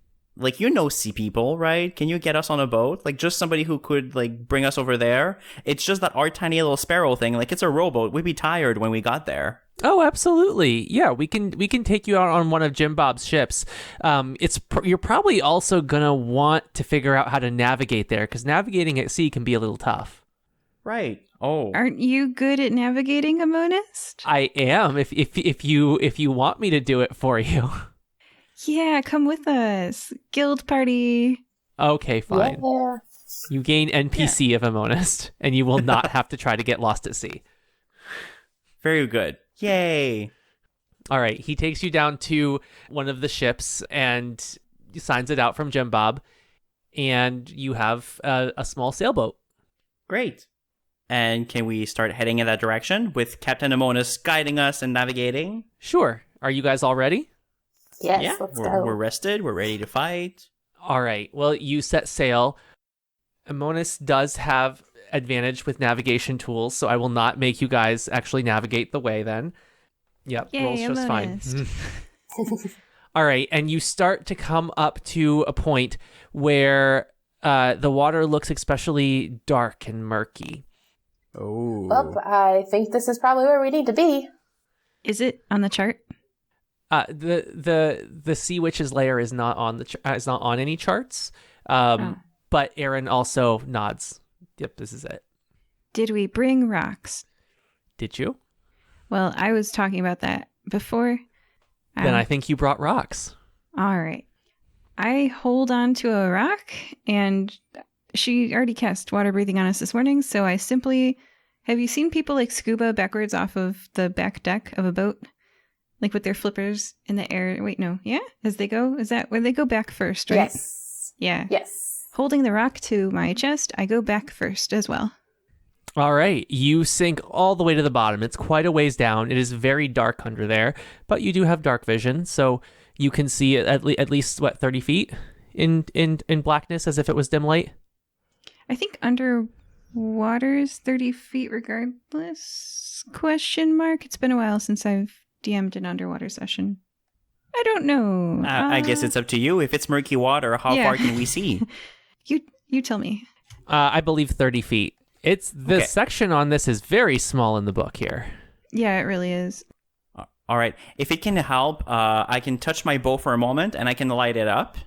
see people, right? Can you get us on a boat? Just somebody who could, bring us over there? It's just that our tiny little sparrow thing, it's a rowboat. We'd be tired when we got there. Oh, absolutely. Yeah, we can take you out on one of Jim Bob's ships. You're probably also gonna want to figure out how to navigate there, because navigating at sea can be a little tough. Right. Oh. Aren't you good at navigating, a monist? I am. If you want me to do it for you. Yeah, come with us. Guild party. Okay, fine. Yeah. You gain NPC of a monist, and you will not have to try to get lost at sea. Very good. Yay. All right. He takes you down to one of the ships and signs it out from Jim Bob. And you have a small sailboat. Great. And can we start heading in that direction with Captain Amonis guiding us and navigating? Sure. Are you guys all ready? Yes, let's go. We're rested. We're ready to fight. All right. Well, you set sail. Amonis does have advantage with navigation tools, so I will not make you guys actually navigate the way then. Yep, Yay, rolls just fine. Amonis. All right, and you start to come up to a point where the water looks especially dark and murky. Oh. Well, I think this is probably where we need to be. Is it on the chart? The Sea Witch's lair is not on is not on any charts. But Aaron also nods. Yep, this is it. Did we bring rocks? Did you? Well, I was talking about that before. Then I think you brought rocks. All right. I hold on to a rock, and she already cast water breathing on us this morning, so I simply... Have you seen people like scuba backwards off of the back deck of a boat? Like with their flippers in the air? Wait, no. Yeah? As they go? Is that where they go back first, right? Yes. Yeah. Yes. Holding the rock to my chest, I go back first as well. All right. You sink all the way to the bottom. It's quite a ways down. It is very dark under there, but you do have dark vision, so you can see at least, 30 feet in blackness as if it was dim light? I think underwater is 30 feet regardless? Question mark. It's been a while since I've DM'd an underwater session. I don't know. I guess it's up to you. If it's murky water, how far can we see? You tell me. I believe 30 feet. It's the section on this is very small in the book here. Yeah, it really is. All right. If it can help, I can touch my bow for a moment and I can light it up.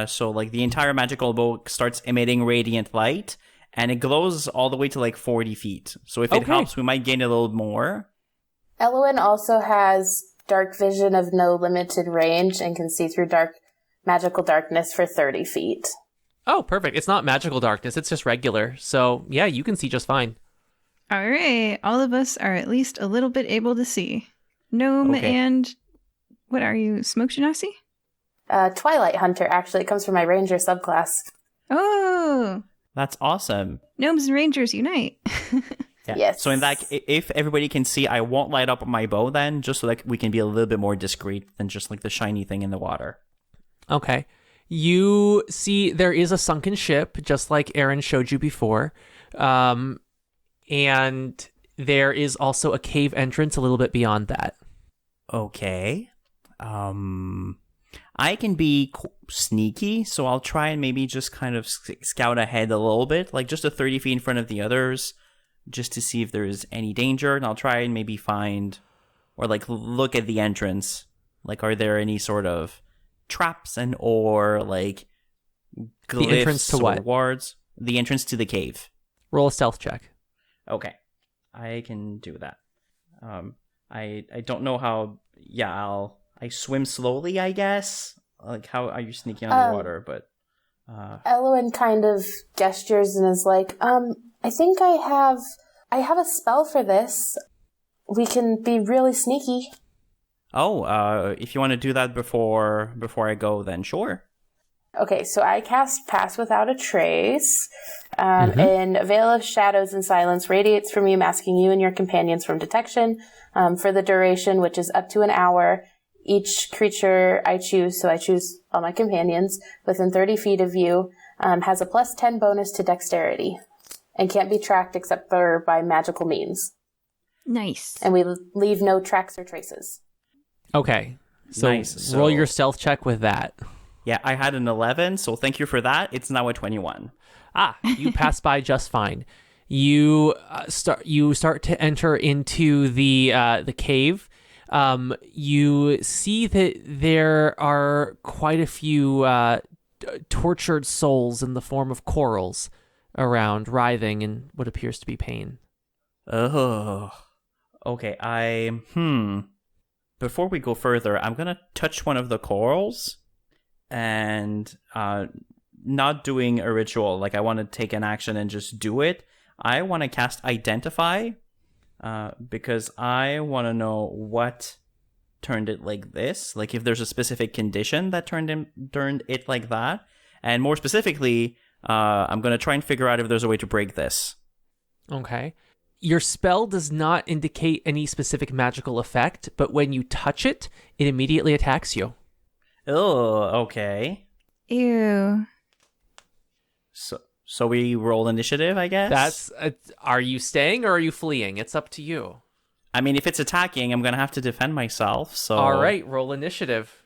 So like the entire magical bow starts emitting radiant light and it glows all the way to like 40 feet. So if it helps, we might gain a little more. Elwyn also has dark vision of no limited range and can see through magical darkness for 30 feet. Oh, perfect. It's not magical darkness. It's just regular. So, yeah, you can see just fine. All right. All of us are at least a little bit able to see. Gnome and... What are you? Smoke Genasi? Twilight Hunter, actually. It comes from my Ranger subclass. Oh! That's awesome. Gnomes and Rangers unite. Yeah. Yes. So in that, if everybody can see, I won't light up my bow then, just so that we can be a little bit more discreet than just like the shiny thing in the water. Okay. You see there is a sunken ship, just like Aaron showed you before. And there is also a cave entrance a little bit beyond that. Okay. I can be sneaky, so I'll try and maybe just kind of scout ahead a little bit, like just a 30 feet in front of the others, just to see if there's any danger. And I'll try and maybe find, or like look at the entrance. Like, are there any sort of traps or like glyphs the entrance to what? Or wards? The entrance to the cave. Roll a stealth check. Okay. I can do that. I don't know how. Yeah, I swim slowly, I guess. Like, how are you sneaking underwater? But Elwyn kind of gestures and is like, I think I have a spell for this. We can be really sneaky. Oh, if you want to do that before I go, then sure. Okay, so I cast Pass Without a Trace, and a veil of shadows and silence radiates from you, masking you and your companions from detection for the duration, which is up to an hour. Each creature I choose, so I choose all my companions, within 30 feet of you, has a plus 10 bonus to dexterity and can't be tracked except for by magical means. Nice. And we leave no tracks or traces. Okay. So Nice. roll your stealth check with that. Yeah, I had an 11, so thank you for that. It's now a 21. You pass by just fine. You start to enter into the cave. You see that there are quite a few tortured souls in the form of corals around, writhing in what appears to be pain. Oh. Okay, Before we go further, I'm gonna touch one of the corals and not doing a ritual. Like, I want to take an action and just do it. I want to cast Identify because I want to know what turned it like this. Like if there's a specific condition that turned it like that. And more specifically, I'm going to try and figure out if there's a way to break this. Okay. Your spell does not indicate any specific magical effect, but when you touch it, it immediately attacks you. Oh, okay. Ew. So we roll initiative, I guess? Are you staying or are you fleeing? It's up to you. I mean, if it's attacking, I'm going to have to defend myself, so... All right, roll initiative.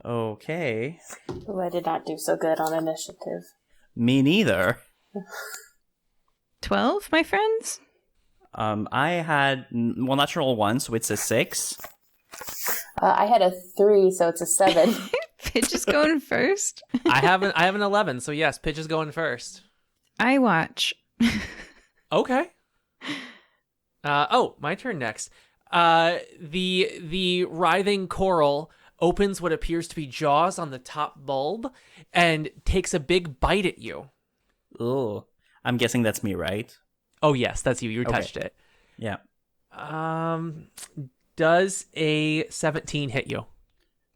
Okay. Oh, I did not do so good on initiative. Me neither. 12, my friends? I had, well, natural 1, so it's a 6. I had a 3, so it's a 7. Pitch is going first. I have an 11, so yes, Pitch is going first. I watch. Okay. My turn next. The writhing coral opens what appears to be jaws on the top bulb and takes a big bite at you. Oh, I'm guessing that's me, right? Oh yes, that's you. You touched it. Yeah. Does a 17 hit you?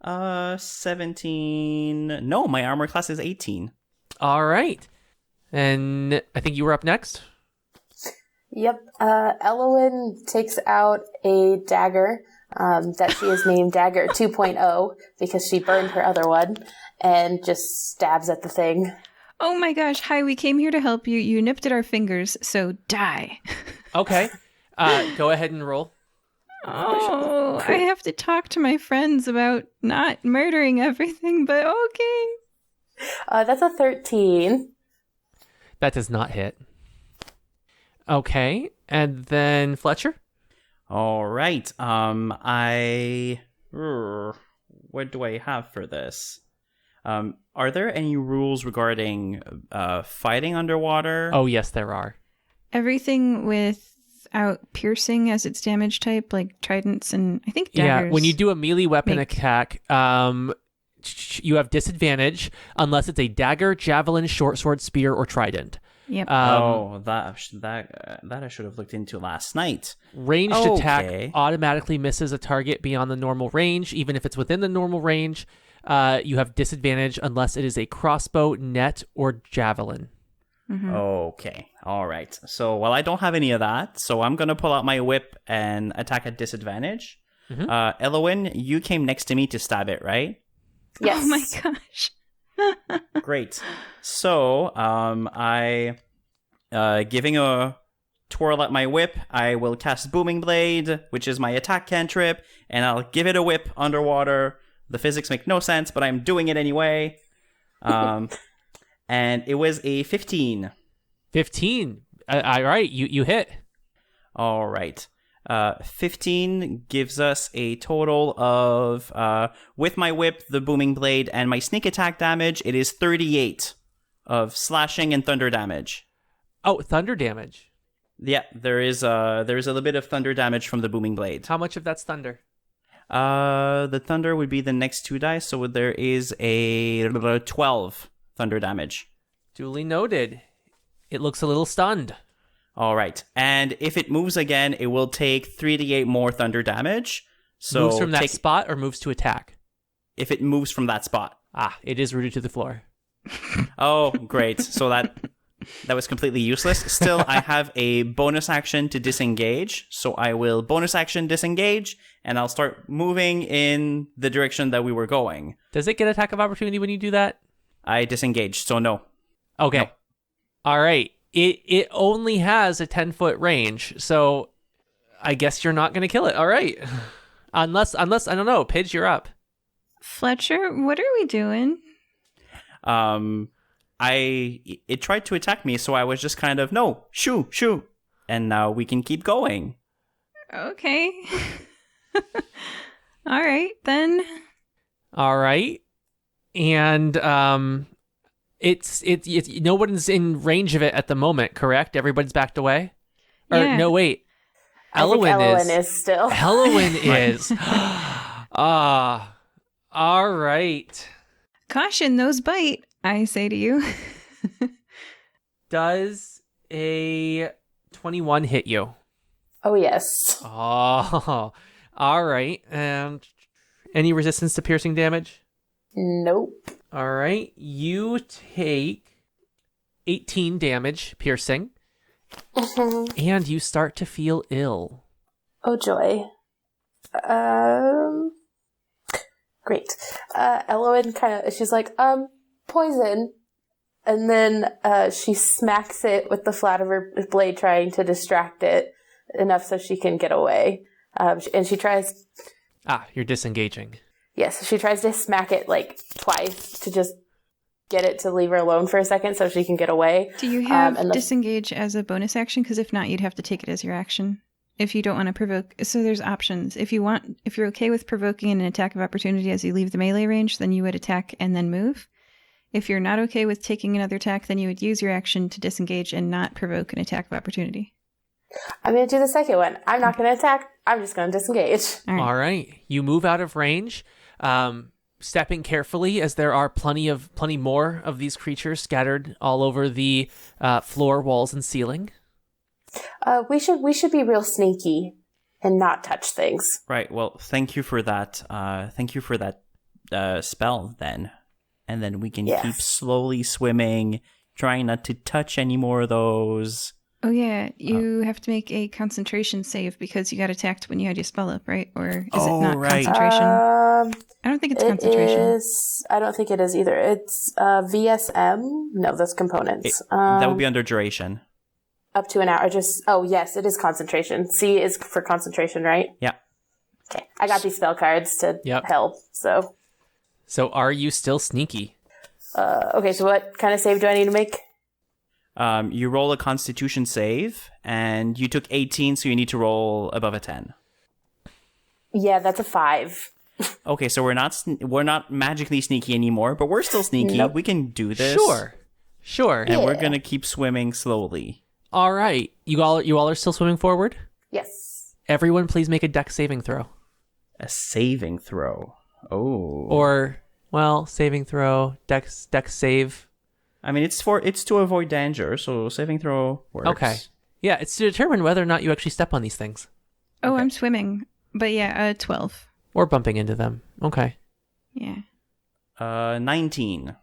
17. No, my armor class is 18. All right. And I think you were up next. Yep. Elowyn takes out a dagger that she has named Dagger 2.0 because she burned her other one and just stabs at the thing. Oh my gosh, hi, we came here to help you. You nipped at our fingers, so die. Okay. Go ahead and roll. Oh, I have to talk to my friends about not murdering everything, but okay. That's a 13. That does not hit. Okay. And then Fletcher? All right. What do I have for this? Are there any rules regarding fighting underwater? Oh, yes, there are. Everything without piercing as its damage type, like tridents and I think daggers. Yeah, when you do a melee weapon attack, you have disadvantage unless it's a dagger, javelin, short sword, spear, or trident. Yep. That I should have looked into last night. Ranged attack automatically misses a target beyond the normal range, even if it's within the normal range. You have disadvantage unless it is a crossbow, net, or javelin. Mm-hmm. Okay. All right. So, well, I don't have any of that, so I'm going to pull out my whip and attack at disadvantage. Mm-hmm. Elowyn, you came next to me to stab it, right? Yes. Oh my gosh. Great. So, giving a twirl at my whip, I will cast Booming Blade, which is my attack cantrip, and I'll give it a whip underwater. The physics make no sense, but I'm doing it anyway. And it was a 15. 15. All right, you hit. All right. 15 gives us a total of, with my whip, the booming blade, and my sneak attack damage, it is 38 of slashing and thunder damage. Oh, thunder damage. Yeah, there is a little bit of thunder damage from the booming blade. How much of that's thunder? The thunder would be the next 2 dice, so there is a 12 thunder damage. Duly noted. It looks a little stunned. All right. And if it moves again, it will take 3d8 more thunder damage. So moves from that spot or moves to attack? If it moves from that spot. It is rooted to the floor. Oh, great. So that was completely useless. Still, I have a bonus action to disengage. So I will bonus action disengage, and I'll start moving in the direction that we were going. Does it get attack of opportunity when you do that? I disengaged, so no. Okay. No. All right. It only has a 10-foot range, so I guess you're not going to kill it. All right. Unless I don't know. Pidge, you're up. Fletcher, what are we doing? It tried to attack me, so I was just kind of, no, shoo. And now we can keep going. Okay. All right, then. All right. And it's no one's in range of it at the moment, correct? Everybody's backed away? Yeah. Or no, wait. Elowyn is still. Elowyn is. All right. Caution, those bite, I say to you. Does a 21 hit you? Oh, yes. Oh, all right. And Any resistance to piercing damage? Nope. All right. You take 18 damage piercing, and you start to feel ill. Oh, joy. Great. Elowen she's like, poison. And then she smacks it with the flat of her blade, trying to distract it enough so she can get away. And she tries... You're disengaging. Yes, she tries to smack it like twice to just get it to leave her alone for a second so she can get away. Do you have disengage as a bonus action? Because if not, you'd have to take it as your action. If you don't want to provoke, so there's options. If you're okay with provoking an attack of opportunity as you leave the melee range, then you would attack and then move. If you're not okay with taking another attack, then you would use your action to disengage and not provoke an attack of opportunity. I'm going to do the second one. I'm not going to attack. I'm just going to disengage. All right. You move out of range, stepping carefully as there are plenty more of these creatures scattered all over the floor, walls, and ceiling. We should be real sneaky and not touch things. Right. Well, thank you for that. Spell then, and then we can keep slowly swimming, trying not to touch any more of those. Oh yeah, you have to make a concentration save because you got attacked when you had your spell up, right? Or is it not concentration? I don't think it's concentration. I don't think it is either. It's VSM. No, that's components. That would be under duration. Up to an hour. Yes, it is concentration. C is for concentration, right? Yeah. Okay, I got these spell cards to help. So are you still sneaky? Okay, so what kind of save do I need to make? You roll a Constitution save, and you took 18, so you need to roll above a 10. Yeah, that's a 5. Okay, so we're not magically sneaky anymore, but we're still sneaky. Nope. We can do this. Sure. And we're gonna keep swimming slowly. All right, you all are still swimming forward? Yes. Everyone, please make a dex saving throw. A saving throw. Oh. Saving throw, dex save. I mean, it's to avoid danger, so saving throw works. Okay. Yeah, it's to determine whether or not you actually step on these things. Oh, okay. I'm swimming. But 12. Or bumping into them. Okay. Yeah. 19.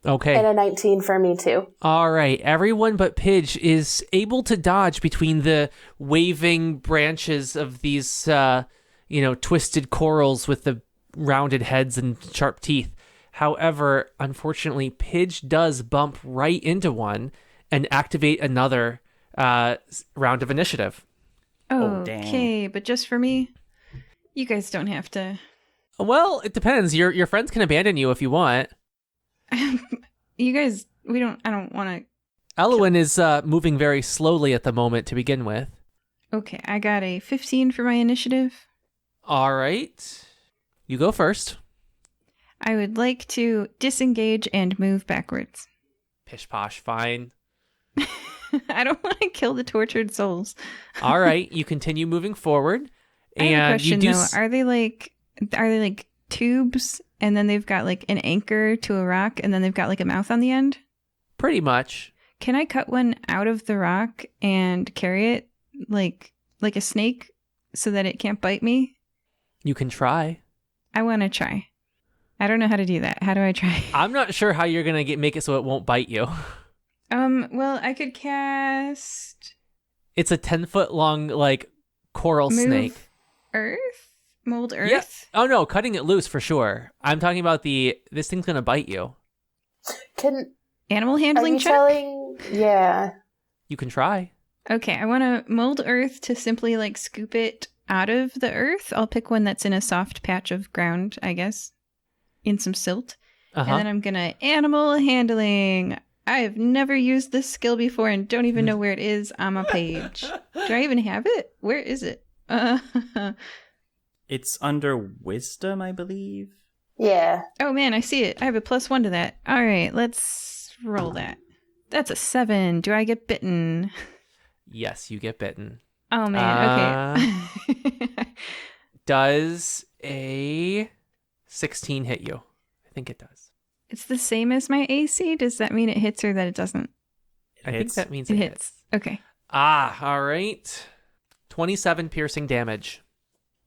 Okay. And a 19 for me, too. All right. Everyone but Pidge is able to dodge between the waving branches of these, twisted corals with the rounded heads and sharp teeth. However, unfortunately, Pidge does bump right into one and activate another round of initiative. Oh, dang. Okay, but just for me? You guys don't have to. Well, it depends. Your friends can abandon you if you want. You guys, I don't want to. Elowen is moving very slowly at the moment to begin with. Okay, I got a 15 for my initiative. All right. You go first. I would like to disengage and move backwards. Pish posh, fine. I don't want to kill the tortured souls. All right, you continue moving forward. I have a question, though. Are they like tubes, and then they've got like an anchor to a rock, and then they've got like a mouth on the end? Pretty much. Can I cut one out of the rock and carry it like a snake so that it can't bite me? You can try. I want to try. I don't know how to do that. How do I try? I'm not sure how you're going to make it so it won't bite you. Well, I could cast... It's a 10-foot long, coral snake. Mold earth? Yeah. Oh, no, cutting it loose for sure. I'm talking about this thing's going to bite you. Animal handling check? Yeah. You can try. Okay, I want to mold earth to simply, scoop it out of the earth. I'll pick one that's in a soft patch of ground, I guess. In some silt. And then I'm gonna animal handling. I have never used this skill before and don't even know where it is on my page. Do I even have it? Where is it? It's under wisdom, I believe. Yeah. Oh man, I see it. I have a +1 to that. All right, let's roll that. That's a 7. Do I get bitten? Yes, you get bitten. Oh man, okay. Does a 16 hit you? I think it does. It's the same as my AC? Does that mean it hits or that it doesn't? I think that means it hits. Okay. All right. 27 piercing damage.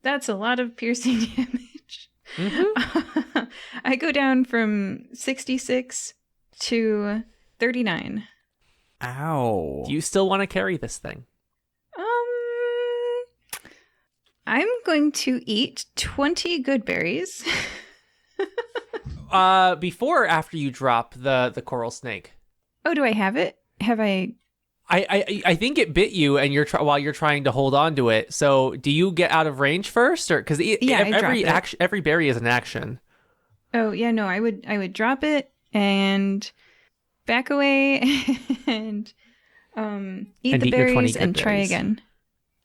That's a lot of piercing damage. Mm-hmm. I go down from 66 to 39. Ow. Do you still want to carry this thing? I'm going to eat 20 good berries. Before or after you drop the coral snake? Oh, do I have it? Have I? I think it bit you, and while you're trying to hold on to it. So, do you get out of range first, or because every berry is an action? Oh yeah, no. I would drop it and back away and eat the eat your 20 berries good and try berries. again.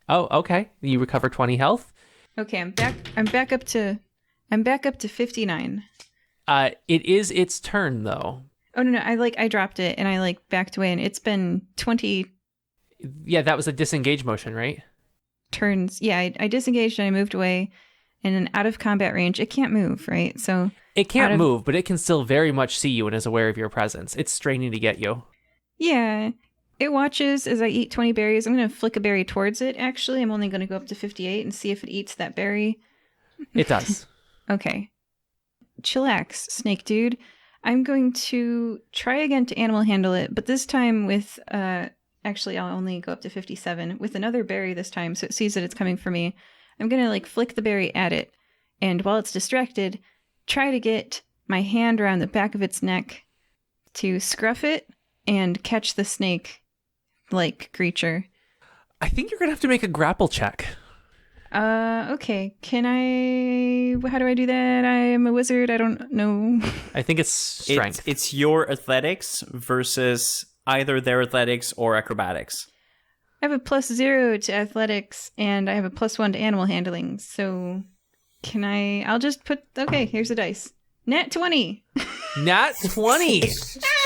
Oh, okay. You recover 20 health. Okay, I'm back up to 59. It is its turn though. Oh no, I dropped it and I backed away and it's been 20 Yeah, that was a disengage motion, right? turns. Yeah, I disengaged and I moved away in an out of combat range. It can't move, right? So It can't move, but it can still very much see you and is aware of your presence. It's straining to get you. yeah, it watches as I eat 20 berries. I'm going to flick a berry towards it, actually. I'm only going to go up to 58 and see if it eats that berry. It does. Okay. Chillax, snake dude. I'm going to try again to animal handle it, but this time with, actually, I'll only go up to 57 with another berry this time, so it sees that it's coming for me. I'm going to flick the berry at it, and while it's distracted, try to get my hand around the back of its neck to scruff it and catch the snake-like creature. I think you're going to have to make a grapple check. Okay. How do I do that? I am a wizard. I don't know. I think it's strength. It's your athletics versus either their athletics or acrobatics. I have a +0 to athletics and I have a +1 to animal handling. So I'll just okay, here's the dice. Nat 20. Nat 20.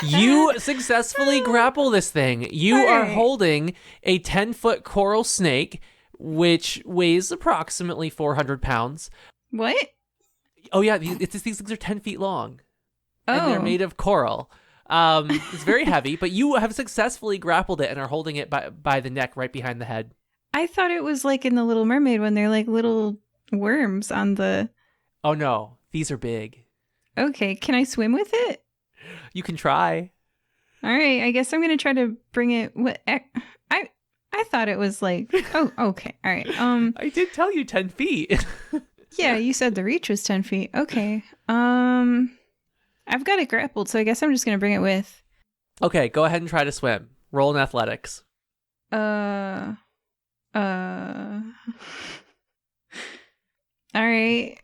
You successfully grapple this thing. You are holding a 10-foot coral snake, which weighs approximately 400 pounds. What? Oh, yeah. These things are 10 feet long. Oh. And they're made of coral. It's very heavy, but you have successfully grappled it and are holding it by the neck right behind the head. I thought it was like in The Little Mermaid when they're like little worms on the... Oh, no. These are big. Okay, can I swim with it? You can try. All right, I guess I'm going to try to bring it... I thought it was like... Oh, okay, all right. I did tell you 10 feet. Yeah, you said the reach was 10 feet. Okay. I've got it grappled, so I guess I'm just going to bring it with. Okay, go ahead and try to swim. Roll in athletics. All right.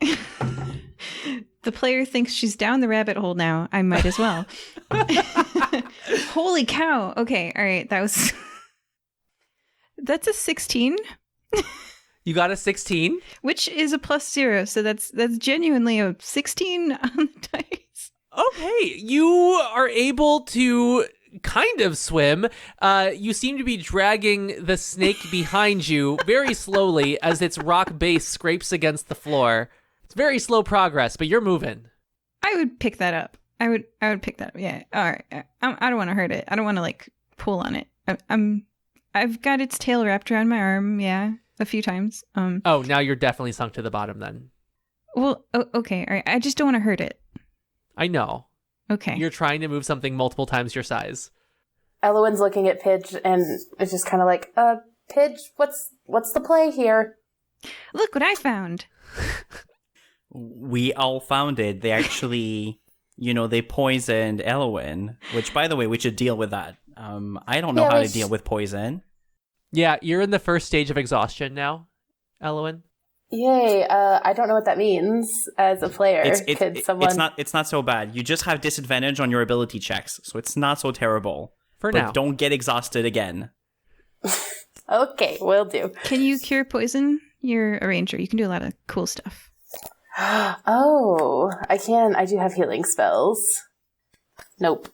The player thinks she's down the rabbit hole now. I might as well. Holy cow. Okay, all right. That's a 16. You got a 16? Which is a +0, so that's genuinely a 16 on the dice. Okay, you are able to kind of swim. You seem to be dragging the snake behind you very slowly as its rock base scrapes against the floor. It's very slow progress, but you're moving. I would pick that up. I would pick that up. Yeah. All right. I don't want to hurt it. I don't want to pull on it. I've got its tail wrapped around my arm. Yeah, a few times. Oh, now you're definitely sunk to the bottom then. Well, okay. All right. I just don't want to hurt it. I know. Okay. You're trying to move something multiple times your size. Elowen's looking at Pidge and it's just kind of like, Pidge, what's the play here? Look what I found. We all found it. They actually, they poisoned Elowen, which, by the way, we should deal with that. I don't know how to deal with poison. Yeah, you're in the first stage of exhaustion now, Elowen. Yay, I don't know what that means as a player. It's not so bad. You just have disadvantage on your ability checks, so it's not so terrible. But now. Don't get exhausted again. Okay, will do. Can you cure poison? You're a ranger. You can do a lot of cool stuff. Oh, I can. I do have healing spells. Nope.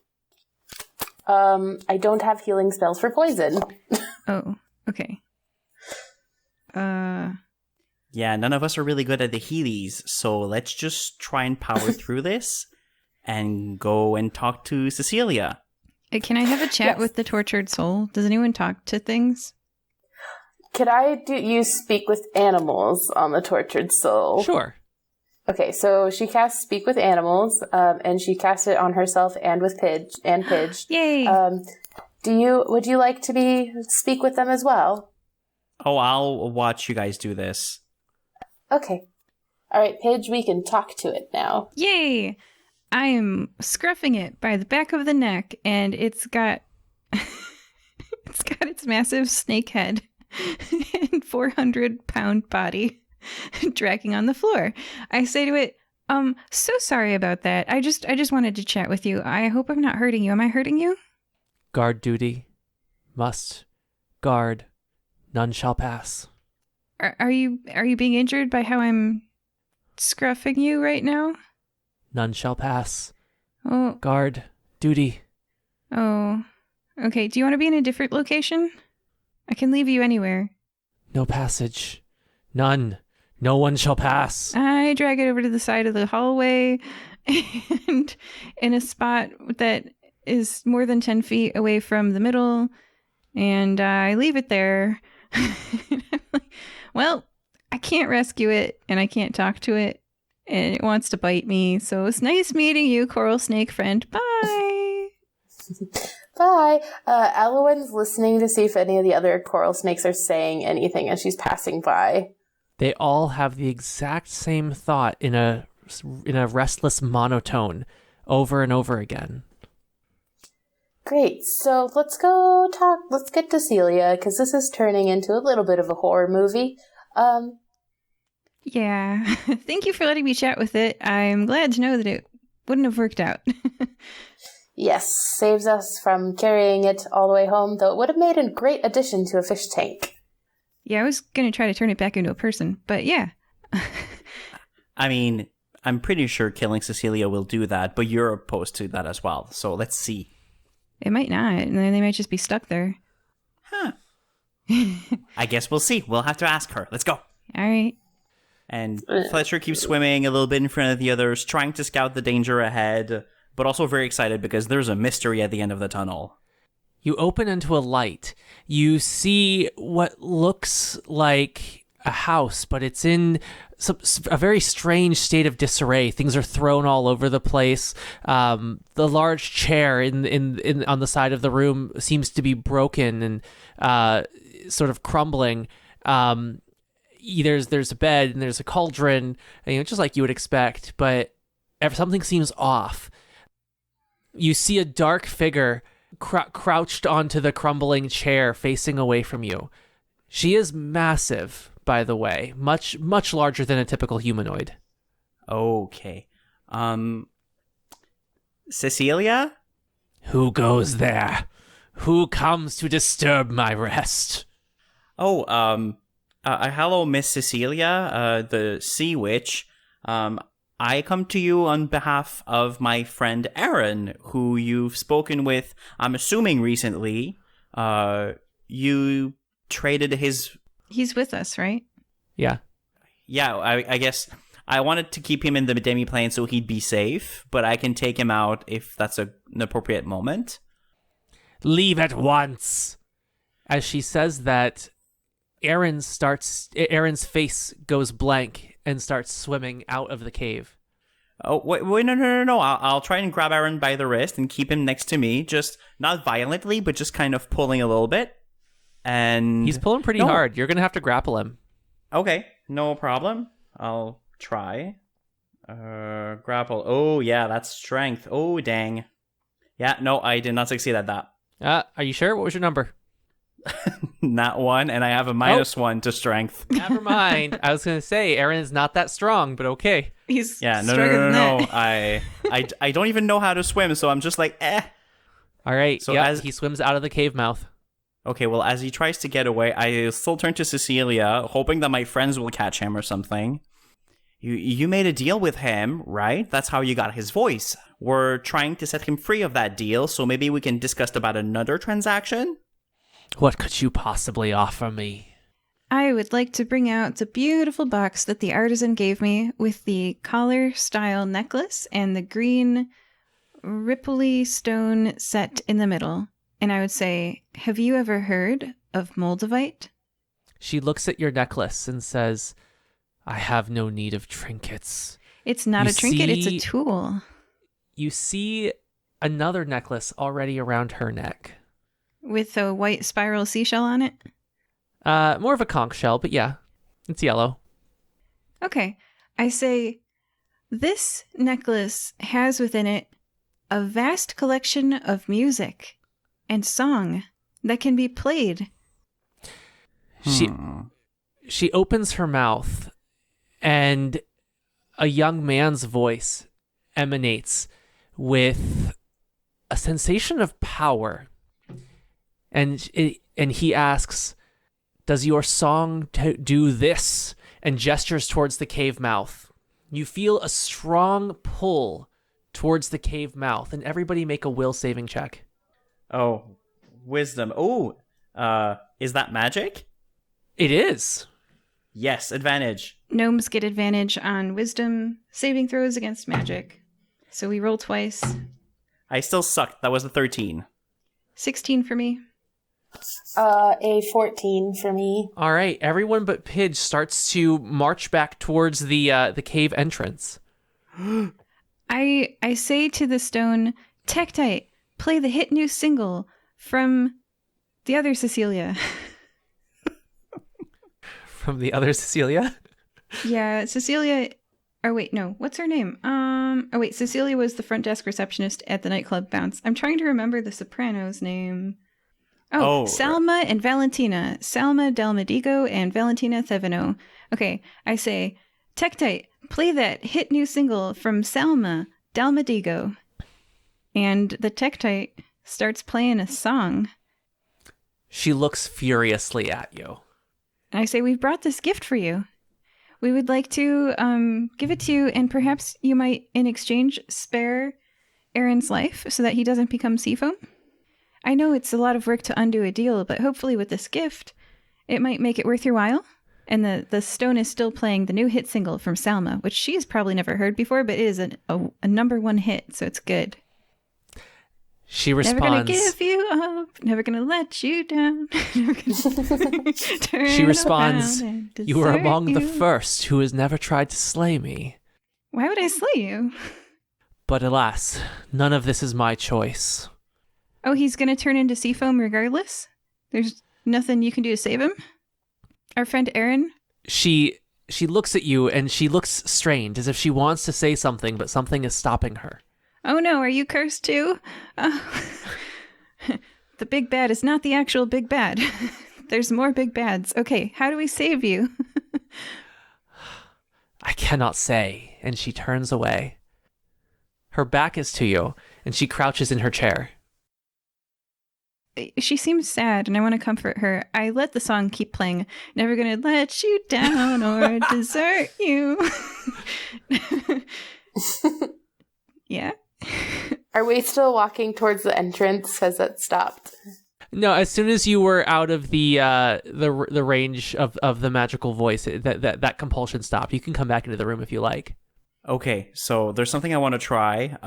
I don't have healing spells for poison. Oh, okay. Yeah, none of us are really good at the Heelys, so let's just try and power through this and go and talk to Cecilia. Can I have a chat with the tortured soul? Does anyone talk to things? Could I use speak with animals on the tortured soul? Sure. Okay, so she casts Speak with Animals, and she casts it on herself and with Pidge. Yay! Would you like to speak with them as well? Oh, I'll watch you guys do this. Okay. All right, Pidge, we can talk to it now. Yay! I am scruffing it by the back of the neck, and it's got its massive snake head and 400-pound body dragging on the floor. I say to it, so sorry about that. I just wanted to chat with you. I hope I'm not hurting you. Am I hurting you? Guard duty. Must. Guard. None shall pass. Are you being injured by how I'm scruffing you right now? None shall pass. Oh. Guard. Duty. Oh. Okay, do you want to be in a different location? I can leave you anywhere. No passage. None. No one shall pass. I drag it over to the side of the hallway and in a spot that is more than 10 feet away from the middle, and I leave it there. I'm like, well, I can't rescue it, and I can't talk to it, and it wants to bite me, so it's nice meeting you, coral snake friend. Bye! Bye. Elowen's listening to see if any of the other coral snakes are saying anything as she's passing by. They all have the exact same thought in a restless monotone over and over again. Great. So let's get to Celia, because this is turning into a little bit of a horror movie. Yeah. Thank you for letting me chat with it. I'm glad to know that it wouldn't have worked out. Yes, saves us from carrying it all the way home, though it would have made a great addition to a fish tank. Yeah, I was going to try to turn it back into a person, but yeah. I mean, I'm pretty sure killing Cecilia will do that, but you're opposed to that as well, so let's see. It might not, and then they might just be stuck there. Huh. I guess we'll see. We'll have to ask her. Let's go. All right. And Fletcher keeps swimming a little bit in front of the others, trying to scout the danger ahead, but also very excited because there's a mystery at the end of the tunnel. You open into a light. You see what looks like a house, but it's in a very strange state of disarray. Things are thrown all over the place. The large chair in on the side of the room seems to be broken and sort of crumbling. There's a bed and there's a cauldron, just like you would expect, but something seems off. You see a dark figure crouched onto the crumbling chair facing away from you. She is massive, by the way, much larger than a typical humanoid. Okay. Cecilia? Who goes there? Who comes to disturb my rest? Oh, hello, Miss Cecilia, the sea witch. I come to you on behalf of my friend Aaron, who you've spoken with, I'm assuming recently. You traded his... He's with us, right? Yeah. Yeah, I guess I wanted to keep him in the demi-plane so he'd be safe, but I can take him out if that's an appropriate moment. Leave at once! As she says that, Aaron's face goes blank and starts swimming out of the cave. Oh, wait, no. I'll try and grab Aaron by the wrist and keep him next to me, just not violently, but just kind of pulling a little bit. And he's pulling pretty hard. You're going to have to grapple him. Okay, no problem. I'll try. Grapple. Oh, yeah, that's strength. Oh, dang. Yeah, no, I did not succeed at that. Are you sure? What was your number? Not one, and I have a -1 to strength. Never mind. I was going to say, Aaron is not that strong, but okay. He's no. I don't even know how to swim, so I'm just like, eh. All right, so he swims out of the cave mouth. Okay, well, as he tries to get away, I still turn to Cecilia, hoping that my friends will catch him or something. You made a deal with him, right? That's how you got his voice. We're trying to set him free of that deal, so maybe we can discuss about another transaction? What could you possibly offer me? I would like to bring out the beautiful box that the artisan gave me with the collar-style necklace and the green ripply stone set in the middle. And I would say, have you ever heard of Moldavite? She looks at your necklace and says, I have no need of trinkets. It's not a trinket, it's a tool. You see another necklace already around her neck. With a white spiral seashell on it? More of a conch shell, but yeah, it's yellow. Okay. I say, this necklace has within it a vast collection of music and song that can be played. She opens her mouth, and a young man's voice emanates with a sensation of power. And he asks, "Does your song do this?" and gestures towards the cave mouth. You feel a strong pull towards the cave mouth, and everybody make a will saving check. Oh, wisdom. Oh, is that magic? It is. Yes, advantage. Gnomes get advantage on wisdom saving throws against magic. So we roll twice. I still sucked. That was a 13. 16 for me. A 14 for me. All right, everyone but Pidge starts to march back towards the cave entrance. I say to the stone, Tektite, play the hit new single from the other Cecilia. From the other Cecilia? Yeah, Cecilia. Oh wait, no. What's her name? Cecilia was the front desk receptionist at the nightclub Bounce. I'm trying to remember the soprano's name. Oh, Salma and Valentina. Salma Delmedigo and Valentina Thevino. Okay, I say, Tektite, play that hit new single from Salma Delmedigo. And the Tektite starts playing a song. She looks furiously at you. And I say, we've brought this gift for you. We would like to give it to you, and perhaps you might, in exchange, spare Aaron's life so that he doesn't become seafoam. I know it's a lot of work to undo a deal, but hopefully with this gift, it might make it worth your while. And the stone is still playing the new hit single from Salma, which she's probably never heard before, but it is a number one hit, so it's good. She responds, "Never gonna give you up, never gonna let you down." She responds, "You were among the first who has never tried to slay me." Why would I slay you? But alas, none of this is my choice. Oh, he's gonna turn into seafoam regardless? There's nothing you can do to save him? Our friend Aaron? She looks at you, and she looks strained, as if she wants to say something, but something is stopping her. Oh no, are you cursed too? The big bad is not the actual big bad. There's more big bads. Okay, how do we save you? I cannot say, and she turns away. Her back is to you, and she crouches in her chair. She seems sad, and I want to comfort her. I let the song keep playing. Never gonna let you down or desert you. Yeah? Are we still walking towards the entrance? Has it stopped? No, as soon as you were out of the range of the magical voice, that compulsion stopped. You can come back into the room if you like. Okay, so there's something I want to try.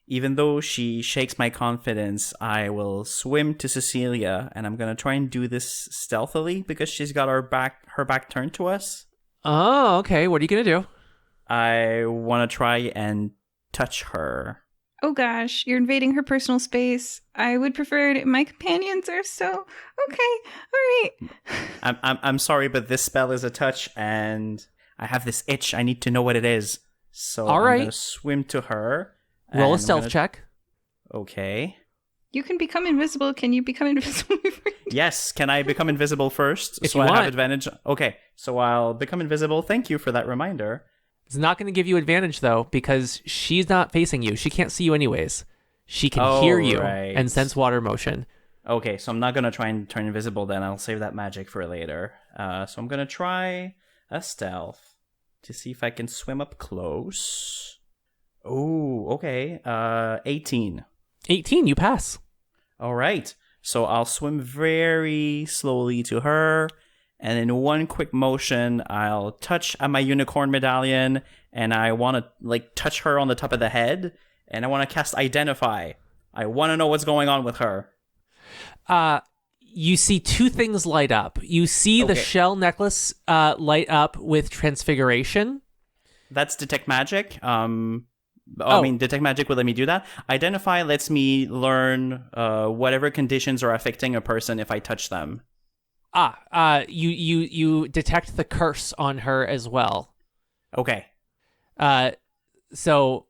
Even though she shakes my confidence, I will swim to Cecilia, and I'm gonna try and do this stealthily because she's got her back turned to us. Oh, okay. What are you gonna do? I want to try and touch her. Oh gosh, you're invading her personal space. I would prefer it. My companions are so okay. All right. I'm sorry, but this spell is a touch, and I have this itch. I need to know what it is. So all right. I'm gonna swim to her. Roll a stealth check. Okay. You can become invisible. Can you become invisible? Yes. Can I become invisible first? If so you I want. have advantage. Okay. So I'll become invisible. Thank you for that reminder. It's not going to give you advantage, though, because she's not facing you. She can't see you anyways. She can hear you and sense water motion. Okay, so I'm not going to try and turn invisible then. I'll save that magic for later. So I'm going to try a stealth to see if I can swim up close. Oh, okay. 18. 18, you pass. All right. So I'll swim very slowly to her. And in one quick motion, I'll touch my unicorn medallion, and I want to touch her on the top of the head, and I want to cast Identify. I want to know what's going on with her. You see two things light up. You see the shell necklace light up with transfiguration, That's detect magic. Oh. I mean, detect magic will let me do that. Identify lets me learn whatever conditions are affecting a person if I touch them. You detect the curse on her as well. Okay. So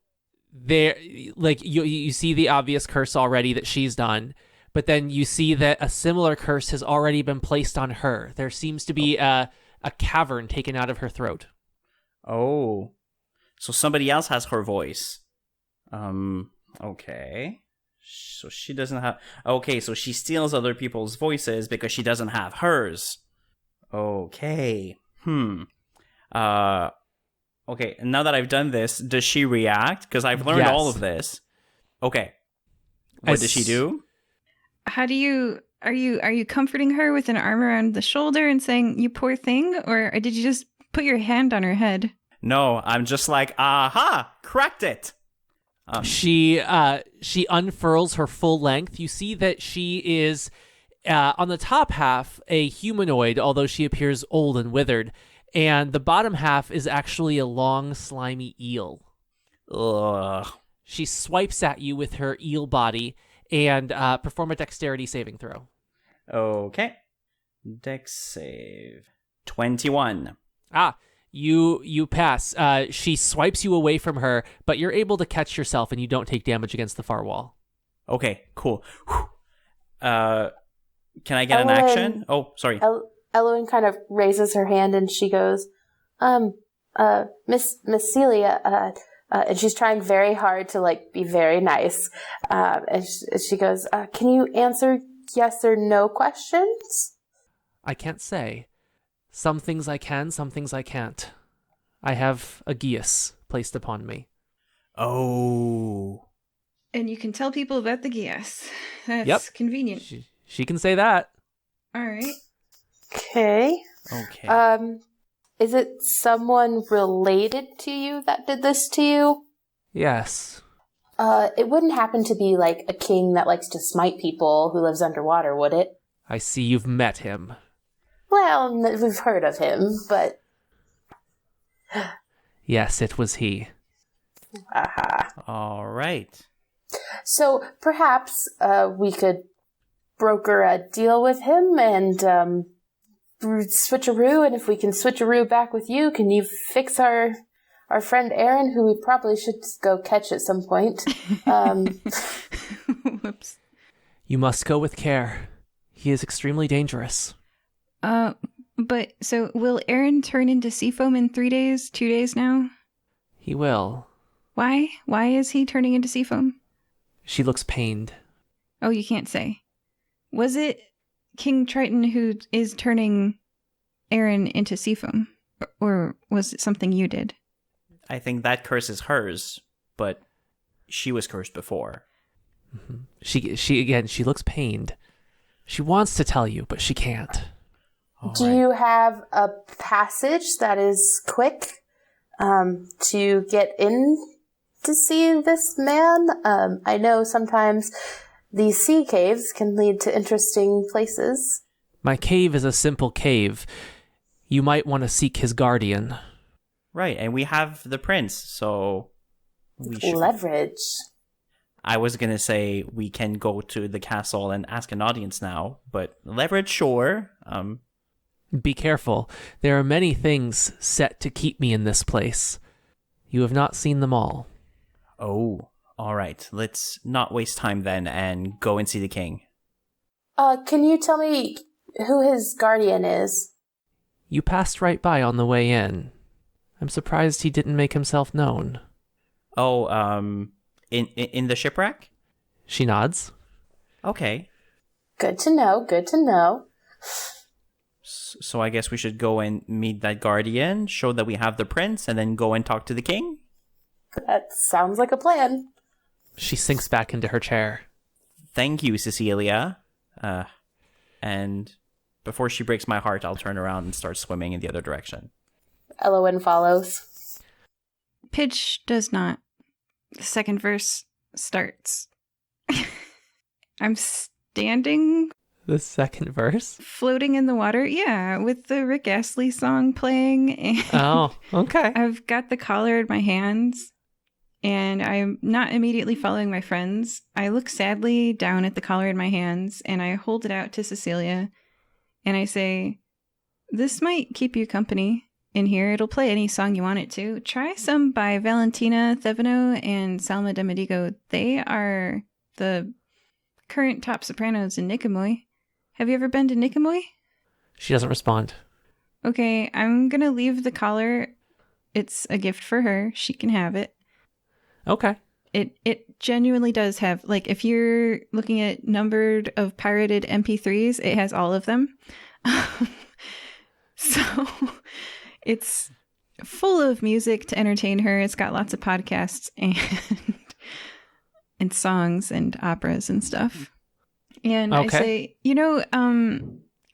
there, like you see the obvious curse already that she's done, but then you see that a similar curse has already been placed on her. There seems to be a cavern taken out of her throat. Oh. So somebody else has her voice. Okay. So she doesn't have... Okay, so she steals other people's voices because she doesn't have hers. Okay. Okay, now that I've done this, does she react? Because I've learned all of this. Okay. What does she do? How do you... Are you comforting her with an arm around the shoulder and saying, "You poor thing," or did you just put your hand on her head? No, I'm just like, aha, cracked it. She unfurls her full length. You see that she is on the top half a humanoid, although she appears old and withered, and the bottom half is actually a long, slimy eel. Ugh. She swipes at you with her eel body and perform a dexterity saving throw. Okay. Dex save. 21. You pass. She swipes you away from her, but you're able to catch yourself and you don't take damage against the far wall. Okay, cool. Can I get an action? Oh, sorry. Elowen kind of raises her hand and she goes, Miss Celia, and she's trying very hard to like be very nice. And she goes, can you answer yes or no questions? I can't say. Some things I can, some things I can't. I have a geas placed upon me. Oh. And you can tell people about the geas. That's Yep. convenient. She can say that. All right. Okay. Okay. Is it someone related to you that did this to you? Yes. It wouldn't happen to be like a king that likes to smite people who lives underwater, would it? I see you've met him. Well, we've heard of him, but... Yes, it was he. Aha. All right. So perhaps we could broker a deal with him and switcheroo, and if we can switcheroo back with you, can you fix our friend Aaron, who we probably should go catch at some point? Whoops. You must go with care. He is extremely dangerous. But so will Aaron turn into Seafoam in 3 days, 2 days now? He will. Why? Why is he turning into Seafoam? She looks pained. Oh, you can't say. Was it King Triton who is turning Aaron into Seafoam? Or was it something you did? I think that curse is hers, but she was cursed before. Mm-hmm. She looks pained. She wants to tell you, but she can't. Do you have a passage that is quick to get in to see this man? I know sometimes these sea caves can lead to interesting places. My cave is a simple cave. You might want to seek his guardian. Right, and we have the prince, so we should... Leverage. I was going to say we can go to the castle and ask an audience now, but leverage, sure. Be careful. There are many things set to keep me in this place. You have not seen them all. Oh, all right. Let's not waste time then and go and see the king. Can you tell me who his guardian is? You passed right by on the way in. I'm surprised he didn't make himself known. Oh, in the shipwreck? She nods. Okay. Good to know, good to know. So I guess we should go and meet that guardian, show that we have the prince, and then go and talk to the king? That sounds like a plan. She sinks back into her chair. Thank you, Cecilia. And before she breaks my heart, I'll turn around and start swimming in the other direction. Elowen follows. Pidge does not. The second verse starts. I'm standing The second verse? Floating in the water, yeah, with the Rick Astley song playing. And Oh, okay. I've got the collar in my hands, and I'm not immediately following my friends. I look sadly down at the collar in my hands, and I hold it out to Cecilia, and I say, "This might keep you company in here. It'll play any song you want it to. Try some by Valentina Theveno and Salma de Medigo. They are the current top sopranos in Nicomoy. Have you ever been to Nicomoy?" She doesn't respond. Okay, I'm gonna leave the collar. It's a gift for her. She can have it. Okay. It genuinely does have, like, if you're looking at numbered of pirated MP3s, it has all of them. So it's full of music to entertain her. It's got lots of podcasts and songs and operas and stuff. And Okay. I say,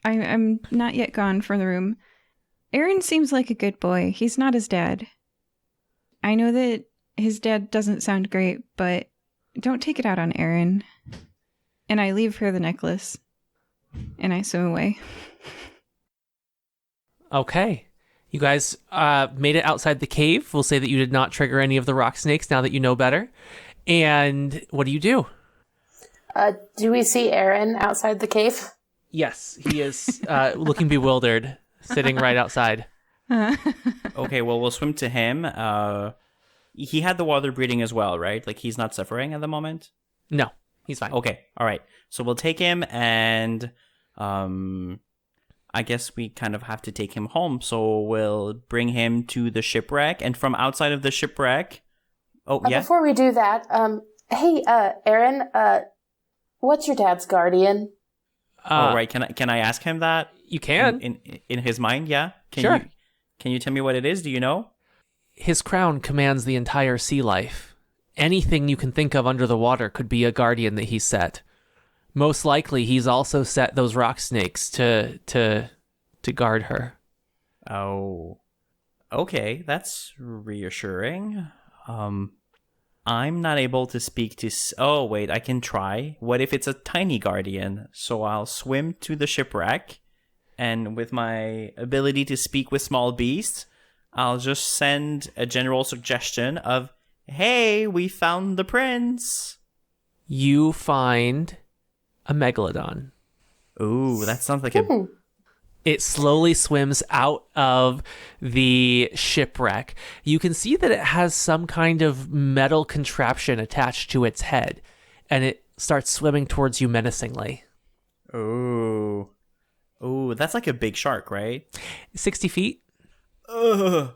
I'm not yet gone from the room. Aaron seems like a good boy. He's not his dad. I know that his dad doesn't sound great, but don't take it out on Aaron. And I leave her the necklace. And I swim away. Okay. You guys made it outside the cave. We'll say that you did not trigger any of the rock snakes now that you know better. And what do? Do we see Aaron outside the cave? Yes, he is looking bewildered, sitting right outside. Okay, well, we'll swim to him. He had the water breathing as well, right? Like, he's not suffering at the moment? No, he's fine. Okay, all right. So we'll take him, and I guess we kind of have to take him home. So we'll bring him to the shipwreck, and from outside of the shipwreck... Oh, yeah? Before we do that, hey, Aaron, what's your dad's guardian? Oh, right. Can I ask him that? You can. In his mind, yeah? Sure. Can you tell me what it is? Do you know? His crown commands the entire sea life. Anything you can think of under the water could be a guardian that he's set. Most likely, he's also set those rock snakes to guard her. Oh, okay. That's reassuring. I'm not able to speak to... Oh, wait, I can try. What if it's a tiny guardian? So I'll swim to the shipwreck, and with my ability to speak with small beasts, I'll just send a general suggestion of, "Hey, we found the prince." You find a megalodon. Ooh, that sounds like a... It slowly swims out of the shipwreck. You can see that it has some kind of metal contraption attached to its head, and it starts swimming towards you menacingly. Ooh. Ooh, that's like a big shark, right? 60 feet? Ugh.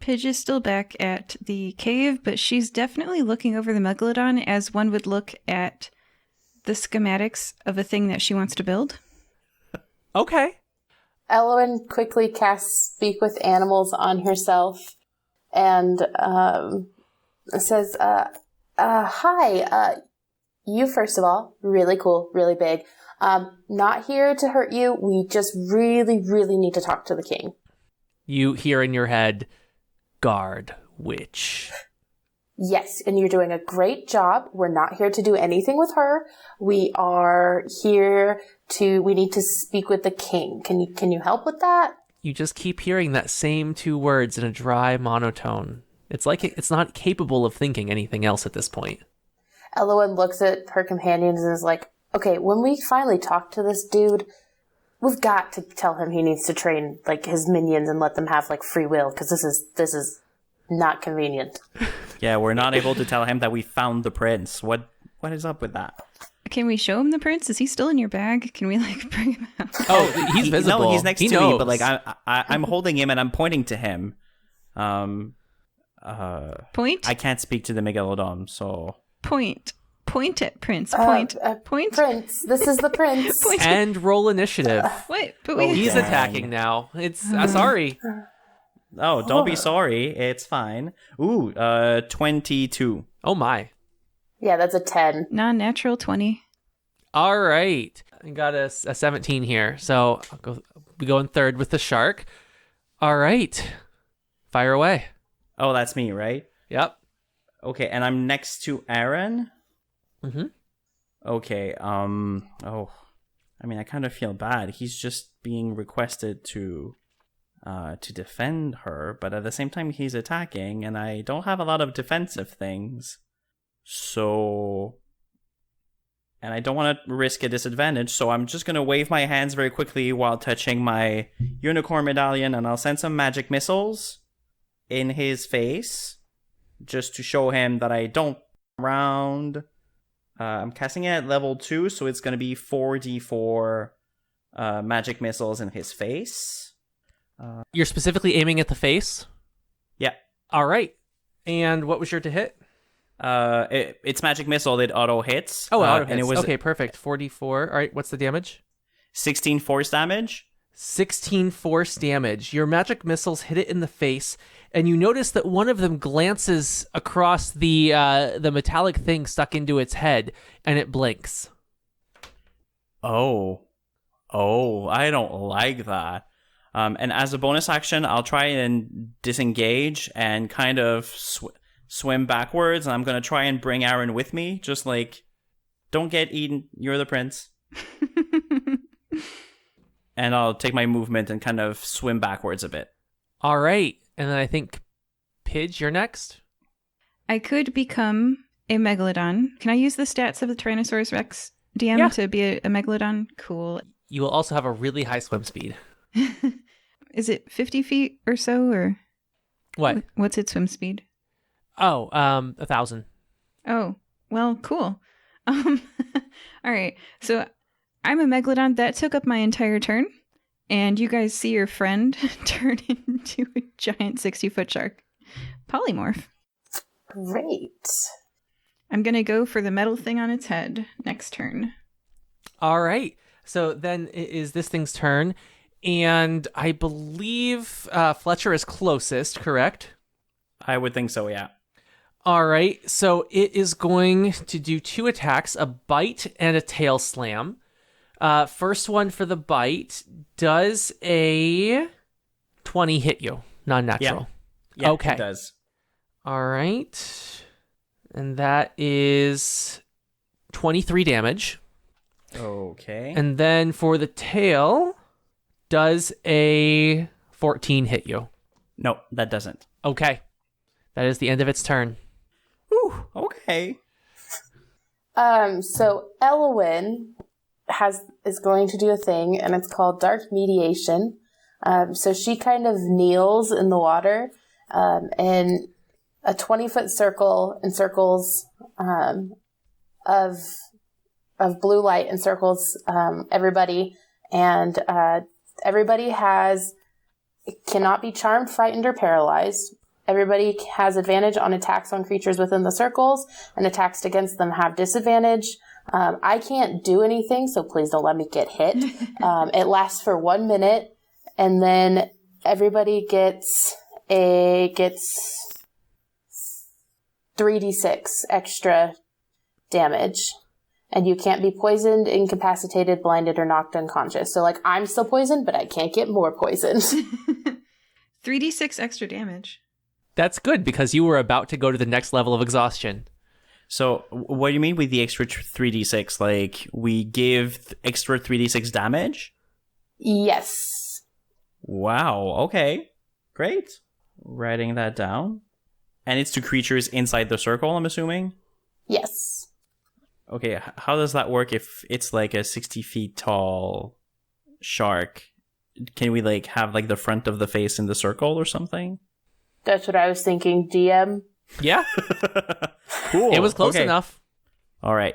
Pidge is still back at the cave, but she's definitely looking over the megalodon as one would look at the schematics of a thing that she wants to build. Okay. Elowen quickly casts Speak with Animals on herself and says, hi, you first of all, really cool, really big. Not here to hurt you. We just really, really need to talk to the king. You hear in your head, "Guard witch." Yes, and you're doing a great job. We're not here to do anything with her. We are here we need to speak with the king. Can you help with that? You just keep hearing that same two words in a dry monotone. It's like it's not capable of thinking anything else at this point. Elowen looks at her companions and is like, okay, when we finally talk to this dude, we've got to tell him he needs to train like his minions and let them have like free will, because this is not convenient. Yeah, we're not able to tell him that we found the prince. What is up with that? Can we show him the prince? Is he still in your bag? Can we like bring him out? Oh, he's visible. No, he's next He to knows. me, but like I'm holding him and I'm pointing to him. Point? I can't speak to the megalodon, so Point. Point at prince. Point. Point. Prince, this is the prince. Point. And roll initiative. What? But we... He's dang. attacking now. It's sorry. oh, don't be sorry. It's fine. Ooh, 22. Oh my. Yeah, that's a 10. Non-natural 20. All right. I got a 17 here. So we go in third with the shark. All right. Fire away. Oh, that's me, right? Yep. Okay, and I'm next to Aaron. Mm-hmm. Okay. Oh, I mean, I kind of feel bad. He's just being requested to defend her, but at the same time, he's attacking, and I don't have a lot of defensive things. So... And I don't want to risk a disadvantage, so I'm just going to wave my hands very quickly while touching my unicorn medallion, and I'll send some magic missiles in his face, just to show him that I don't round. I'm casting it at level 2, so it's going to be 4d4 magic missiles in his face. You're specifically aiming at the face? Yeah. All right. And what was your to hit? It's magic missile. It auto hits. Oh, auto hits. And it was okay, perfect. 4d4. All right, what's the damage? 16 force damage. 16 force damage. Your magic missiles hit it in the face, and you notice that one of them glances across the metallic thing stuck into its head, and it blinks. Oh, I don't like that. And as a bonus action, I'll try and disengage and kind of swim backwards, and I'm going to try and bring Aaron with me. Just like, don't get eaten. You're the prince. And I'll take my movement and kind of swim backwards a bit. All right. And then I think, Pidge, you're next. I could become a megalodon. Can I use the stats of the Tyrannosaurus Rex DM to be a megalodon? Cool. You will also have a really high swim speed. Is it 50 feet or so, or what? What's its swim speed? Oh, 1,000. Oh, well, cool. All right. So I'm a megalodon. That took up my entire turn. And you guys see your friend turn into a giant 60-foot shark. Polymorph. Great. I'm going to go for the metal thing on its head next turn. All right. So then it is this thing's turn. And I believe Fletcher is closest, correct? I would think so, yeah. All right. So it is going to do 2 attacks, a bite and a tail slam. First one for the bite. Does a 20 hit you? Non-natural. Yeah, okay. It does. All right. And that is 23 damage. Okay. And then for the tail, does a 14 hit you? No, that doesn't. Okay. That is the end of its turn. Whew, okay. So Elwyn is going to do a thing, and it's called Dark Mediation. So she kind of kneels in the water, and a 20-foot circle encircles of blue light encircles everybody, and everybody cannot be charmed, frightened, or paralyzed. Everybody has advantage on attacks on creatures within the circles, and attacks against them have disadvantage. I can't do anything, so please don't let me get hit. It lasts for 1 minute, and then everybody gets 3d6 extra damage. And you can't be poisoned, incapacitated, blinded, or knocked unconscious. So, like, I'm still poisoned, but I can't get more poisoned. 3d6 extra damage. That's good, because you were about to go to the next level of exhaustion. So, what do you mean with the extra 3d6? Like, we give extra 3d6 damage? Yes. Wow, okay. Great. Writing that down. And it's to creatures inside the circle, I'm assuming? Yes. Okay, how does that work if it's like a 60 feet tall shark? Can we like have like the front of the face in the circle or something? That's what I was thinking, DM. Yeah. Cool. It was close enough. All right.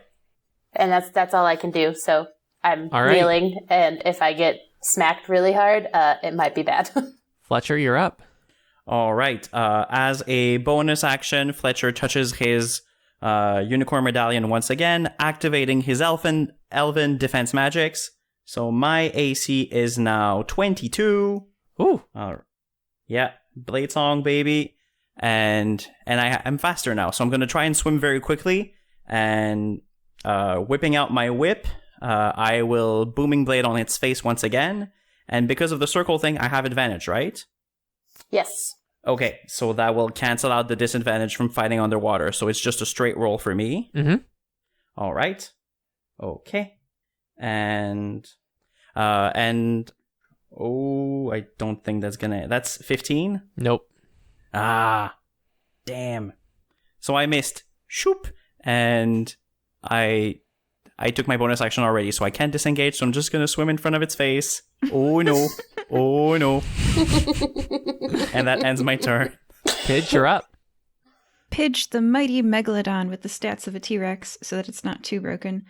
And that's all I can do. So I'm all right. kneeling, and if I get smacked really hard, it might be bad. Fletcher, you're up. All right. As a bonus action, Fletcher touches his unicorn medallion once again, activating his elven defense magics. So my AC is now 22. Ooh. Yeah, blade song, baby. And I'm faster now, so I'm going to try and swim very quickly. And whipping out my whip, I will booming blade on its face once again. And because of the circle thing, I have advantage, right? Yes. Okay, so that will cancel out the disadvantage from fighting underwater. So it's just a straight roll for me. Mm-hmm. All right. Okay. And And I don't think that's 15? Nope. Ah, damn. So I missed. Shoop. And I took my bonus action already, so I can't disengage, so I'm just gonna swim in front of its face. Oh no. Oh no. And that ends my turn. Pidge, you're up. Pidge, the mighty megalodon with the stats of a T-Rex so that it's not too broken.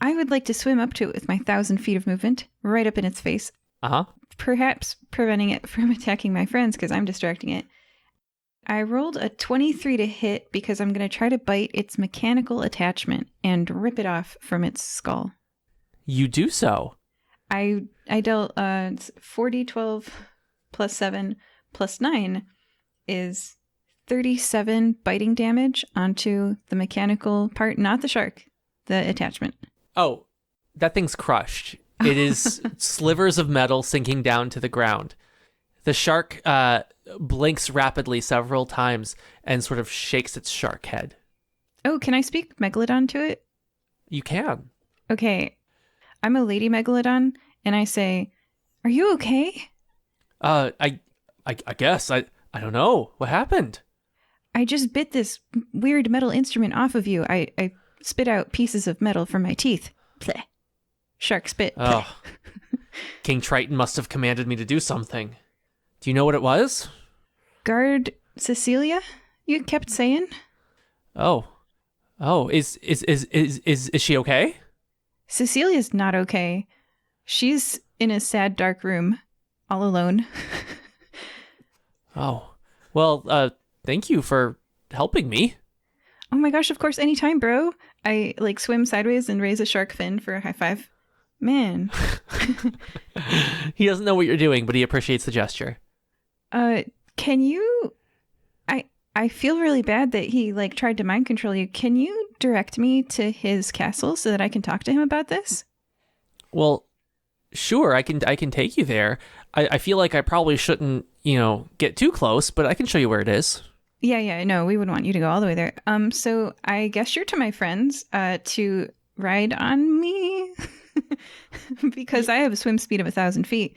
I would like to swim up to it with my 1,000 feet of movement, right up in its face. Uh-huh. Perhaps preventing it from attacking my friends because I'm distracting it. I rolled a 23 to hit because I'm going to try to bite its mechanical attachment and rip it off from its skull. You do so. I dealt 40, 12 plus 7 plus 9 is 37 biting damage onto the mechanical part, not the shark, the attachment. Oh, that thing's crushed. It is slivers of metal sinking down to the ground. The shark blinks rapidly several times and sort of shakes its shark head. Oh, can I speak Megalodon to it? You can. Okay. I'm a lady Megalodon, and I say, "Are you okay?" I guess. I don't know. What happened? I just bit this weird metal instrument off of you. I spit out pieces of metal from my teeth. Blech. Shark spit. Blech. Oh. King Triton must have commanded me to do something. Do you know what it was? Guard Cecilia, you kept saying? Oh. Is she okay? Cecilia's not okay. She's in a sad, dark room, all alone. Oh. Well, thank you for helping me. Oh my gosh, of course, anytime, bro. I swim sideways and raise a shark fin for a high five. Man. He doesn't know what you're doing, but he appreciates the gesture. Can you... I feel really bad that he tried to mind control you. Can you direct me to his castle so that I can talk to him about this? Well, sure, I can take you there. I feel like I probably shouldn't, get too close, but I can show you where it is. Yeah, no, we wouldn't want you to go all the way there. So I gesture to my friends to ride on me because I have a swim speed of 1,000 feet.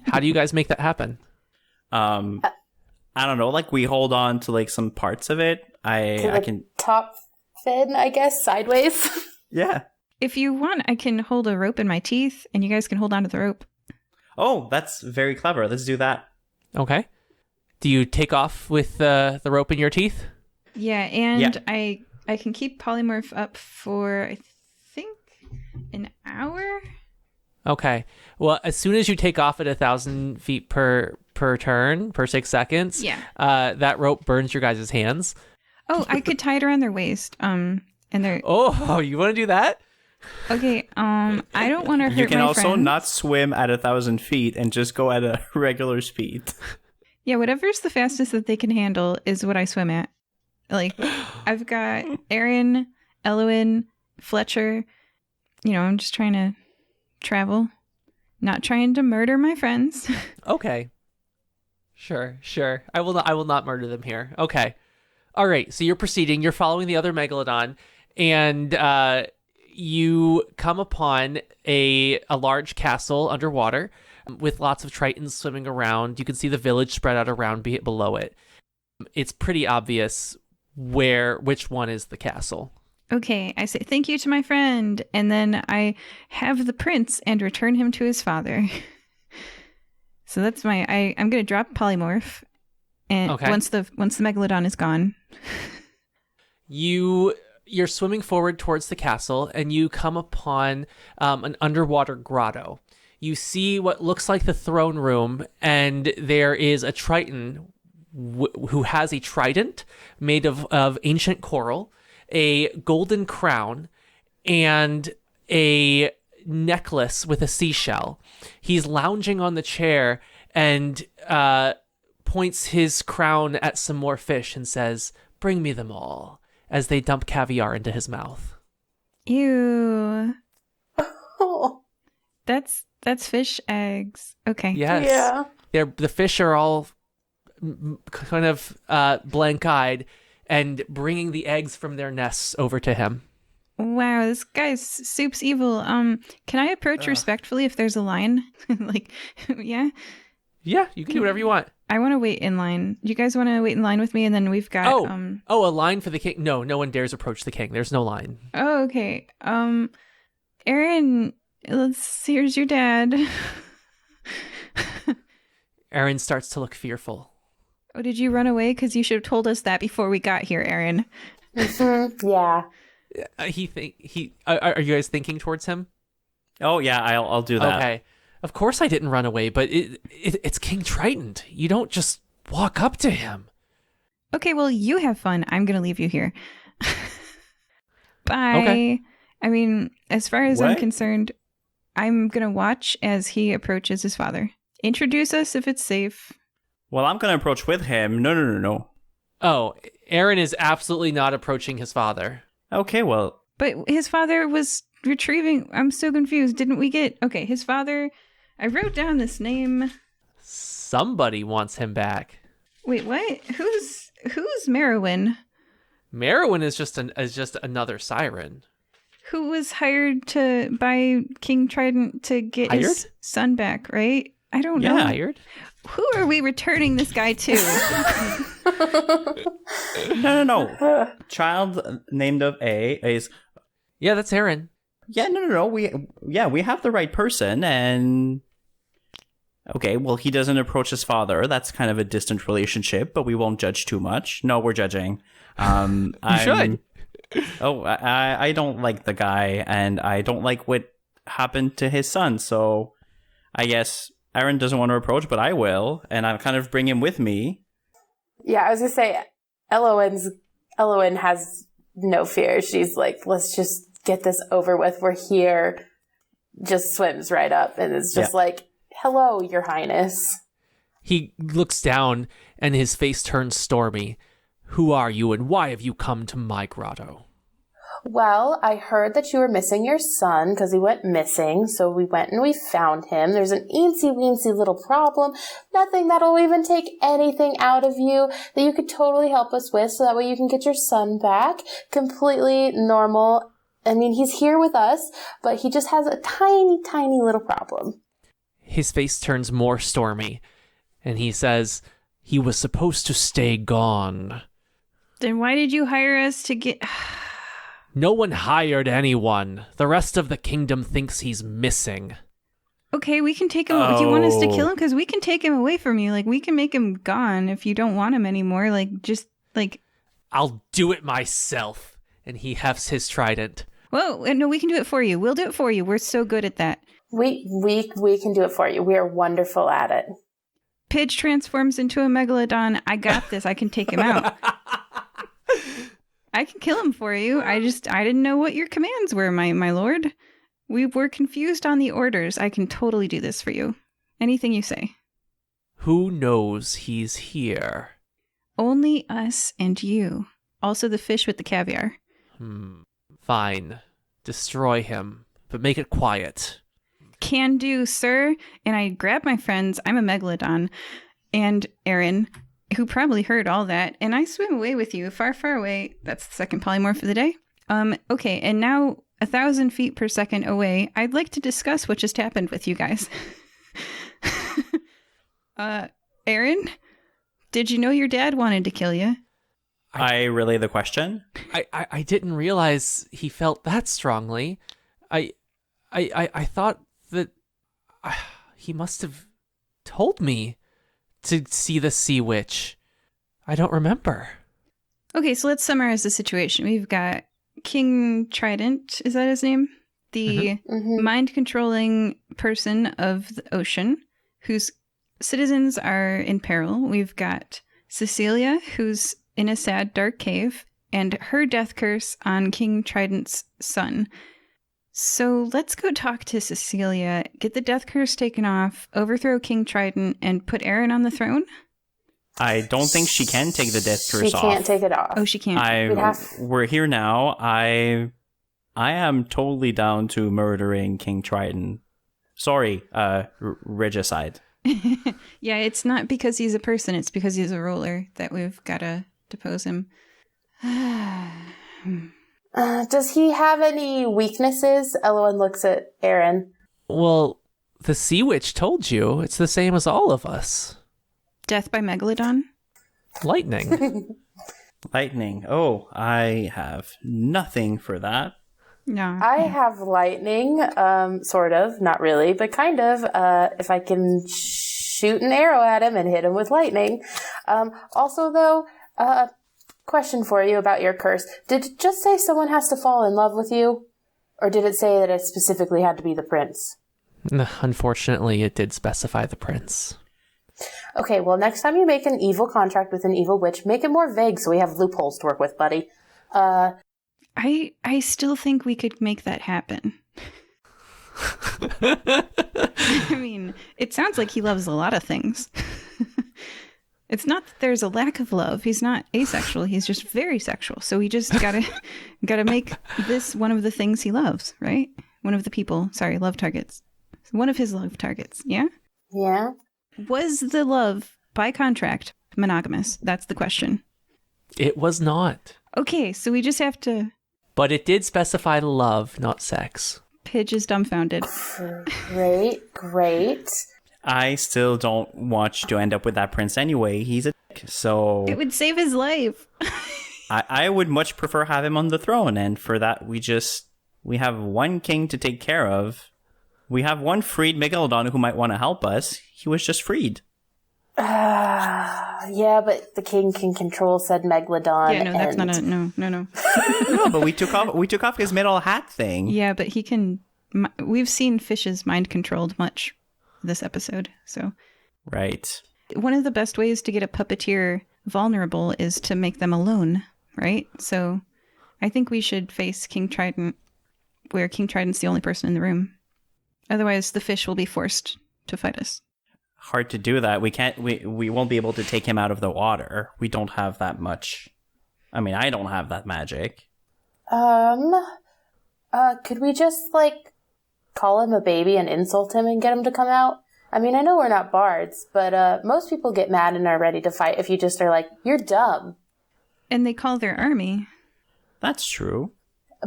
How do you guys make that happen? I don't know, we hold on to some parts of it. I can top fin, I guess, sideways. Yeah. If you want, I can hold a rope in my teeth and you guys can hold on to the rope. Oh, that's very clever. Let's do that. Okay. Do you take off with the rope in your teeth? Yeah, and yeah. I can keep polymorph up for, I think, an hour? Okay. Well, as soon as you take off at 1,000 feet per turn, per 6 seconds, that rope burns your guys' hands. Oh, I could tie it around their waist. And they're... Oh, you want to do that? Okay, I don't want to hurt my friends. You can also not swim at 1,000 feet and just go at a regular speed. Yeah, whatever's the fastest that they can handle is what I swim at. I've got Aaron, Elwyn, Fletcher. I'm just trying to travel. Not trying to murder my friends. Okay. Sure. I will not murder them here. Okay. All right, so you're proceeding. You're following the other Megalodon, and you come upon a large castle underwater with lots of Tritons swimming around. You can see the village spread out around below it. It's pretty obvious which one is the castle. Okay, I say thank you to my friend, and then I have the prince and return him to his father. So that's I'm going to drop polymorph, and okay. once the Megalodon is gone. You're swimming forward towards the castle, and you come upon an underwater grotto. You see what looks like the throne room, and there is a Triton who has a trident made of ancient coral, a golden crown, and a necklace with a seashell. He's lounging on the chair and points his crown at some more fish and says, "Bring me them all," as they dump caviar into his mouth. Ew. That's fish eggs. Okay. Yes. Yeah. The fish are all kind of blank-eyed and bringing the eggs from their nests over to him. Wow, this guy's soup's evil. Can I approach respectfully if there's a line? Like, yeah? Yeah, you can do whatever you want. I want to wait in line. You guys want to wait in line with me? And then we've got... a line for the king? No, no one dares approach the king. There's no line. Oh, okay. Aaron, here's your dad. Aaron starts to look fearful. Oh, did you run away? Because you should have told us that before we got here, Aaron. Yeah. Are you guys thinking towards him? Oh, yeah, I'll do that. Okay. Of course I didn't run away, but it's King Trident. You don't just walk up to him. Okay, well, you have fun. I'm going to leave you here. Bye. Okay. I mean, as far as I'm What? concerned, I'm going to watch as he approaches his father. Introduce us if it's safe. Well, I'm going to approach with him. No. Oh, Aaron is absolutely not approaching his father. Okay, well, But his father was retrieving... I'm so confused. Didn't we get... Okay, his father... I wrote down this name. Somebody wants him back. Wait, what? Who's Merowyn? Merowyn is just another siren. Who was hired by King Trident to get his son back, right? I don't know. Hired? Who are we returning this guy to? no. Child named of A is... Yeah, that's Aaron. Yeah, no. We have the right person, and... Okay, well, he doesn't approach his father. That's kind of a distant relationship, but we won't judge too much. No, we're judging. You should. Oh, I don't like the guy, and I don't like what happened to his son, so I guess Aaron doesn't want to approach, but I will, and I'll kind of bring him with me. Yeah, I was going to say, Elowen has no fear. She's like, let's just get this over with. We're here. Just swims right up and is just like, hello, Your Highness. He looks down and his face turns stormy. Who are you and why have you come to my grotto? Well, I heard that you were missing your son because he went missing, so we went and we found him. There's an eensy-weensy little problem, nothing that'll even take anything out of you that you could totally help us with so that way you can get your son back. Completely normal. I mean, he's here with us, but he just has a tiny, tiny little problem. His face turns more stormy, and he says, he was supposed to stay gone. Then why did you hire us to get... No one hired anyone. The rest of the kingdom thinks he's missing. Okay, we can take him... Do you want us to kill him? Because we can take him away from you. Like, we can make him gone if you don't want him anymore. Like, just, like... I'll do it myself. And he hefts his trident. Well, no, we can do it for you. We'll do it for you. We're so good at that. We can do it for you. We are wonderful at it. Pidge transforms into a megalodon. I got this. I can take him out. I can kill him for you. I didn't know what your commands were, my lord. We were confused on the orders. I can totally do this for you. Anything you say. Who knows he's here? Only us and you. Also the fish with the caviar. Fine. Destroy him, but make it quiet. Can do, sir. And I grab my friends. I'm a megalodon. And Aaron, who probably heard all that. And I swim away with you, far, far away. That's the second polymorph of the day. Okay, and now 1,000 feet per second away, I'd like to discuss what just happened with you guys. Aaron, did you know your dad wanted to kill you? I relay the question. I didn't realize he felt that strongly. I thought that he must have told me to see the sea witch. I don't remember. Okay, so let's summarize the situation. We've got King Trident, is that his name? The mind-controlling person of the ocean, whose citizens are in peril. We've got Cecilia, who's in a sad, dark cave, and her death curse on King Trident's son. So let's go talk to Cecilia, get the death curse taken off, overthrow King Trident, and put Aaron on the throne? I don't think she can take the death curse off. She can't take it off. Oh, she can't. We're here now. I am totally down to murdering King Trident. Sorry, regicide. Yeah, it's not because he's a person, it's because he's a ruler that we've got to depose him. Does he have any weaknesses? Elowen looks at Aaron. Well, the Sea Witch told you. It's the same as all of us. Death by Megalodon? Lightning. Lightning. Oh, I have nothing for that. No. I have lightning, sort of, not really, but kind of, if I can shoot an arrow at him and hit him with lightning. Also, though, question for you about your curse. Did it just say someone has to fall in love with you? Or did it say that it specifically had to be the prince? Unfortunately, it did specify the prince. Okay, well, next time you make an evil contract with an evil witch, make it more vague so we have loopholes to work with, buddy. I still think we could make that happen. I mean, it sounds like he loves a lot of things. It's not that there's a lack of love. He's not asexual. He's just very sexual. So we just gotta make this one of the things he loves, right? One of the people. Sorry, love targets. One of his love targets. Yeah. Yeah. Was the love by contract monogamous? That's the question. It was not. Okay, so we just have to. But it did specify love, not sex. Pidge is dumbfounded. Great. I still don't want you to end up with that prince anyway. He's a dick, so... It would save his life. I would much prefer have him on the throne, and for that we have one king to take care of. We have one freed Megalodon who might want to help us. He was just freed. Yeah, but the king can control said Megalodon. Yeah, no, that's not a... No. No, but we took off his metal hat thing. Yeah, but he can... We've seen fishes mind controlled much this episode, so... Right. One of the best ways to get a puppeteer vulnerable is to make them alone, right? So I think we should face King Trident where King Trident's the only person in the room. Otherwise, the fish will be forced to fight us. Hard to do that. We won't be able to take him out of the water. We don't have that much. I mean, I don't have that magic. Could we just, call him a baby and insult him and get him to come out? I mean, I know we're not bards, but most people get mad and are ready to fight if you just are like, you're dumb. And they call their army. That's true.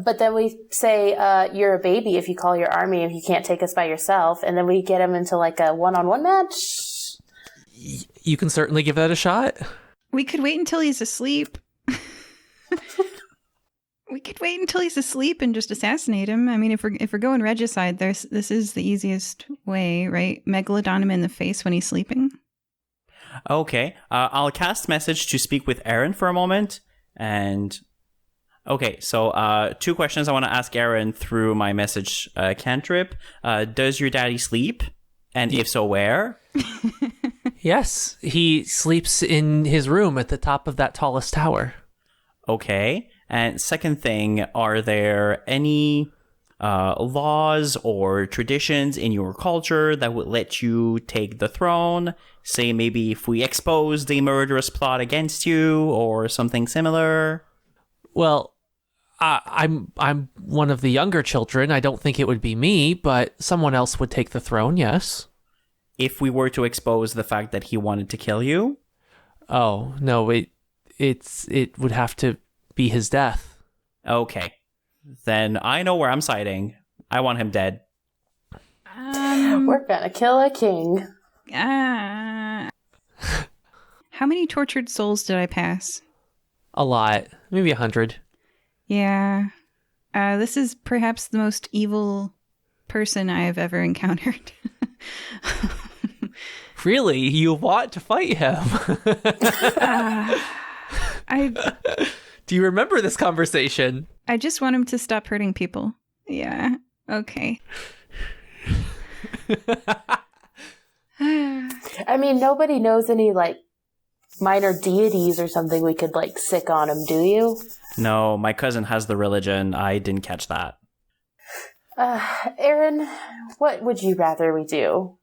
But then we say, you're a baby if you call your army if you can't take us by yourself. And then we get him into a one-on-one match. You can certainly give that a shot. We could wait until he's asleep. We could wait until he's asleep and just assassinate him. I mean, if we're going regicide, this is the easiest way, right? Megalodon him in the face when he's sleeping. Okay. I'll cast message to speak with Aaron for a moment. And... Okay, so 2 questions I want to ask Aaron through my message cantrip. Does your daddy sleep? And if so, where? Yes, he sleeps in his room at the top of that tallest tower. Okay. And second thing, are there any laws or traditions in your culture that would let you take the throne? Say maybe if we exposed a murderous plot against you or something similar? Well, I'm one of the younger children. I don't think it would be me, but someone else would take the throne, yes. If we were to expose the fact that he wanted to kill you? Oh, no, it would have to be his death. Okay. Then I know where I'm siding. I want him dead. We're gonna kill a king. How many tortured souls did I pass? A lot. Maybe 100. Yeah. This is perhaps the most evil person I have ever encountered. Really? You want to fight him? Do you remember this conversation? I just want him to stop hurting people. Yeah. Okay. I mean, nobody knows any, minor deities or something we could, sick on him, do you? No, my cousin has the religion. I didn't catch that. Aaron, what would you rather we do?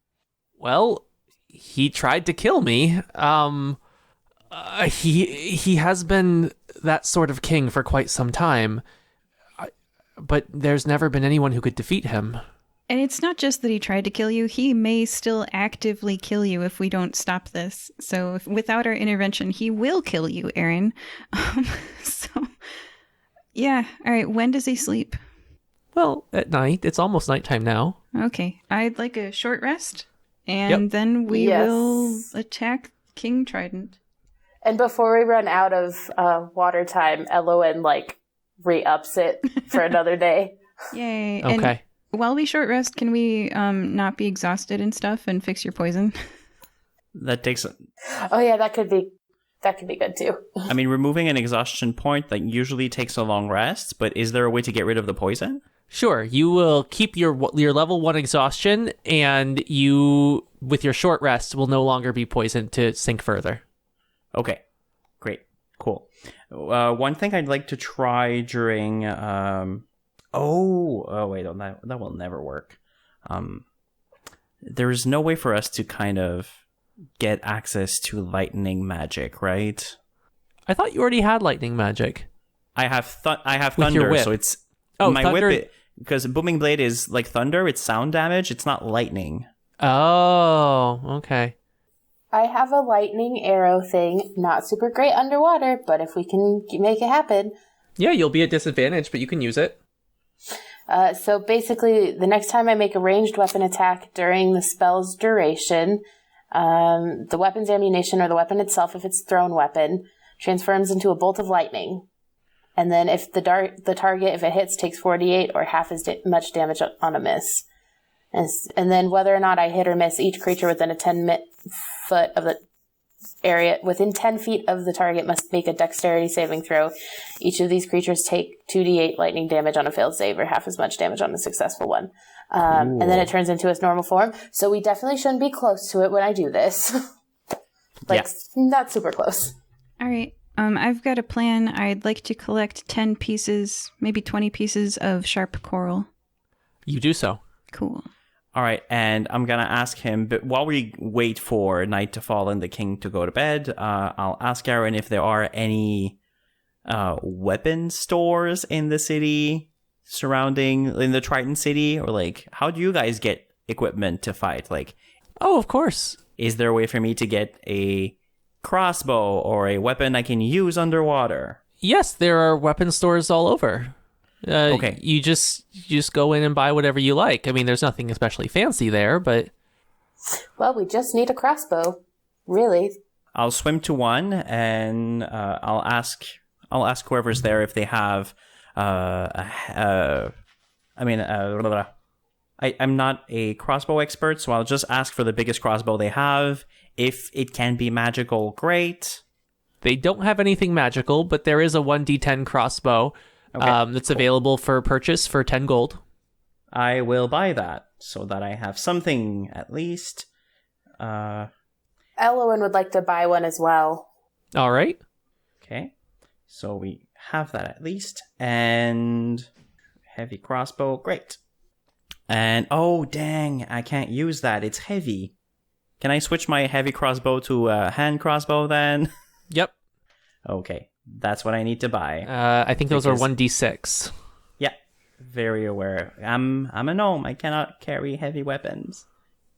Well, he tried to kill me. He has been that sort of king for quite some time. But there's never been anyone who could defeat him. And it's not just that he tried to kill you. He may still actively kill you if we don't stop this. So without our intervention, he will kill you, Aaron. So Yeah. All right. When does he sleep? Well, at night. It's almost nighttime now. Okay. I'd like a short rest. And then we Yes. will attack King Trident. And before we run out of water time, Elowen, re-ups it for another day. Yay. Okay. And while we short rest, can we not be exhausted and stuff and fix your poison? That takes... Oh yeah, that could be good too. I mean, removing an exhaustion point usually takes a long rest, but is there a way to get rid of the poison? Sure, you will keep your level 1 exhaustion, and you, with your short rest, will no longer be poisoned to sink further. Okay, great, cool. One thing I'd like to try during... wait, that will never work. There is no way for us to kind of get access to lightning magic, right? I thought you already had lightning magic. I have With your thunder, whip. so it's... Oh, thunder... whip, because Booming Blade is like thunder, it's sound damage, it's not lightning. Oh, okay. I have a lightning arrow thing, not super great underwater, but if we can make it happen. Yeah, you'll be at disadvantage, but you can use it. So basically, the next time I make a ranged weapon attack during the spell's duration, the weapon's ammunition or the weapon itself, if it's a thrown weapon, transforms into a bolt of lightning. And then if the target, if it hits, takes 48 or half as much damage on a miss. And then whether or not I hit or miss, each creature within a 10-foot of the area, within 10 feet of the target must make a dexterity saving throw. Each of these creatures take 2d8 lightning damage on a failed save or half as much damage on a successful one. And then it turns into its normal form. So we definitely shouldn't be close to it when I do this. Not super close. All right. I've got a plan. I'd like to collect 10 pieces, maybe 20 pieces of sharp coral. You do so. Cool. All right, and I'm going to ask him, but while we wait for night to fall and the king to go to bed, I'll ask Aaron if there are any weapon stores in the city in the Triton City, or how do you guys get equipment to fight? Oh, of course. Is there a way for me to get a crossbow or a weapon I can use underwater? Yes, there are weapon stores all over. Okay. You just go in and buy whatever you like. I mean, there's nothing especially fancy there, but... Well, we just need a crossbow. Really. I'll swim to one, and I'll ask whoever's there if they have... I'm not a crossbow expert, so I'll just ask for the biggest crossbow they have. If it can be magical, great. They don't have anything magical, but there is a 1d10 crossbow that's available for purchase for 10 gold. I will buy that so that I have something at least. Elowen would like to buy one as well. All right. Okay. So we have that at least. And heavy crossbow. Great. And oh, dang. I can't use that. It's heavy. Can I switch my heavy crossbow to a hand crossbow then? Yep. Okay. That's what I need to buy. I think those are 1d6. Yeah. Very aware. I'm a gnome. I cannot carry heavy weapons.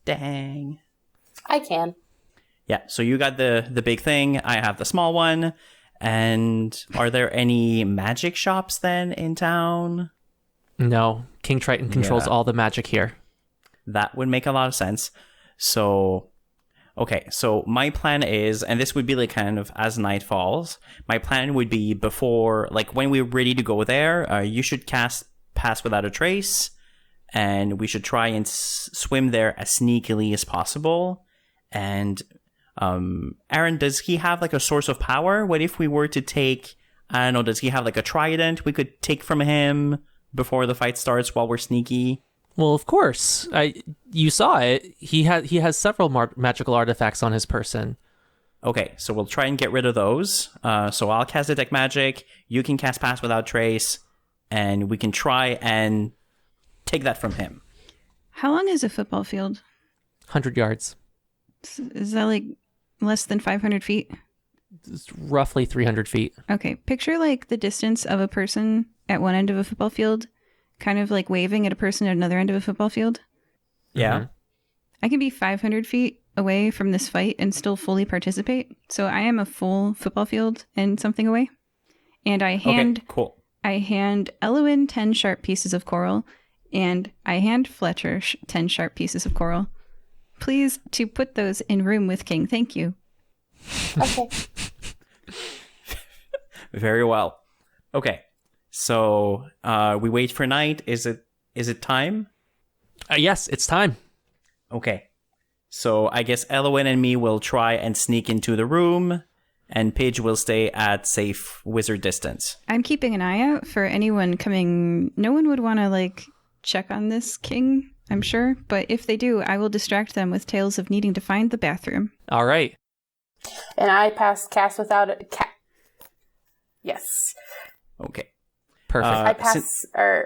Dang. I can. Yeah, so you got the big thing. I have the small one. And are there any magic shops then in town? No. King Triton controls all the magic here. That would make a lot of sense. So, okay, so my plan is, and this would be kind of as night falls, my plan would be before, when we're ready to go there, you should cast Pass Without a Trace, and we should try and swim there as sneakily as possible. And Aaron, does he have a source of power? What if we were to take, I don't know, does he have a trident we could take from him before the fight starts while we're sneaky? Well, of course. You saw it. He has several magical artifacts on his person. Okay, so we'll try and get rid of those. So I'll cast Detect Magic, you can cast Pass Without Trace, and we can try and take that from him. How long is a football field? 100 yards. Is that less than 500 feet? It's roughly 300 feet. Okay, picture the distance of a person at one end of a football field, kind of waving at a person at another end of a football field. Yeah. Mm-hmm. I can be 500 feet away from this fight and still fully participate. So I am a full football field and something away. And I hand I hand Elowen 10 sharp pieces of coral, and I hand Fletcher 10 sharp pieces of coral. Please to put those in room with King. Thank you. Okay. Very well. Okay. So we wait for night. Is it time? Yes, it's time. Okay. So I guess Elowen and me will try and sneak into the room, and Pidge will stay at safe wizard distance. I'm keeping an eye out for anyone coming. No one would want to, check on this king, I'm sure. But if they do, I will distract them with tales of needing to find the bathroom. All right. And I cast without a Yes. Okay. Perfect.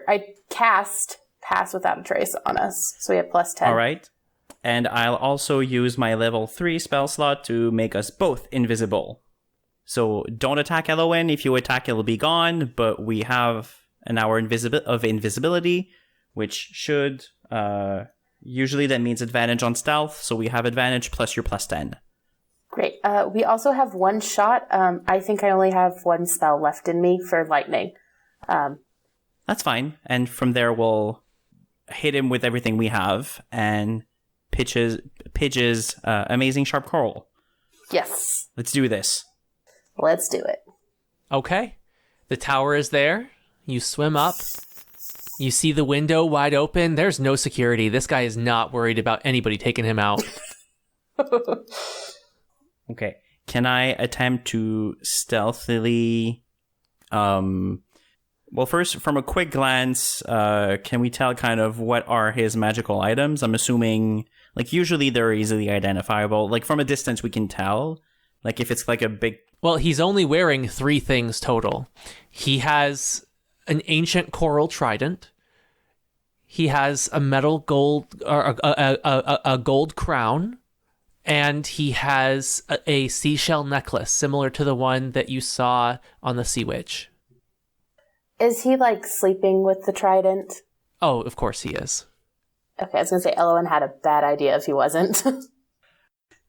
I cast pass without a trace on us. So we have plus 10. All right. And I'll also use my level 3 spell slot to make us both invisible. So don't attack Elowen. If you attack, it'll be gone. But we have an hour of invisibility, which should... usually that means advantage on stealth. So we have advantage plus your plus 10. Great. We also have one shot. I think I only have one spell left in me for lightning. That's fine. And from there, we'll hit him with everything we have and Pidge's amazing sharp coral. Yes. Let's do this. Let's do it. Okay. The tower is there. You swim up. You see the window wide open. There's no security. This guy is not worried about anybody taking him out. Okay. Can I attempt to stealthily... Well, first, from a quick glance, can we tell kind of what are his magical items? I'm assuming, usually they're easily identifiable. From a distance, we can tell. If it's a big... Well, he's only wearing 3 things total. He has an ancient coral trident. He has a gold crown. And he has a seashell necklace, similar to the one that you saw on the Sea Witch. Is he, sleeping with the trident? Oh, of course he is. Okay, I was going to say Elowen had a bad idea if he wasn't.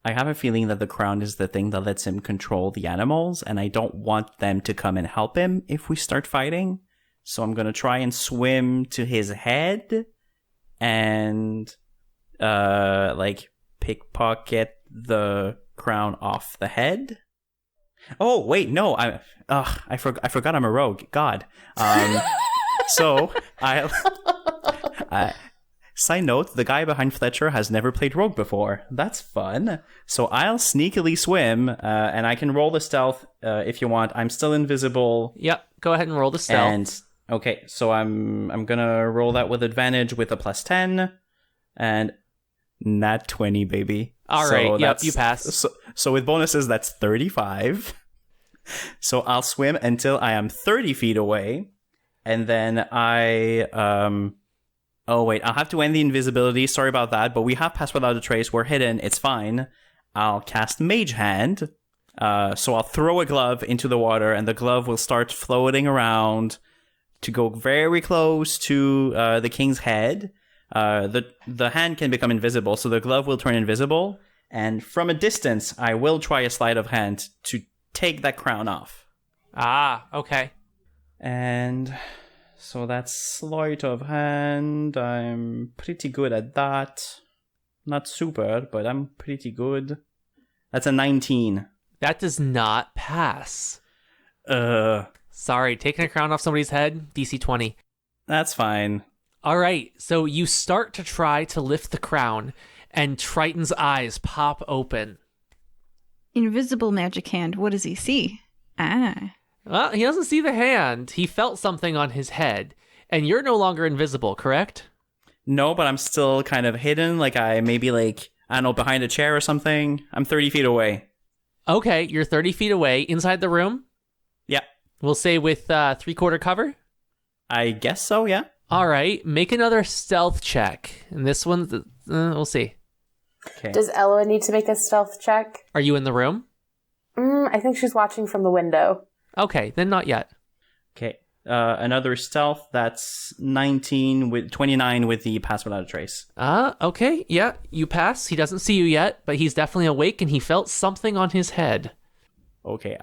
I have a feeling that the crown is the thing that lets him control the animals, and I don't want them to come and help him if we start fighting. So I'm going to try and swim to his head and, pickpocket the crown off the head. Oh, wait, no, I forgot I'm a rogue. God. So side note, the guy behind Fletcher has never played rogue before. That's fun. So I'll sneakily swim, and I can roll the stealth if you want. I'm still invisible. Yep, go ahead and roll the stealth. And okay, so I'm gonna roll that with advantage with a plus 10, and nat 20, baby. All right, yep, you pass. So with bonuses, that's 35. So I'll swim until I am 30 feet away, and then oh, wait, I'll have to end the invisibility. Sorry about that, but we have passed without a trace. We're hidden. It's fine. I'll cast Mage Hand. So I'll throw a glove into the water, and the glove will start floating around to go very close to the king's head. The hand can become invisible, so the glove will turn invisible. And from a distance, I will try a sleight of hand to take that crown off. Ah, okay. And so that's sleight of hand. I'm pretty good at that. Not super, but I'm pretty good. That's a 19. That does not pass. Sorry, taking a crown off somebody's head, DC 20. That's fine. All right, so you start to try to lift the crown, and Triton's eyes pop open. Invisible magic hand. What does he see? Ah. Well, he doesn't see the hand. He felt something on his head, and you're no longer invisible, correct? No, but I'm still kind of hidden. I maybe I don't know, behind a chair or something. I'm 30 feet away. Okay, you're 30 feet away inside the room? Yeah. We'll say with 3/4 cover? I guess so, yeah. All right, make another stealth check. And this one, we'll see. Okay. Does Ella need to make a stealth check? Are you in the room? I think she's watching from the window. Okay, then not yet. Okay. Another stealth, that's 19 with 29 with the pass without a trace. Okay, yeah, you pass. He doesn't see you yet, but he's definitely awake and he felt something on his head. Okay,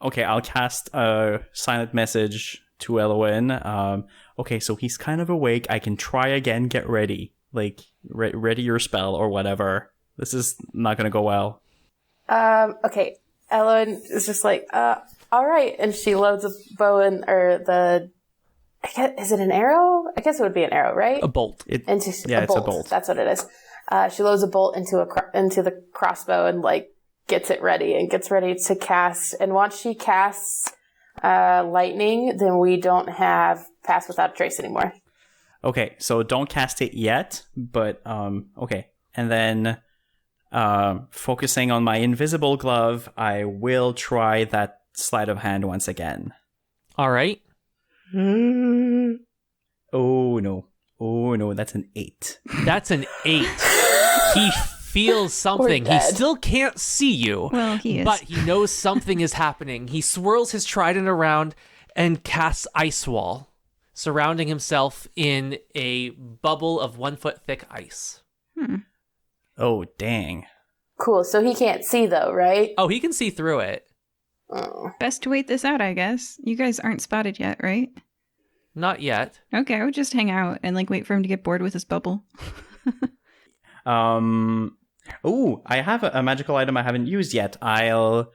Okay, I'll cast a silent message to Elowen. Okay, so he's kind of awake. I can try again. Get ready. Like, ready your spell or whatever. This is not going to go well. Okay. Ellen is just like, all right. And she loads a bow I guess, is it an arrow? I guess it would be an arrow, right? A bolt. It's a bolt. That's what it is. She loads a bolt into the crossbow and like gets it ready and gets ready to cast. And once she casts lightning, then we don't have Pass Without a Trace anymore. Okay, so don't cast it yet, but okay. And then focusing on my invisible glove, I will try that sleight of hand once again. All right. Oh no, that's an 8. That's an 8. He feels something. He still can't see you. Well, he is. But he knows something is happening. He swirls his trident around and casts Ice Wall, surrounding himself in a bubble of 1 foot thick ice. Oh, dang. Cool. So he can't see though, right? Oh, he can see through it. Oh. Best to wait this out, I guess. You guys aren't spotted yet, right? Not yet. Okay, I would just hang out and like wait for him to get bored with his bubble. Oh, I have a magical item I haven't used yet. I'll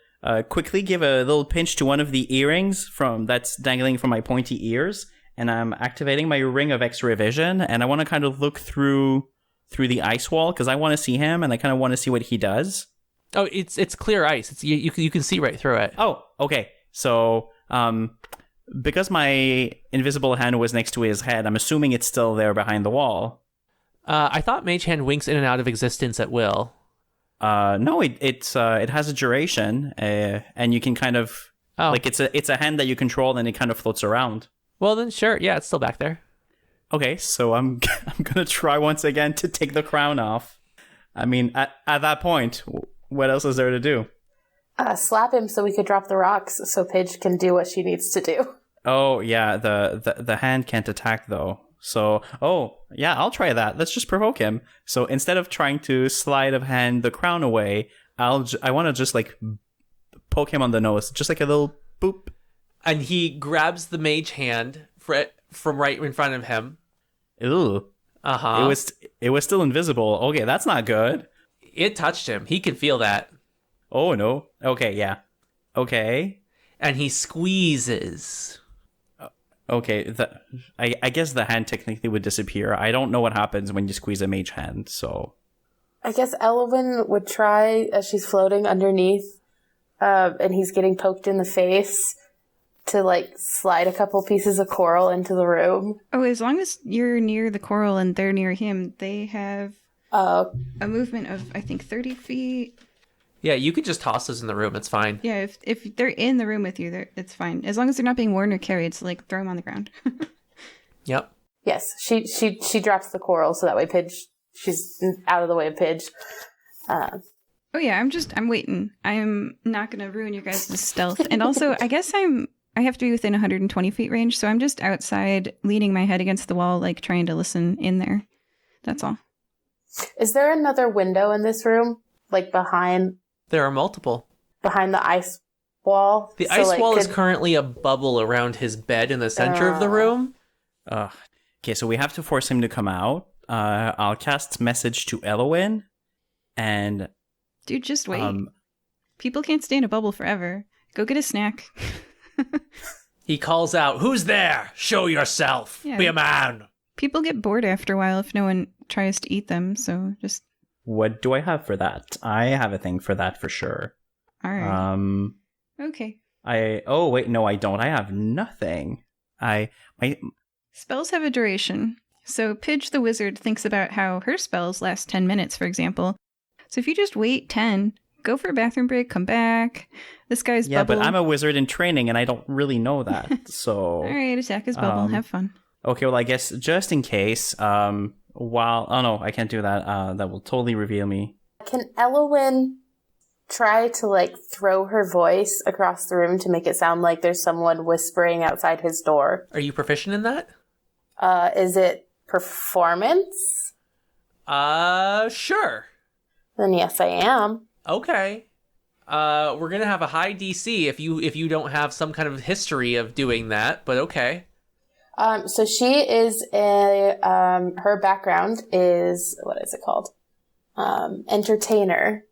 quickly give a little pinch to one of the earrings that's dangling from my pointy ears, and I'm activating my ring of X-ray vision, and I want to kind of look through the ice wall because I want to see him, and I kind of want to see what he does. Oh, it's clear ice. You can see right through it. Oh, okay. So, because my invisible hand was next to his head, I'm assuming it's still there behind the wall. I thought Mage Hand winks in and out of existence at will. No, it has a duration, and you can kind of like it's a hand that you control, and it kind of floats around. Well, then sure, yeah, it's still back there. Okay, so I'm gonna try once again to take the crown off. I mean, at that point, what else is there to do? Slap him so we could drop the rocks so Pidge can do what she needs to do. Oh yeah, the hand can't attack though. So yeah, I'll try that. Let's just provoke him. So instead of trying to sleight of hand the crown away, I want to just like poke him on the nose, just like a little boop. And he grabs the Mage Hand from right in front of him. Ew. Uh-huh. It was still invisible. Okay, that's not good. It touched him. He could feel that. Oh no. Okay, yeah. Okay. And he squeezes. Okay, I guess the hand technically would disappear. I don't know what happens when you squeeze a mage hand, so... I guess Elowen would try, as she's floating underneath, and he's getting poked in the face, to, like, slide a couple pieces of coral into the room. Oh, as long as you're near the coral and they're near him, they have a movement of, I think, 30 feet. Yeah, you could just toss those in the room. It's fine. Yeah, if they're in the room with you, it's fine. As long as they're not being worn or carried, so, like, throw them on the ground. Yep. Yes, she drops the coral, so that way she's out of the way of Pidge. Oh yeah, I'm waiting. I'm not gonna ruin your guys' stealth. And also, I guess I have to be within 120 feet range, so I'm just outside, leaning my head against the wall, like trying to listen in there. That's all. Is there another window in this room? Like behind There are multiple. the ice wall? The ice wall is currently a bubble around his bed in the center of the room. Okay, so we have to force him to come out. I'll cast message to Elowen, and... Dude, just wait. People can't stay in a bubble forever. Go get a snack. He calls out, "Who's there? Show yourself. Yeah. Be a man." People get bored after a while if no one tries to eat them, so just... What do I have for that? I have a thing for that for sure. All right. Okay. Oh, wait, no, I don't. I have nothing. Spells have a duration. So Pidge the wizard thinks about how her spells last 10 minutes, for example. So if you just wait 10, go for a bathroom break, come back. This guy's bubble... Yeah, but I'm a wizard in training, and I don't really know that, so... All right, attack his bubble. Have fun. Okay, well, I guess just in case, while... Oh, no, I can't do that. That will totally reveal me. Can Elowen try to, like, throw her voice across the room to make it sound like there's someone whispering outside his door? Are you proficient in that? Is it performance? Sure. Then yes, I am. Okay. We're gonna have a high DC if you don't have some kind of history of doing that, but okay. So she is her background is, what is it called? Entertainer.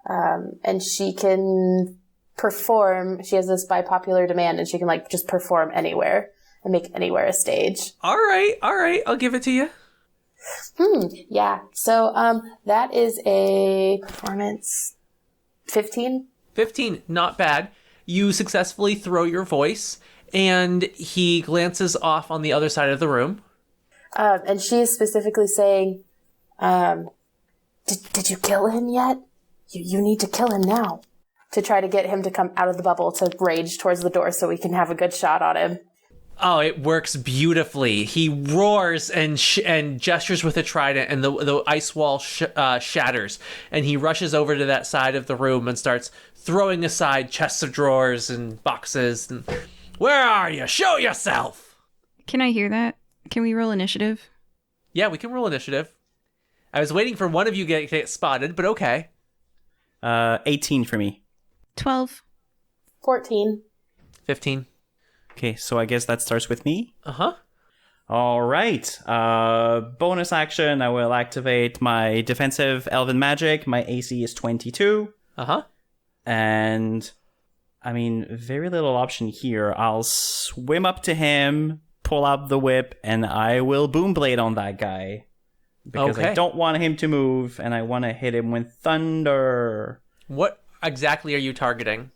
And she can perform. She has this by popular demand, and she can like just perform anywhere and make anywhere a stage. All right, I'll give it to you. Yeah. So that is a performance 15. 15, not bad. You successfully throw your voice, and he glances off on the other side of the room. And she is specifically saying, did you kill him yet? You need to kill him now. To try to get him to come out of the bubble to rage towards the door so we can have a good shot on him. Oh, it works beautifully. He roars and gestures with a trident, and the ice wall shatters. And he rushes over to that side of the room and starts throwing aside chests of drawers and boxes. And, where are you? Show yourself! Can I hear that? Can we roll initiative? Yeah, we can roll initiative. I was waiting for one of you to get spotted, but okay. 18 for me. 12. 14. 15. Okay, so I guess that starts with me. Uh-huh. All right. Bonus action, I will activate my defensive elven magic. My AC is 22. Uh-huh. And, I mean, very little option here. I'll swim up to him, pull out the whip, and I will boom blade on that guy. Because I don't want him to move, and I want to hit him with thunder. What exactly are you targeting?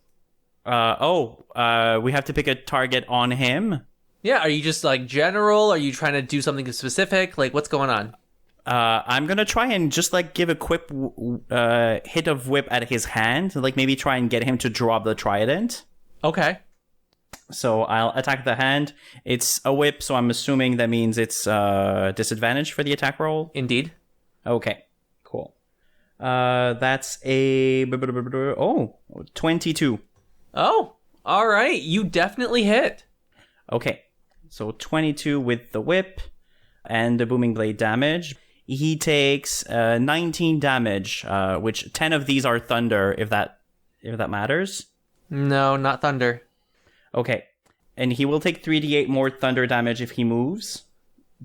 We have to pick a target on him. Yeah, are you just like general? Are you trying to do something specific? Like, what's going on? I'm gonna try and just like give a quick hit of whip at his hand, like maybe try and get him to drop the trident. Okay. So I'll attack the hand. It's a whip, so I'm assuming that means it's disadvantage for the attack roll. Indeed. Okay, cool. That's a 22. Oh, all right. You definitely hit. Okay, so 22 with the whip and the booming blade damage. He takes 19 damage, which 10 of these are thunder, if that matters. No, not thunder. Okay, and he will take 3d8 more thunder damage if he moves.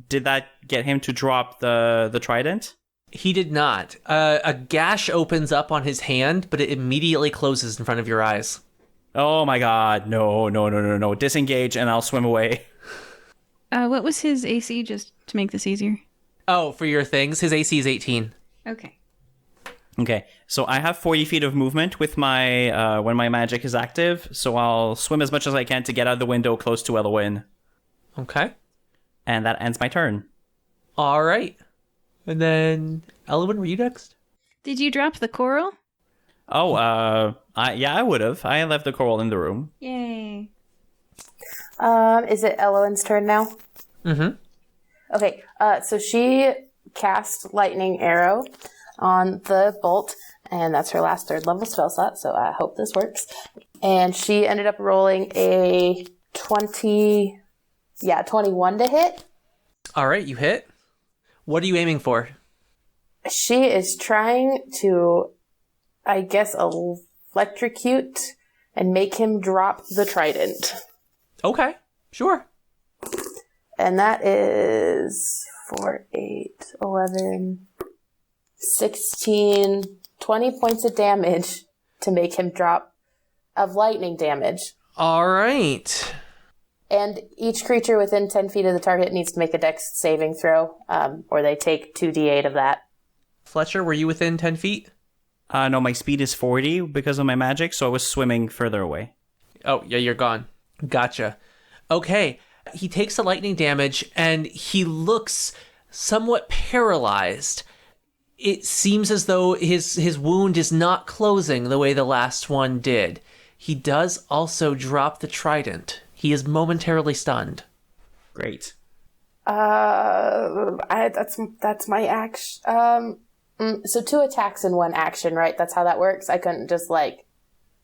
Did that get him to drop the trident? He did not. A gash opens up on his hand, but it immediately closes in front of your eyes. Oh my god, no. Disengage and I'll swim away. What was his AC, just to make this easier? Oh, for your things, his AC is 18. Okay. Okay, so I have 40 feet of movement with my when my magic is active, so I'll swim as much as I can to get out the window close to Elwyn. Okay. And that ends my turn. All right. And then, Elwyn, were you next? Did you drop the coral? Oh, I would have. I left the coral in the room. Yay. Is it Elowyn's turn now? Mm-hmm. Okay, so she cast Lightning Arrow on the bolt, and that's her last 3rd level spell slot, so I hope this works. And she ended up rolling a 21 to hit. All right, you hit. What are you aiming for? She is trying to, I guess, electrocute and make him drop the trident. Okay, sure. And that is 4, 8, 11, 16, 20 points of damage to make him drop of lightning damage. All right. And each creature within 10 feet of the target needs to make a dex saving throw, or they take 2d8 of that. Fletcher, were you within 10 feet? No, my speed is 40 because of my magic, so I was swimming further away. Oh, yeah, you're gone. Gotcha. Okay. He takes the lightning damage, and he looks somewhat paralyzed. It seems as though his wound is not closing the way the last one did. He does also drop the trident. He is momentarily stunned. Great. That's my action. So 2 attacks in 1 action, right? That's how that works? I couldn't just,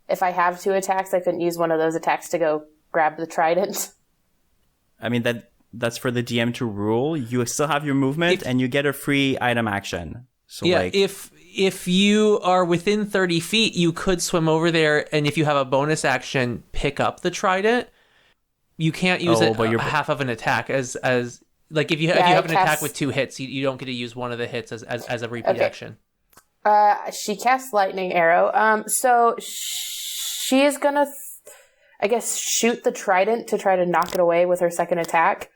if I have 2 attacks, I couldn't use one of those attacks to go grab the trident. I mean, that's for the DM to rule. You still have your movement, and you get a free item action. So yeah, if If you are within 30 feet, you could swim over there, and if you have a bonus action, pick up the trident. You can't use it but you're half of an attack as like if you have an attack with 2 hits, you don't get to use one of the hits as a repeat action. She casts lightning arrow. So she is gonna, I guess, shoot the trident to try to knock it away with her second attack.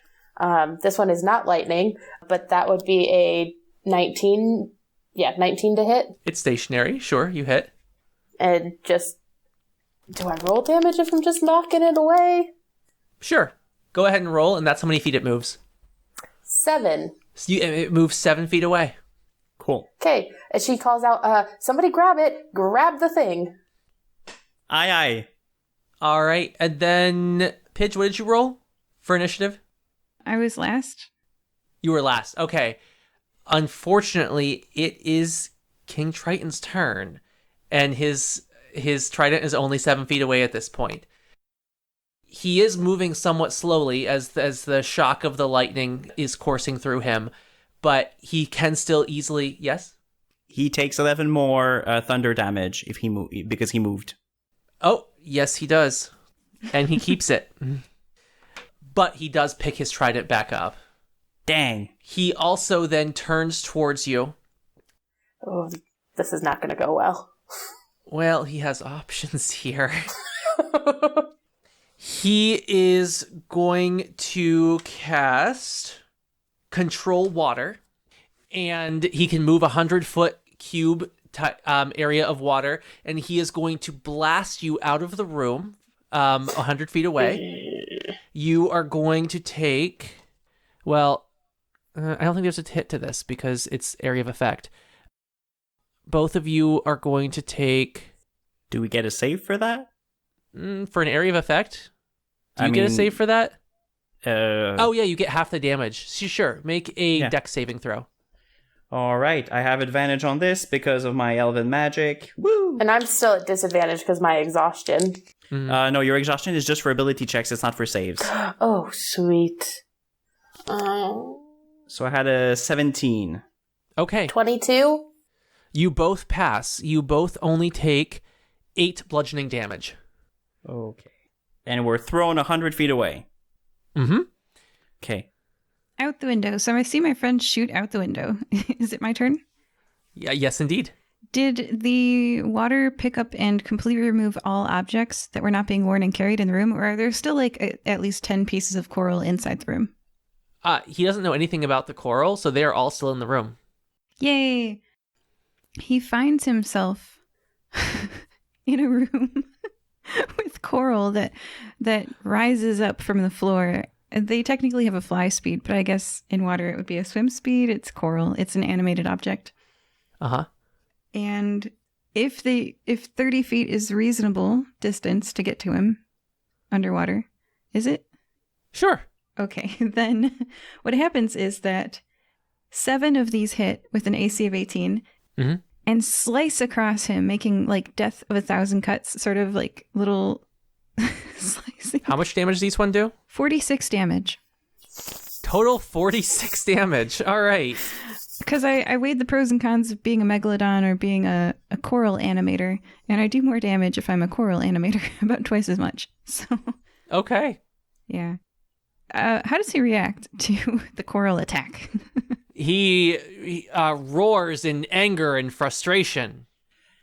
This one is not lightning, but that would be a 19. Yeah, 19 to hit. It's stationary. Sure, you hit. And just, do I roll damage if I'm just knocking it away? Sure. Go ahead and roll, and that's how many feet it moves. 7. So it moves 7 feet away. Cool. Okay, and she calls out, somebody grab it, grab the thing. Aye, aye. All right, and then, Pidge, what did you roll for initiative? I was last. You were last. Okay. Unfortunately, it is King Triton's turn, and his trident is only 7 feet away at this point. He is moving somewhat slowly as the shock of the lightning is coursing through him, but he can still easily... Yes? He takes 11 more thunder damage if because he moved. Oh, yes, he does. And he keeps it. But he does pick his trident back up. Dang. He also then turns towards you. Oh, this is not going to go well. Well, he has options here. He is going to cast Control Water, and he can move 100-foot cube area of water, and he is going to blast you out of the room 100 feet away. You are going to take... Well, I don't think there's a hit to this because it's area of effect. Both of you are going to take... Do we get a save for that? For an area of effect? Do you get a save for that? Oh, yeah, you get half the damage. Sure, make a dex saving throw. All right, I have advantage on this because of my elven magic. Woo! And I'm still at disadvantage because my exhaustion. Mm-hmm. No, your exhaustion is just for ability checks. It's not for saves. Oh, sweet. So I had a 17. Okay. 22? You both pass. You both only take 8 bludgeoning damage. Okay. And we're thrown 100 feet away. Mm-hmm. Okay. Out the window. So I see my friend shoot out the window. Is it my turn? Yeah. Yes, indeed. Did the water pick up and completely remove all objects that were not being worn and carried in the room? Or are there still at least 10 pieces of coral inside the room? He doesn't know anything about the coral, so they are all still in the room. Yay! He finds himself in a room with coral that rises up from the floor. They technically have a fly speed, but I guess in water it would be a swim speed. It's coral. It's an animated object. Uh-huh. And if 30 feet is reasonable distance to get to him underwater, is it? Sure. Okay, then what happens is that 7 of these hit with an AC of 18 and slice across him, making like death of 1,000 cuts, sort of like little slicing. How much damage does each one do? 46 damage. Total 46 damage. All right. Because I weighed the pros and cons of being a megalodon or being a coral animator, and I do more damage if I'm a coral animator, about twice as much. So, Okay. yeah. How does he react to the coral attack? He roars in anger and frustration.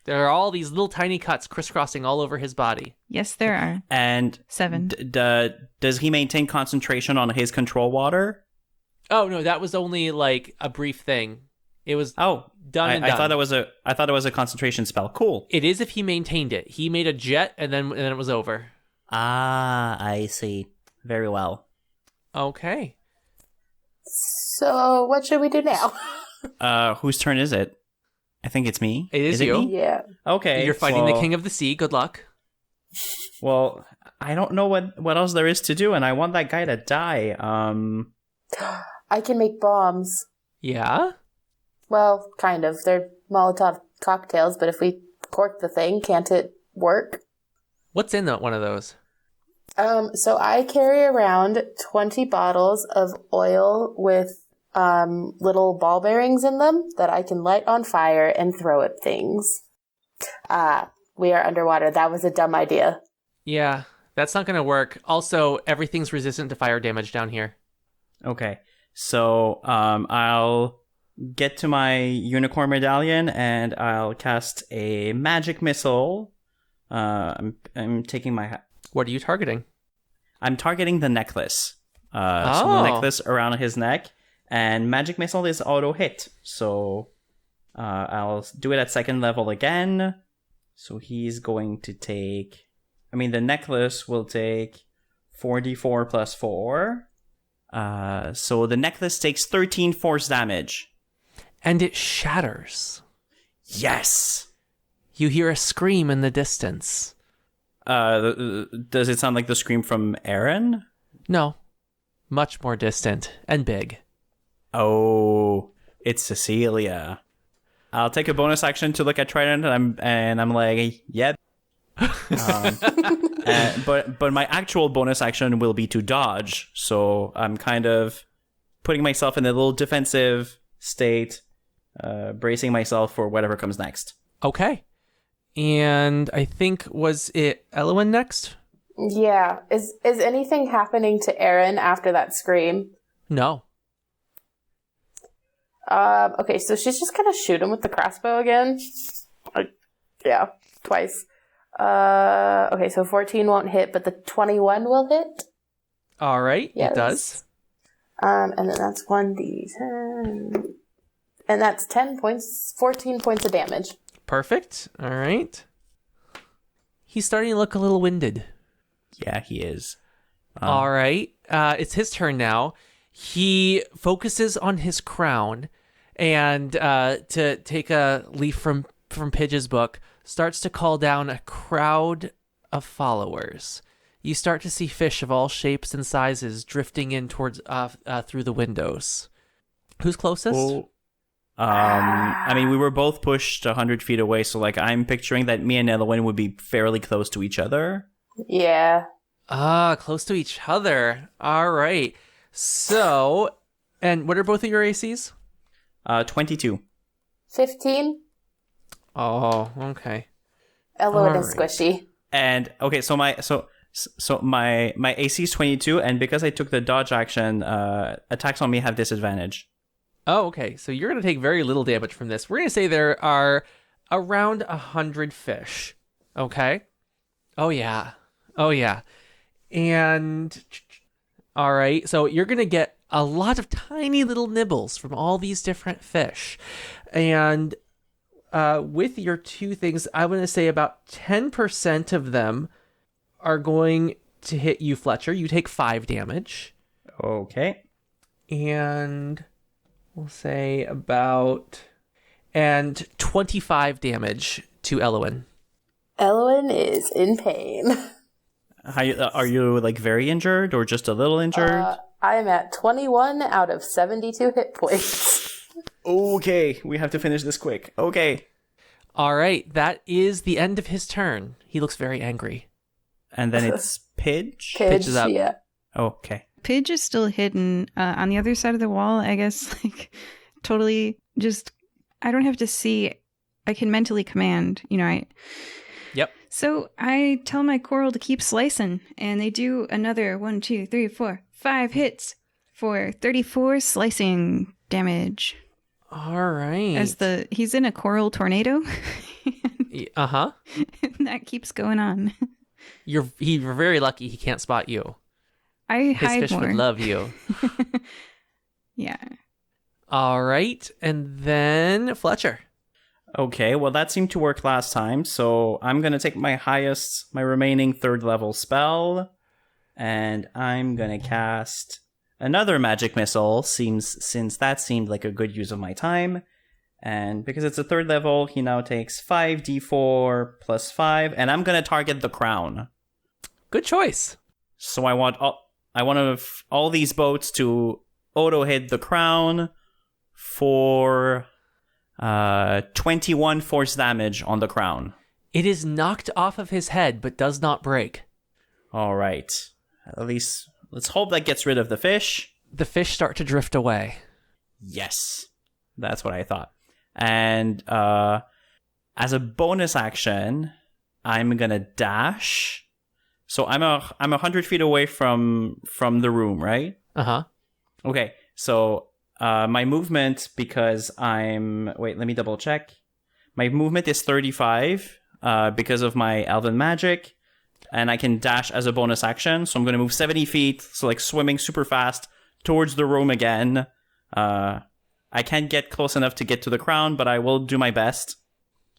There are all these little tiny cuts crisscrossing all over his body. Yes, there are. And 7. Does he maintain concentration on his control water? Oh no, that was only like a brief thing. It was done and done. I thought it was a concentration spell. Cool. It is if he maintained it. He made a jet and then it was over. Ah, I see. Very well. Okay. So, what should we do now? Whose turn is it? I think it's me. It is you. me? Yeah. Okay. You're fighting the King of the Sea. Good luck. Well, I don't know what else there is to do, and I want that guy to die. I can make bombs. Yeah? Well, kind of. They're Molotov cocktails, but if we cork the thing, can't it work? What's in one of those? So I carry around 20 bottles of oil with little ball bearings in them that I can light on fire and throw at things. We are underwater. That was a dumb idea. Yeah, that's not going to work. Also, everything's resistant to fire damage down here. Okay, so I'll get to my unicorn medallion and I'll cast a magic missile. I'm taking my... What are you targeting? I'm targeting the necklace. So the necklace around his neck. And magic missile is auto hit. So I'll do it at second level again. So he's going to take... the necklace will take 4d4 plus 4. So the necklace takes 13 force damage. And it shatters. Yes! You hear a scream in the distance. Does it sound like the scream from Aaron? No. Much more distant and big. Oh, it's Cecilia. I'll take a bonus action to look at Trident, and I'm like, yep. But my actual bonus action will be to dodge. So I'm kind of putting myself in a little defensive state, bracing myself for whatever comes next. Okay. And I think, was it Elwyn next? Yeah. Is anything happening to Aaron after that scream? No. Okay, so she's just gonna shoot him with the crossbow again. Yeah, twice. Okay, so 14 won't hit, but the 21 will hit. All right, Yes. It does. And then that's 1d10. And that's 14 points of damage. Perfect. All right. He's starting to look a little winded. Yeah, he is. All right. It's his turn now. He focuses on his crown and to take a leaf from Pidge's book, starts to call down a crowd of followers. You start to see fish of all shapes and sizes drifting in towards through the windows. Who's closest? Well, we were both pushed 100 feet away, so I'm picturing that me and Elwyn would be fairly close to each other. Yeah. Close to each other. All right. So, and what are both of your ACs? 22. 15. Oh, okay. Elwood All is squishy. And okay, so my AC is 22, and because I took the dodge action, attacks on me have disadvantage. Oh, okay. So you're going to take very little damage from this. We're going to say there are around 100 fish. Okay. Oh yeah. And all right. So you're going to get a lot of tiny little nibbles from all these different fish. And with your two things, I'm going to say about 10% of them are going to hit you, Fletcher. You take 5 damage. Okay. And we'll say and 25 damage to Elwyn. Elwyn is in pain. Are you very injured or just a little injured? I am at 21 out of 72 hit points. Okay, we have to finish this quick. Okay. All right, that is the end of his turn. He looks very angry. And then it's Pidge? Pidge is up. Yeah. Okay. Pidge is still hidden on the other side of the wall, I guess. Totally just, I don't have to see. I can mentally command, Yep. So I tell my coral to keep slicing, and they do another 1, 2, 3, 4, 5 hits for 34 slicing damage. All right. He's in a coral tornado. Uh-huh. And that keeps going on. You're very lucky he can't spot you. His His fish more. would love you. Yeah. All right, and then Fletcher. Okay, well that seemed to work last time, so I'm going to take my remaining 3rd level spell, and I'm going to cast another magic missile, since that seemed like a good use of my time. And because it's a 3rd level, he now takes 5d4 plus 5, and I'm going to target the crown. Good choice. So I want all these boats to auto hit the crown for 21 force damage on the crown. It is knocked off of his head, but does not break. All right. At least let's hope that gets rid of the fish. The fish start to drift away. Yes, that's what I thought. And as a bonus action, I'm gonna dash. So I'm 100 feet away from the room, right? Uh-huh. Okay, so my movement, because wait, let me double check. My movement is 35 because of my elven magic, and I can dash as a bonus action. So I'm going to move 70 feet, so like swimming super fast towards the room again. I can't get close enough to get to the crown, but I will do my best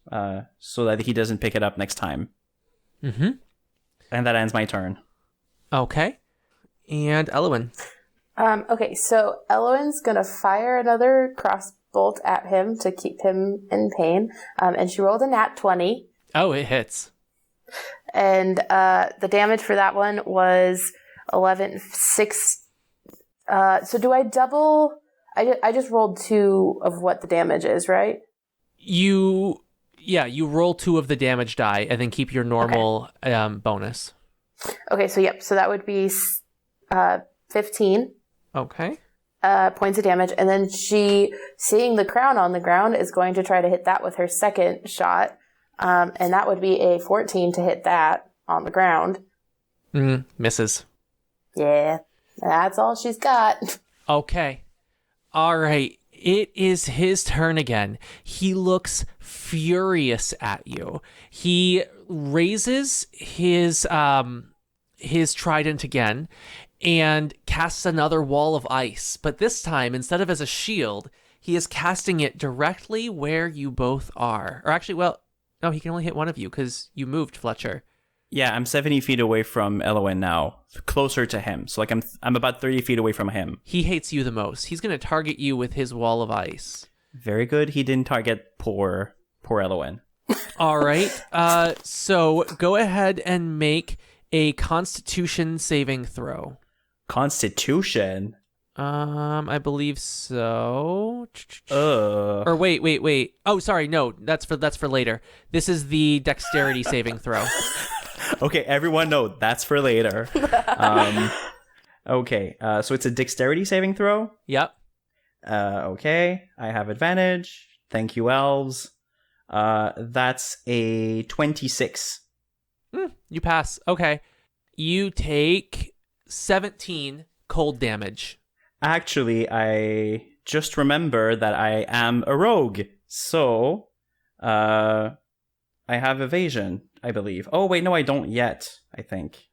so that he doesn't pick it up next time. Mm-hmm. And that ends my turn. Okay. And Elwyn. Okay, so Elwyn's gonna fire another crossbolt at him to keep him in pain, and she rolled a nat 20. Oh, it hits. And the damage for that one was 11, 6. So do I double? I just rolled 2 of what the damage is, right? You roll 2 of the damage die and then keep your normal bonus. Okay, so that would be 15. Okay. Points of damage, and then she, seeing the crown on the ground, is going to try to hit that with her second shot, and that would be a 14 to hit that on the ground. Misses. Yeah, that's all she's got. Okay. All right. It is his turn again. He looks furious at you. He raises his trident again and casts another wall of ice. But this time, instead of as a shield, he is casting it directly where you both are. Or actually, well, no, he can only hit one of you because you moved, Fletcher. Yeah, I'm 70 feet away from Elwyn now, closer to him. So like I'm about 30 feet away from him. He hates you the most. He's going to target you with his wall of ice. Very good. He didn't target poor Elwyn. All right. So go ahead and make a Constitution saving throw. Constitution? I believe so. Or Or wait. Oh, sorry. No, that's for later. This is the Dexterity saving throw. Okay, everyone know that's for later. Okay, so it's a Dexterity saving throw? Yep. Okay, I have advantage. Thank you, elves. That's a 26. You pass. Okay. You take 17 cold damage. Actually, I just remember that I am a rogue. So, I have evasion, I believe. Oh, wait, no, I don't yet, I think.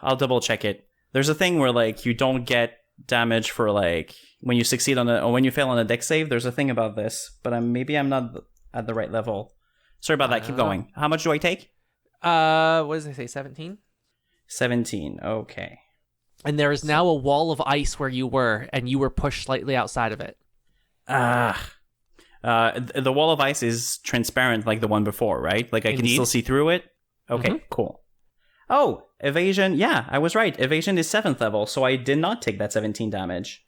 I'll double check it. There's a thing where, like, you don't get damage for, like, when you succeed on or when you fail on a dex save. There's a thing about this, but maybe I'm not at the right level. Sorry about that. Keep going. How much do I take? What does it say? 17? 17. Okay. And there is now a wall of ice where you were, and you were pushed slightly outside of it. The wall of ice is transparent like the one before, right? Like I can still see through it? Okay, cool. Oh, evasion. Yeah, I was right. Evasion is 7th level, so I did not take that 17 damage.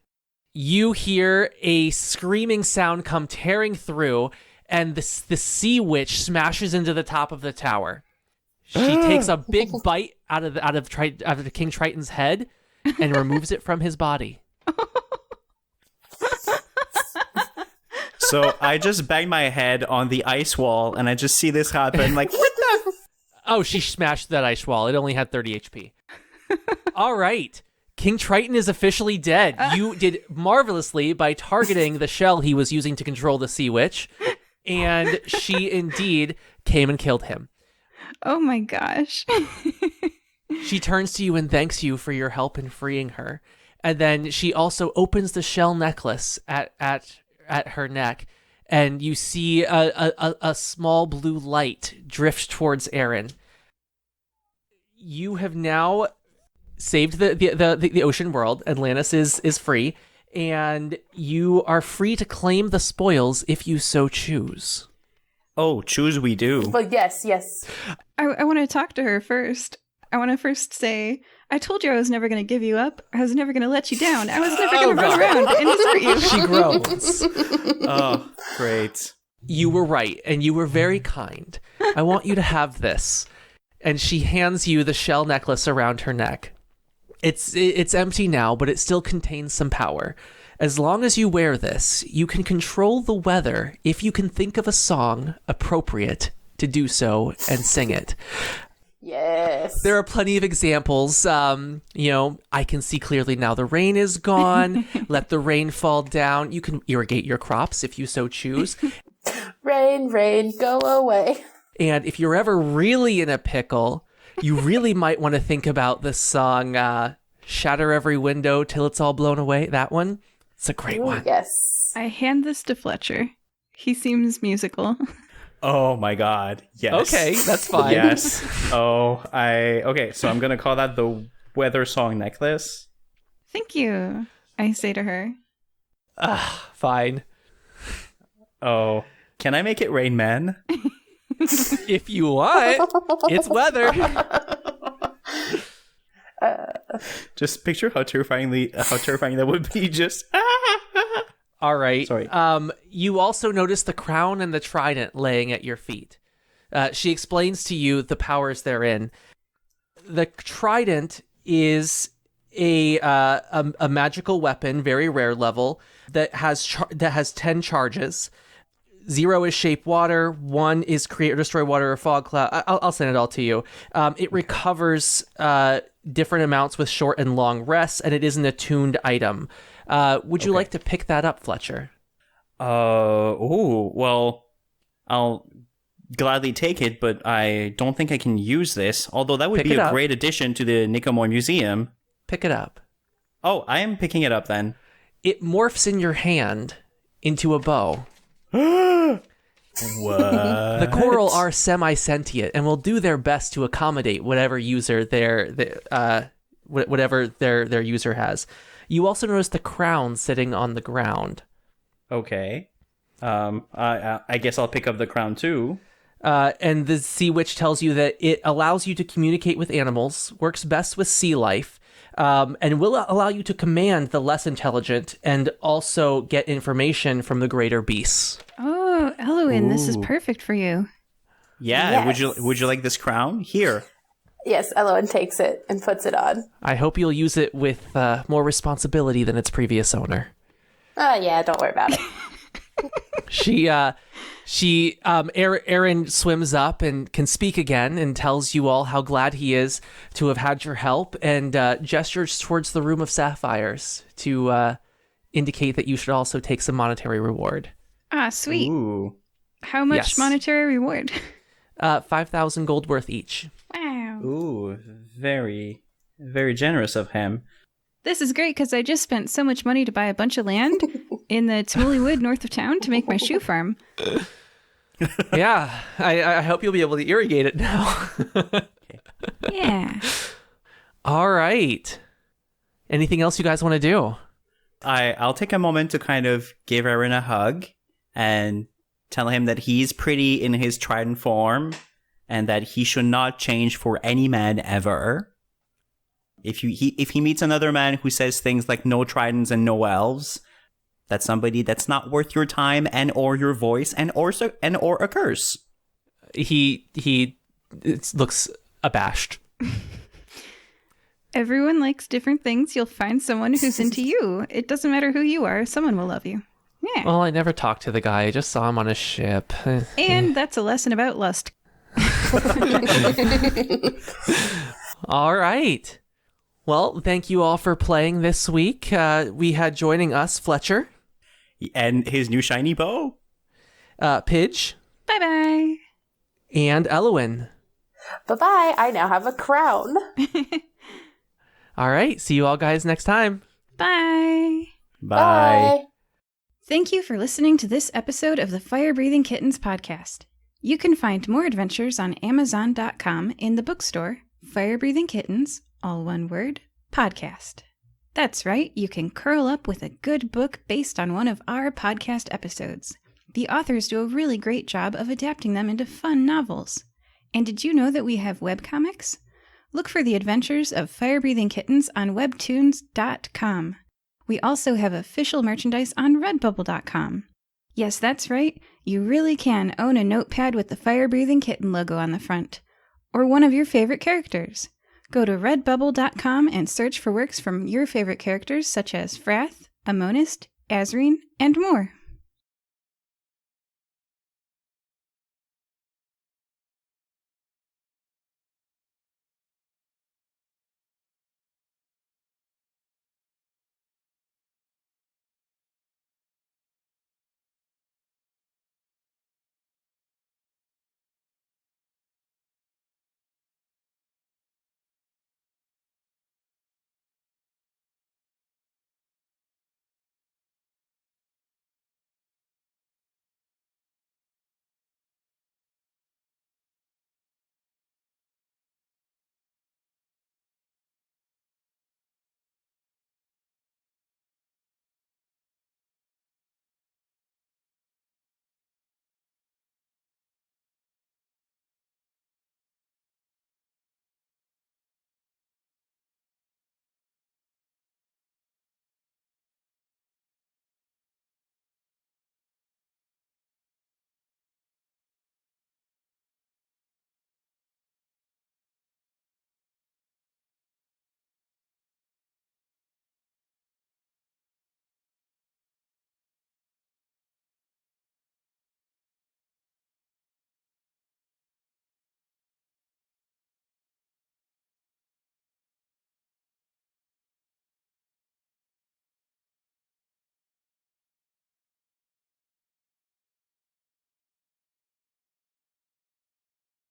You hear a screaming sound come tearing through, and the sea witch smashes into the top of the tower. She takes a big bite out of King Triton's head and removes it from his body. So I just banged my head on the ice wall, and I just see this happen. Like, what the? Oh, she smashed that ice wall. It only had 30 HP. All right. King Triton is officially dead. You did marvelously by targeting the shell he was using to control the sea witch, and she indeed came and killed him. Oh my gosh. She turns to you and thanks you for your help in freeing her. And then she also opens the shell necklace at her neck, and you see a small blue light drift towards Aaron. You have now saved the ocean world. Atlantis is free, and you are free to claim the spoils if you so choose. Oh, choose we do. But yes. I want to talk to her first. I want to first say, I told you I was never going to give you up. I was never going to let you down. I was never going to run around and desert you. She groans. Oh, great. You were right, and you were very kind. I want you to have this. And she hands you the shell necklace around her neck. It's empty now, but it still contains some power. As long as you wear this, you can control the weather if you can think of a song appropriate to do so and sing it. Yes. There are plenty of examples. I can see clearly now the rain is gone. Let the rain fall down. You can irrigate your crops if you so choose. Rain, rain, go away. And if you're ever really in a pickle, you really might want to think about the song Shatter Every Window Till It's All Blown Away. That one. It's a great one. Yes. I hand this to Fletcher. He seems musical. Oh my god. Yes. Okay, that's fine. Yes. Okay, so I'm gonna call that the weather song necklace. Thank you, I say to her. Fine. Oh. Can I make it Rain Man? If you want. It's weather. Just picture how terrifying that would be. Just All right. Sorry. You also notice the crown and the trident laying at your feet. She explains to you the powers therein. The trident is a magical weapon, very rare level, that has 10 charges. 0 is shape water. 1 is create or destroy water or fog cloud. I'll send it all to you. It recovers different amounts with short and long rests, and it is an attuned item. Would you like to pick that up, Fletcher? Well, I'll gladly take it, but I don't think I can use this. Although that would be a great addition to the Nicomoy Museum. Pick it up. Oh, I am picking it up then. It morphs in your hand into a bow. What? The coral are semi-sentient and will do their best to accommodate whatever user whatever their user has. You also notice the crown sitting on the ground. Okay. I guess I'll pick up the crown too. And the Sea Witch tells you that it allows you to communicate with animals, works best with sea life, and will allow you to command the less intelligent and also get information from the greater beasts. Oh, Eloin, this is perfect for you. Yeah, Yes. would you like this crown? Here. Yes, Eloin takes it and puts it on. I hope you'll use it with more responsibility than its previous owner. Yeah, don't worry about it. Aaron swims up and can speak again and tells you all how glad he is to have had your help and gestures towards the room of sapphires to indicate that you should also take some monetary reward. Ah, sweet. Ooh. How much Yes. monetary reward? 5,000 gold worth each. Wow. Ooh, very, very generous of him. This is great because I just spent so much money to buy a bunch of land in the Tumuli Wood north of town to make my shoe farm. Yeah, I hope you'll be able to irrigate it now. Yeah. All right. Anything else you guys want to do? I'll take a moment to kind of give Aaron a hug and tell him that he's pretty in his trident form and that he should not change for any man ever. If he meets another man who says things like no tridents and no elves, that's somebody that's not worth your time and or your voice and or a curse. He looks abashed. Everyone likes different things. You'll find someone who's into you. It doesn't matter who you are. Someone will love you. Yeah. Well, I never talked to the guy. I just saw him on a ship. And that's a lesson about lust. All right. Well, thank you all for playing this week. We had joining us Fletcher. And his new shiny bow. Pidge. Bye-bye. And Eloin. Bye-bye. I now have a crown. All right. See you all guys next time. Bye. Bye. Thank you for listening to this episode of the Firebreathing Kittens podcast. You can find more adventures on Amazon.com in the bookstore, Firebreathing Kittens, all one word, podcast. That's right, you can curl up with a good book based on one of our podcast episodes. The authors do a really great job of adapting them into fun novels. And did you know that we have webcomics? Look for the adventures of Firebreathing Kittens on webtoons.com. We also have official merchandise on redbubble.com. Yes, that's right, you really can own a notepad with the Firebreathing Kitten logo on the front. Or one of your favorite characters. Go to redbubble.com and search for works from your favorite characters such as Frath, a monist, Azrene, and more.